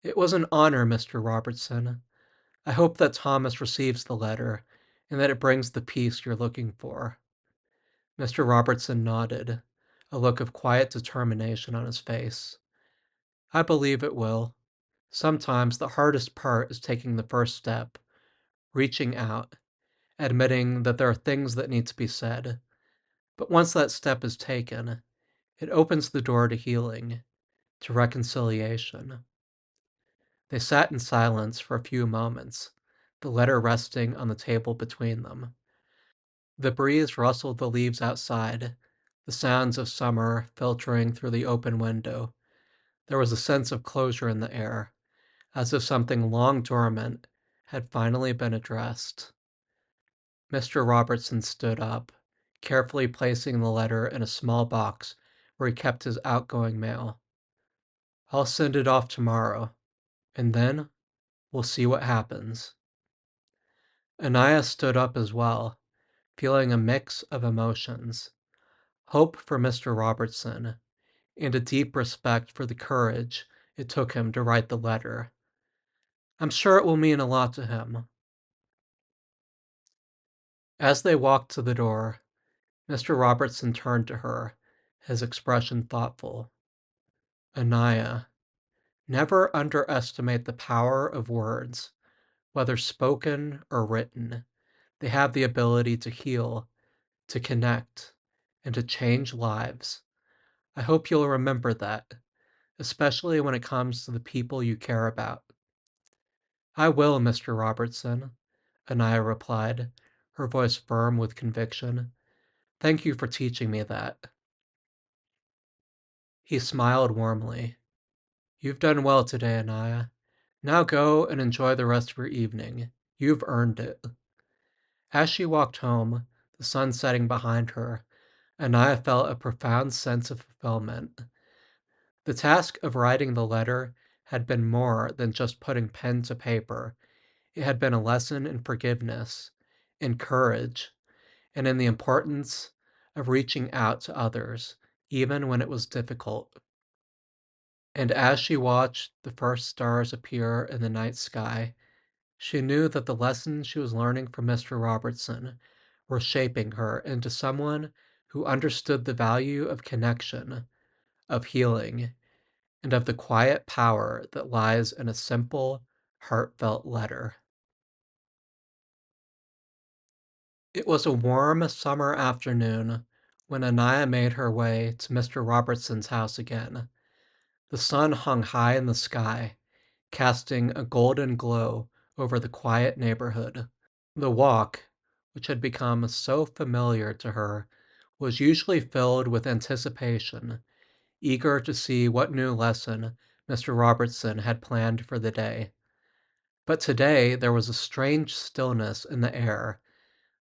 "It was an honor, Mr. Robertson. I hope that Thomas receives the letter and that it brings the peace you're looking for." Mr. Robertson nodded, a look of quiet determination on his face. "I believe it will. Sometimes the hardest part is taking the first step, reaching out, admitting that there are things that need to be said. But once that step is taken, it opens the door to healing, to reconciliation." They sat in silence for a few moments, the letter resting on the table between them. The breeze rustled the leaves outside, the sounds of summer filtering through the open window. There was a sense of closure in the air, as if something long dormant had finally been addressed. Mr. Robertson stood up, carefully placing the letter in a small box where he kept his outgoing mail. "I'll send it off tomorrow, and then we'll see what happens." Anneia stood up as well, feeling a mix of emotions: hope for Mr. Robertson, and a deep respect for the courage it took him to write the letter. "I'm sure it will mean a lot to him." As they walked to the door, Mr. Robertson turned to her, his expression thoughtful. "Anneia, never underestimate the power of words, whether spoken or written. They have the ability to heal, to connect, and to change lives. I hope you'll remember that, especially when it comes to the people you care about." "I will, Mr. Robertson," Anneia replied, her voice firm with conviction. "Thank you for teaching me that." He smiled warmly. "You've done well today, Anneia. Now go and enjoy the rest of your evening. You've earned it." As she walked home, the sun setting behind her, Anneia felt a profound sense of fulfillment. The task of writing the letter had been more than just putting pen to paper. It had been a lesson in forgiveness, in courage, and in the importance of reaching out to others, even when it was difficult. And as she watched the first stars appear in the night sky, she knew that the lessons she was learning from Mr. Robertson were shaping her into someone who understood the value of connection, of healing, and of the quiet power that lies in a simple, heartfelt letter. It was a warm summer afternoon when Anneia made her way to Mr. Robertson's house again. The sun hung high in the sky, casting a golden glow over the quiet neighborhood. The walk, which had become so familiar to her, was usually filled with anticipation, eager to see what new lesson Mr. Robertson had planned for the day. But today there was a strange stillness in the air,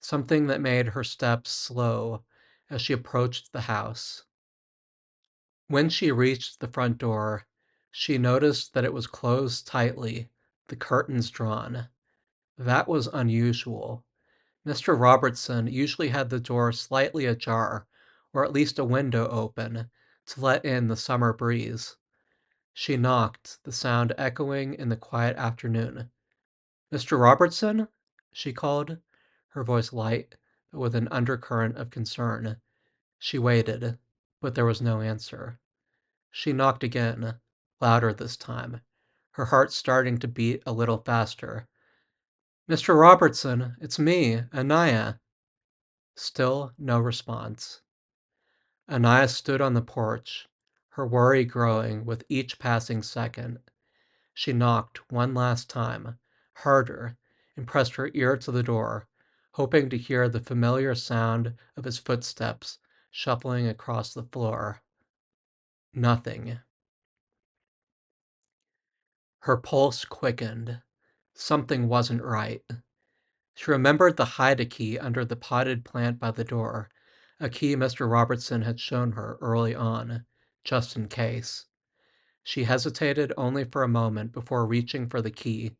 something that made her steps slow as she approached the house. When she reached the front door, she noticed that it was closed tightly, the curtains drawn. That was unusual. Mr. Robertson usually had the door slightly ajar, or at least a window open, to let in the summer breeze. She knocked, the sound echoing in the quiet afternoon. "Mr. Robertson?" she called, her voice light, but with an undercurrent of concern. She waited, but there was no answer. She knocked again, louder this time, her heart starting to beat a little faster. "Mr. Robertson, it's me, Anneia." Still no response. Anneia stood on the porch, her worry growing with each passing second. She knocked one last time, harder, and pressed her ear to the door, hoping to hear the familiar sound of his footsteps shuffling across the floor. Nothing. Her pulse quickened. Something wasn't right. She remembered the hide-a-key under the potted plant by the door, a key Mr. Robertson had shown her early on, just in case. She hesitated only for a moment before reaching for the key.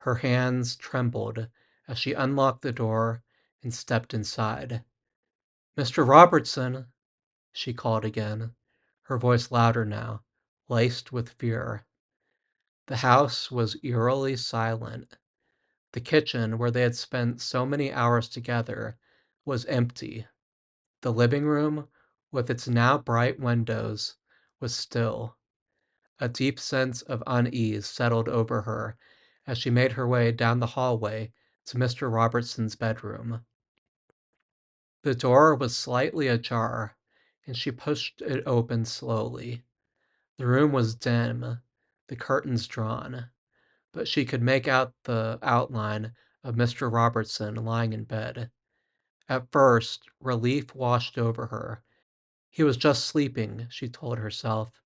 Her hands trembled as she unlocked the door and stepped inside. "Mr. Robertson," she called again, her voice louder now, laced with fear. The house was eerily silent. The kitchen, where they had spent so many hours together, was empty. The living room, with its now bright windows, was still. A deep sense of unease settled over her as she made her way down the hallway to Mr. Robertson's bedroom. The door was slightly ajar, and she pushed it open slowly. The room was dim, the curtains drawn, but she could make out the outline of Mr. Robertson lying in bed. At first, relief washed over her. He was just sleeping, she told herself.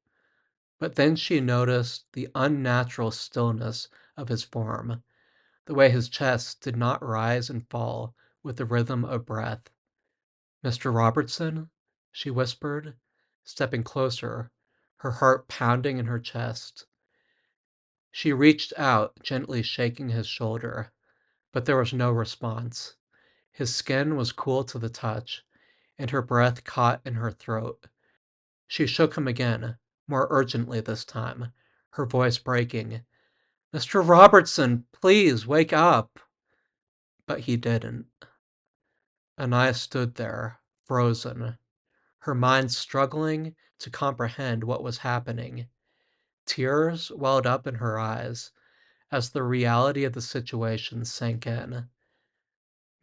But then she noticed the unnatural stillness of his form, the way his chest did not rise and fall with the rhythm of breath. Mr. Robertson? She whispered, stepping closer, her heart pounding in her chest. She reached out, gently shaking his shoulder, but there was no response. His skin was cool to the touch, and her breath caught in her throat. She shook him again, more urgently this time, her voice breaking. Mr. Robertson, please wake up. But he didn't. Anneia stood there, frozen, her mind struggling to comprehend what was happening. Tears welled up in her eyes as the reality of the situation sank in.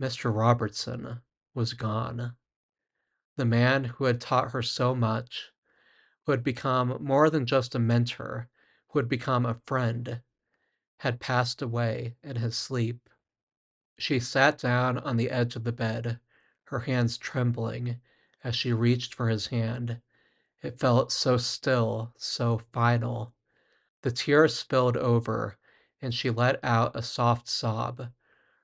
Mr. Robertson was gone. The man who had taught her so much, who had become more than just a mentor, who had become a friend, had passed away in his sleep. She sat down on the edge of the bed, her hands trembling as she reached for his hand. It felt so still, so final. The tears spilled over, and she let out a soft sob,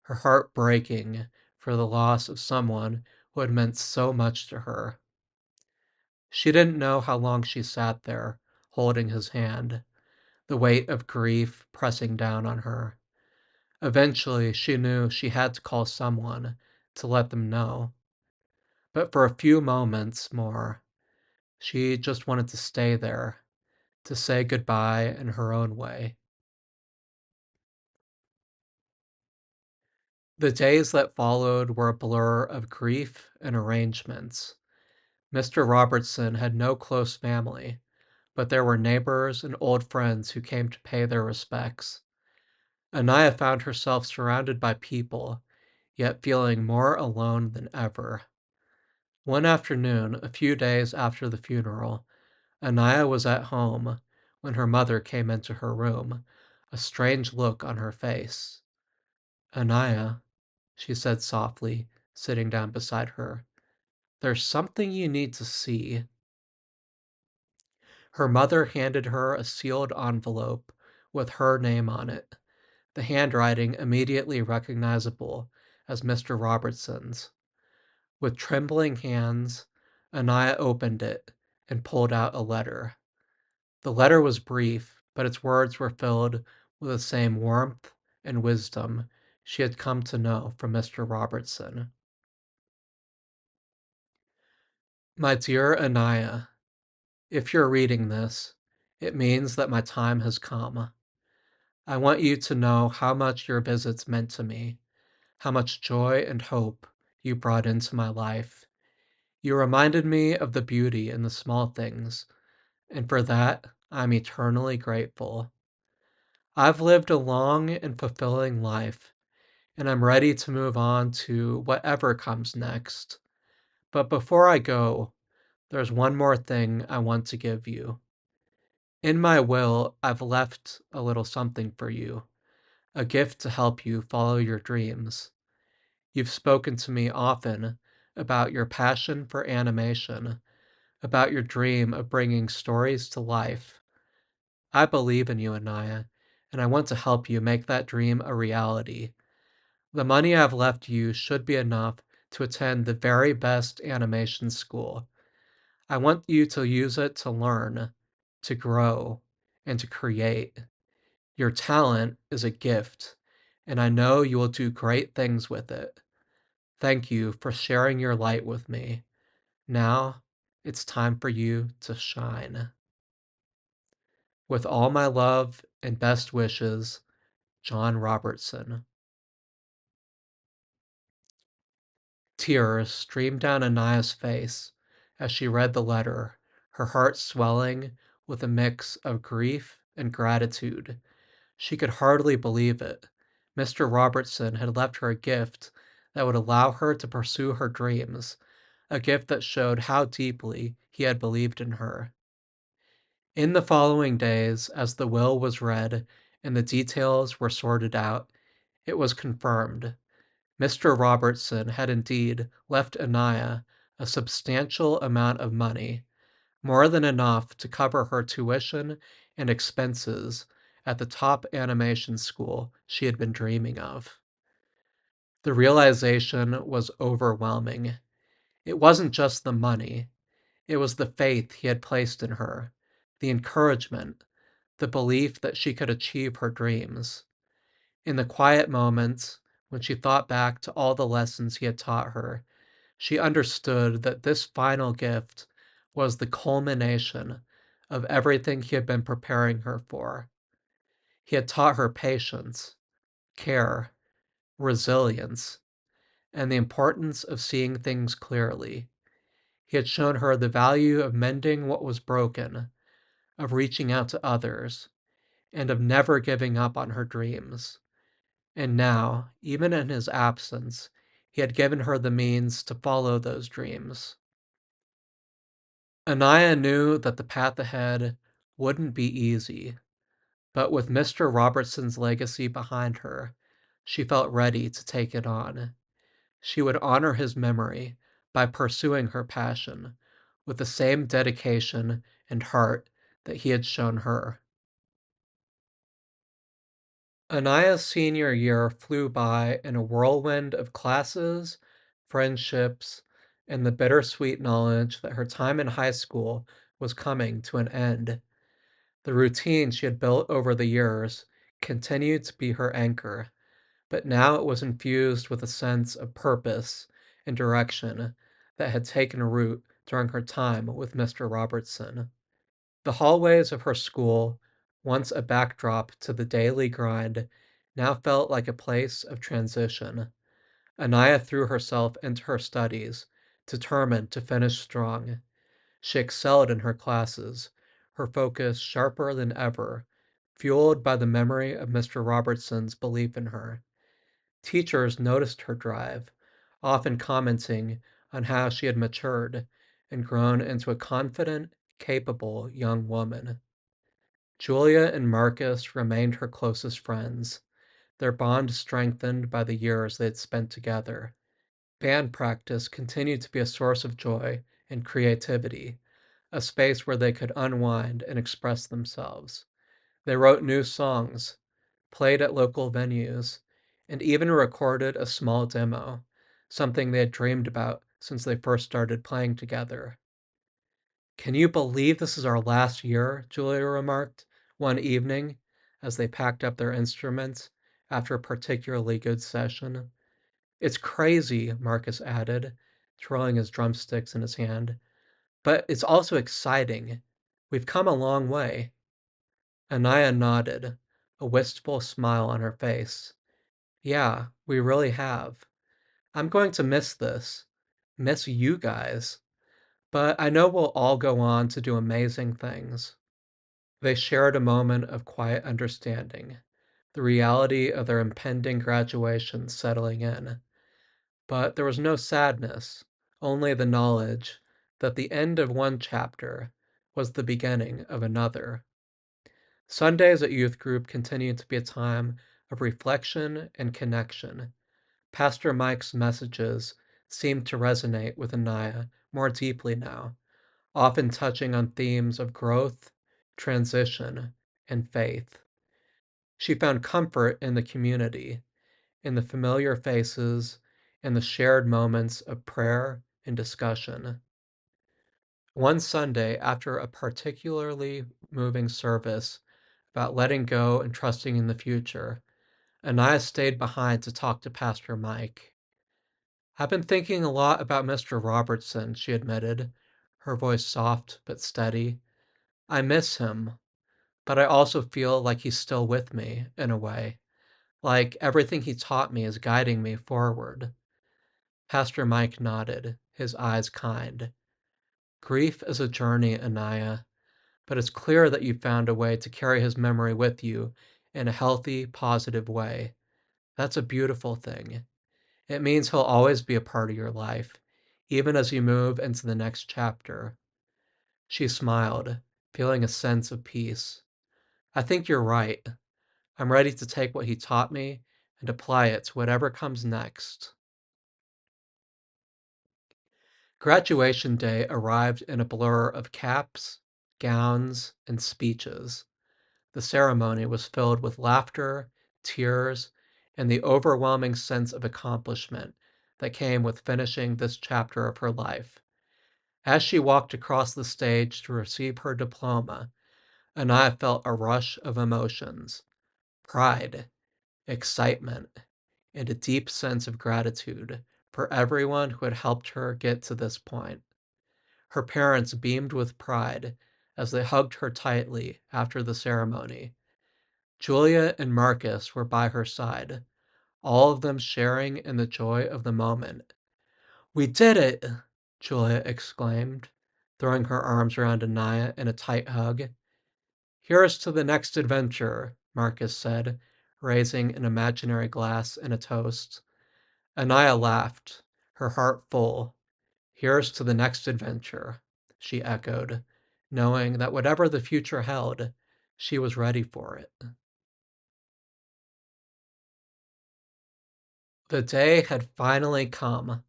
her heart breaking for the loss of someone who had meant so much to her. She didn't know how long she sat there, holding his hand, the weight of grief pressing down on her. Eventually, she knew she had to call someone to let them know. But for a few moments more, she just wanted to stay there, to say goodbye in her own way. The days that followed were a blur of grief and arrangements. Mr. Robertson had no close family, but there were neighbors and old friends who came to pay their respects. Anneia found herself surrounded by people, yet feeling more alone than ever. One afternoon, a few days after the funeral, Anneia was at home when her mother came into her room, a strange look on her face. Anneia, she said softly, sitting down beside her, there's something you need to see. Her mother handed her a sealed envelope with her name on it, the handwriting immediately recognizable as Mr. Robertson's. With trembling hands, Anneia opened it and pulled out a letter. The letter was brief, but its words were filled with the same warmth and wisdom she had come to know from Mr. Robertson. My dear Anneia, if you're reading this, it means that my time has come. I want you to know how much your visits meant to me, how much joy and hope you brought into my life. You reminded me of the beauty in the small things, and for that I'm eternally grateful. I've lived a long and fulfilling life, and I'm ready to move on to whatever comes next. But before I go, there's one more thing I want to give you. In my will, I've left a little something for you, a gift to help you follow your dreams. You've spoken to me often about your passion for animation, about your dream of bringing stories to life. I believe in you, Anneia, and I want to help you make that dream a reality. The money I've left you should be enough to attend the very best animation school. I want you to use it to learn, to grow, and to create. Your talent is a gift, and I know you will do great things with it. Thank you for sharing your light with me. Now it's time for you to shine. With all my love and best wishes, John Robertson. Tears streamed down Anaia's face as she read the letter, her heart swelling with a mix of grief and gratitude. She could hardly believe it. Mr. Robertson had left her a gift that would allow her to pursue her dreams, a gift that showed how deeply he had believed in her. In the following days, as the will was read and the details were sorted out, it was confirmed. Mr. Robertson had indeed left Anneia a substantial amount of money, more than enough to cover her tuition and expenses at the top animation school she had been dreaming of. The realization was overwhelming. It wasn't just the money, it was the faith he had placed in her, the encouragement, the belief that she could achieve her dreams. In the quiet moments, when she thought back to all the lessons he had taught her, she understood that this final gift was the culmination of everything he had been preparing her for. He had taught her patience, care, resilience, and the importance of seeing things clearly. He had shown her the value of mending what was broken, of reaching out to others, and of never giving up on her dreams. And now, even in his absence, he had given her the means to follow those dreams. Anneia knew that the path ahead wouldn't be easy, but with Mr. Robertson's legacy behind her, she felt ready to take it on. She would honor his memory by pursuing her passion with the same dedication and heart that he had shown her. Aneia's senior year flew by in a whirlwind of classes, friendships, and the bittersweet knowledge that her time in high school was coming to an end. The routine she had built over the years continued to be her anchor, but now it was infused with a sense of purpose and direction that had taken root during her time with Mr. Robertson. The hallways of her school, once a backdrop to the daily grind, now felt like a place of transition. Anneia threw herself into her studies, determined to finish strong. She excelled in her classes, her focus sharper than ever, fueled by the memory of Mr. Robertson's belief in her. Teachers noticed her drive, often commenting on how she had matured and grown into a confident, capable young woman. Julia and Marcus remained her closest friends, their bond strengthened by the years they had spent together. Band practice continued to be a source of joy and creativity, a space where they could unwind and express themselves. They wrote new songs, played at local venues, and even recorded a small demo, something they had dreamed about since they first started playing together. "Can you believe this is our last year?" Julia remarked one evening as they packed up their instruments after a particularly good session. "It's crazy," Marcus added, twirling his drumsticks in his hand. "But it's also exciting. We've come a long way." Anneia nodded, a wistful smile on her face. "Yeah, we really have. I'm going to miss this. Miss you guys. But I know we'll all go on to do amazing things." They shared a moment of quiet understanding, the reality of their impending graduation settling in. But there was no sadness, only the knowledge that the end of one chapter was the beginning of another. Sundays at youth group continued to be a time of reflection and connection. Pastor Mike's messages seemed to resonate with Anneia more deeply now, often touching on themes of growth, transition, and faith. She found comfort in the community, in the familiar faces, and the shared moments of prayer and discussion. One Sunday, after a particularly moving service about letting go and trusting in the future, Anaya stayed behind to talk to Pastor Mike. "I've been thinking a lot about Mr. Robertson," she admitted, her voice soft but steady. "I miss him, but I also feel like he's still with me, in a way. Like everything he taught me is guiding me forward." Pastor Mike nodded, his eyes kind. "Grief is a journey, Anaya, but it's clear that you found a way to carry his memory with you in a healthy, positive way. That's a beautiful thing. It means he'll always be a part of your life, even as you move into the next chapter." She smiled, feeling a sense of peace. "I think you're right. I'm ready to take what he taught me and apply it to whatever comes next." Graduation day arrived in a blur of caps, gowns, and speeches. The ceremony was filled with laughter, tears, and the overwhelming sense of accomplishment that came with finishing this chapter of her life. As she walked across the stage to receive her diploma, Anneia felt a rush of emotions: pride, excitement, and a deep sense of gratitude for everyone who had helped her get to this point. Her parents beamed with pride as they hugged her tightly after the ceremony. Julia and Marcus were by her side, all of them sharing in the joy of the moment. "We did it!" Julia exclaimed, throwing her arms around Anneia in a tight hug. "Here's to the next adventure," Marcus said, raising an imaginary glass in a toast. Anneia laughed, her heart full. "Here's to the next adventure," she echoed, knowing that whatever the future held, she was ready for it. The day had finally come.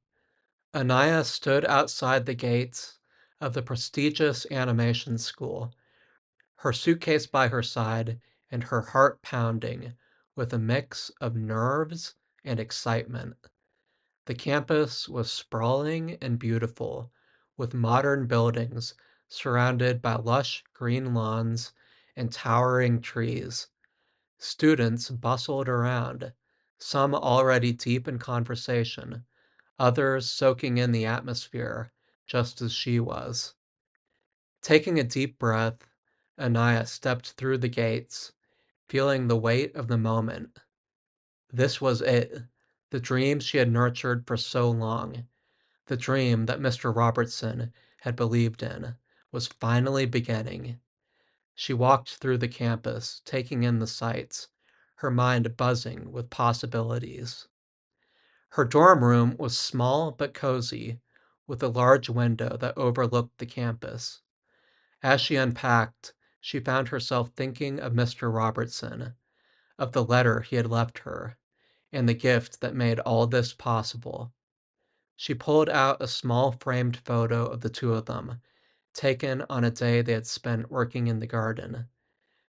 Anneia stood outside the gates of the prestigious animation school, her suitcase by her side and her heart pounding with a mix of nerves and excitement. The campus was sprawling and beautiful, with modern buildings surrounded by lush green lawns and towering trees. Students bustled around, some already deep in conversation, others soaking in the atmosphere just as she was. Taking a deep breath, Anneia stepped through the gates, feeling the weight of the moment. This was it, the dream she had nurtured for so long, the dream that Mr. Robertson had believed in, was finally beginning. She walked through the campus, taking in the sights, her mind buzzing with possibilities. Her dorm room was small but cozy, with a large window that overlooked the campus. As she unpacked, she found herself thinking of Mr. Robertson, of the letter he had left her, and the gift that made all this possible. She pulled out a small framed photo of the two of them, taken on a day they had spent working in the garden.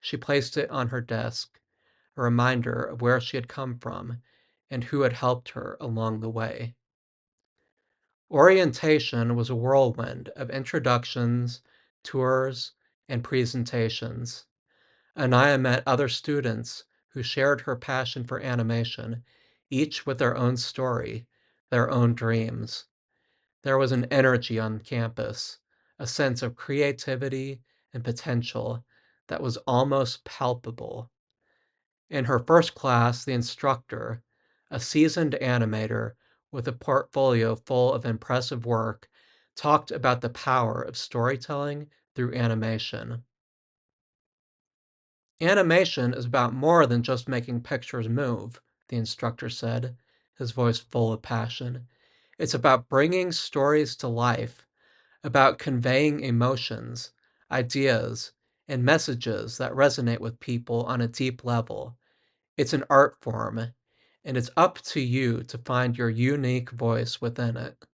She placed it on her desk, a reminder of where she had come from and who had helped her along the way. Orientation was a whirlwind of introductions, tours, and presentations. Anneia met other students who shared her passion for animation, each with their own story, their own dreams. There was an energy on campus, a sense of creativity and potential that was almost palpable. In her first class, the instructor, a seasoned animator with a portfolio full of impressive work, talked about the power of storytelling through animation. "Animation is about more than just making pictures move," the instructor said, his voice full of passion. "It's about bringing stories to life, about conveying emotions, ideas, and messages that resonate with people on a deep level. It's an art form, and it's up to you to find your unique voice within it."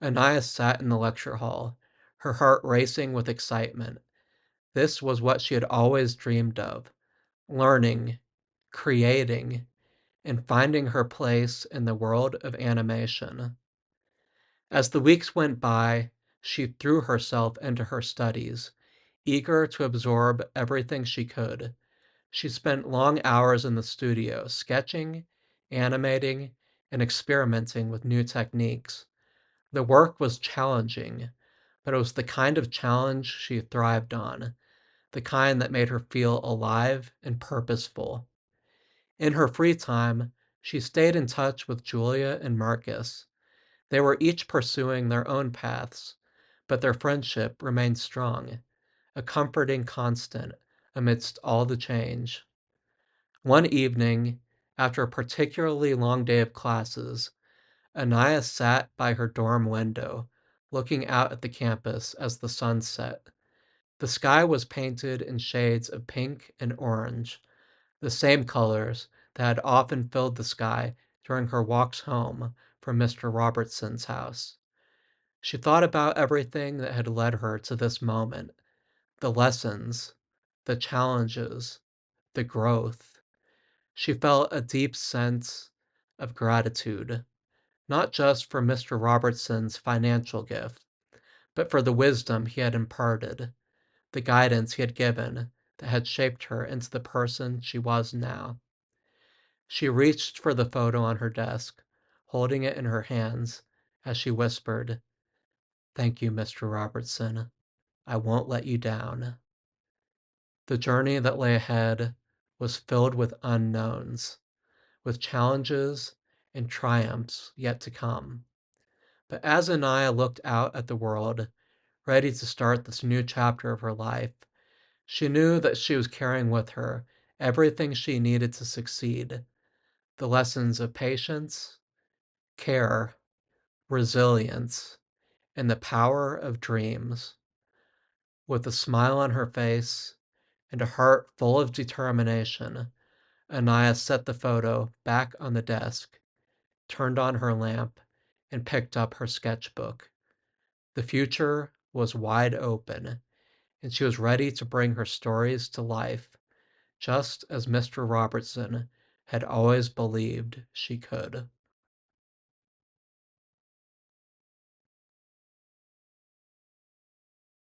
Anaya sat in the lecture hall, her heart racing with excitement. This was what she had always dreamed of: learning, creating, and finding her place in the world of animation. As the weeks went by, she threw herself into her studies, eager to absorb everything she could. She spent long hours in the studio, sketching, animating, and experimenting with new techniques. The work was challenging, but it was the kind of challenge she thrived on, the kind that made her feel alive and purposeful. In her free time, she stayed in touch with Julia and Marcus. They were each pursuing their own paths, but their friendship remained strong, a comforting constant amidst all the change. One evening, after a particularly long day of classes, Anaya sat by her dorm window, looking out at the campus as the sun set. The sky was painted in shades of pink and orange, the same colors that had often filled the sky during her walks home from Mr. Robertson's house. She thought about everything that had led her to this moment: the lessons, the challenges, the growth. She felt a deep sense of gratitude. not just for Mr. Robertson's financial gift, but for the wisdom he had imparted, the guidance he had given that had shaped her into the person she was now. She reached for the photo on her desk, holding it in her hands as she whispered, "Thank you, Mr. Robertson. I won't let you down." The journey that lay ahead was filled with unknowns, with challenges and triumphs yet to come. But as Anneia looked out at the world, ready to start this new chapter of her life, she knew that she was carrying with her everything she needed to succeed: the lessons of patience, care, resilience, and the power of dreams. With a smile on her face and a heart full of determination, Anneia set the photo back on the desk, turned on her lamp, and picked up her sketchbook. The future was wide open, and she was ready to bring her stories to life, just as Mr. Robertson had always believed she could.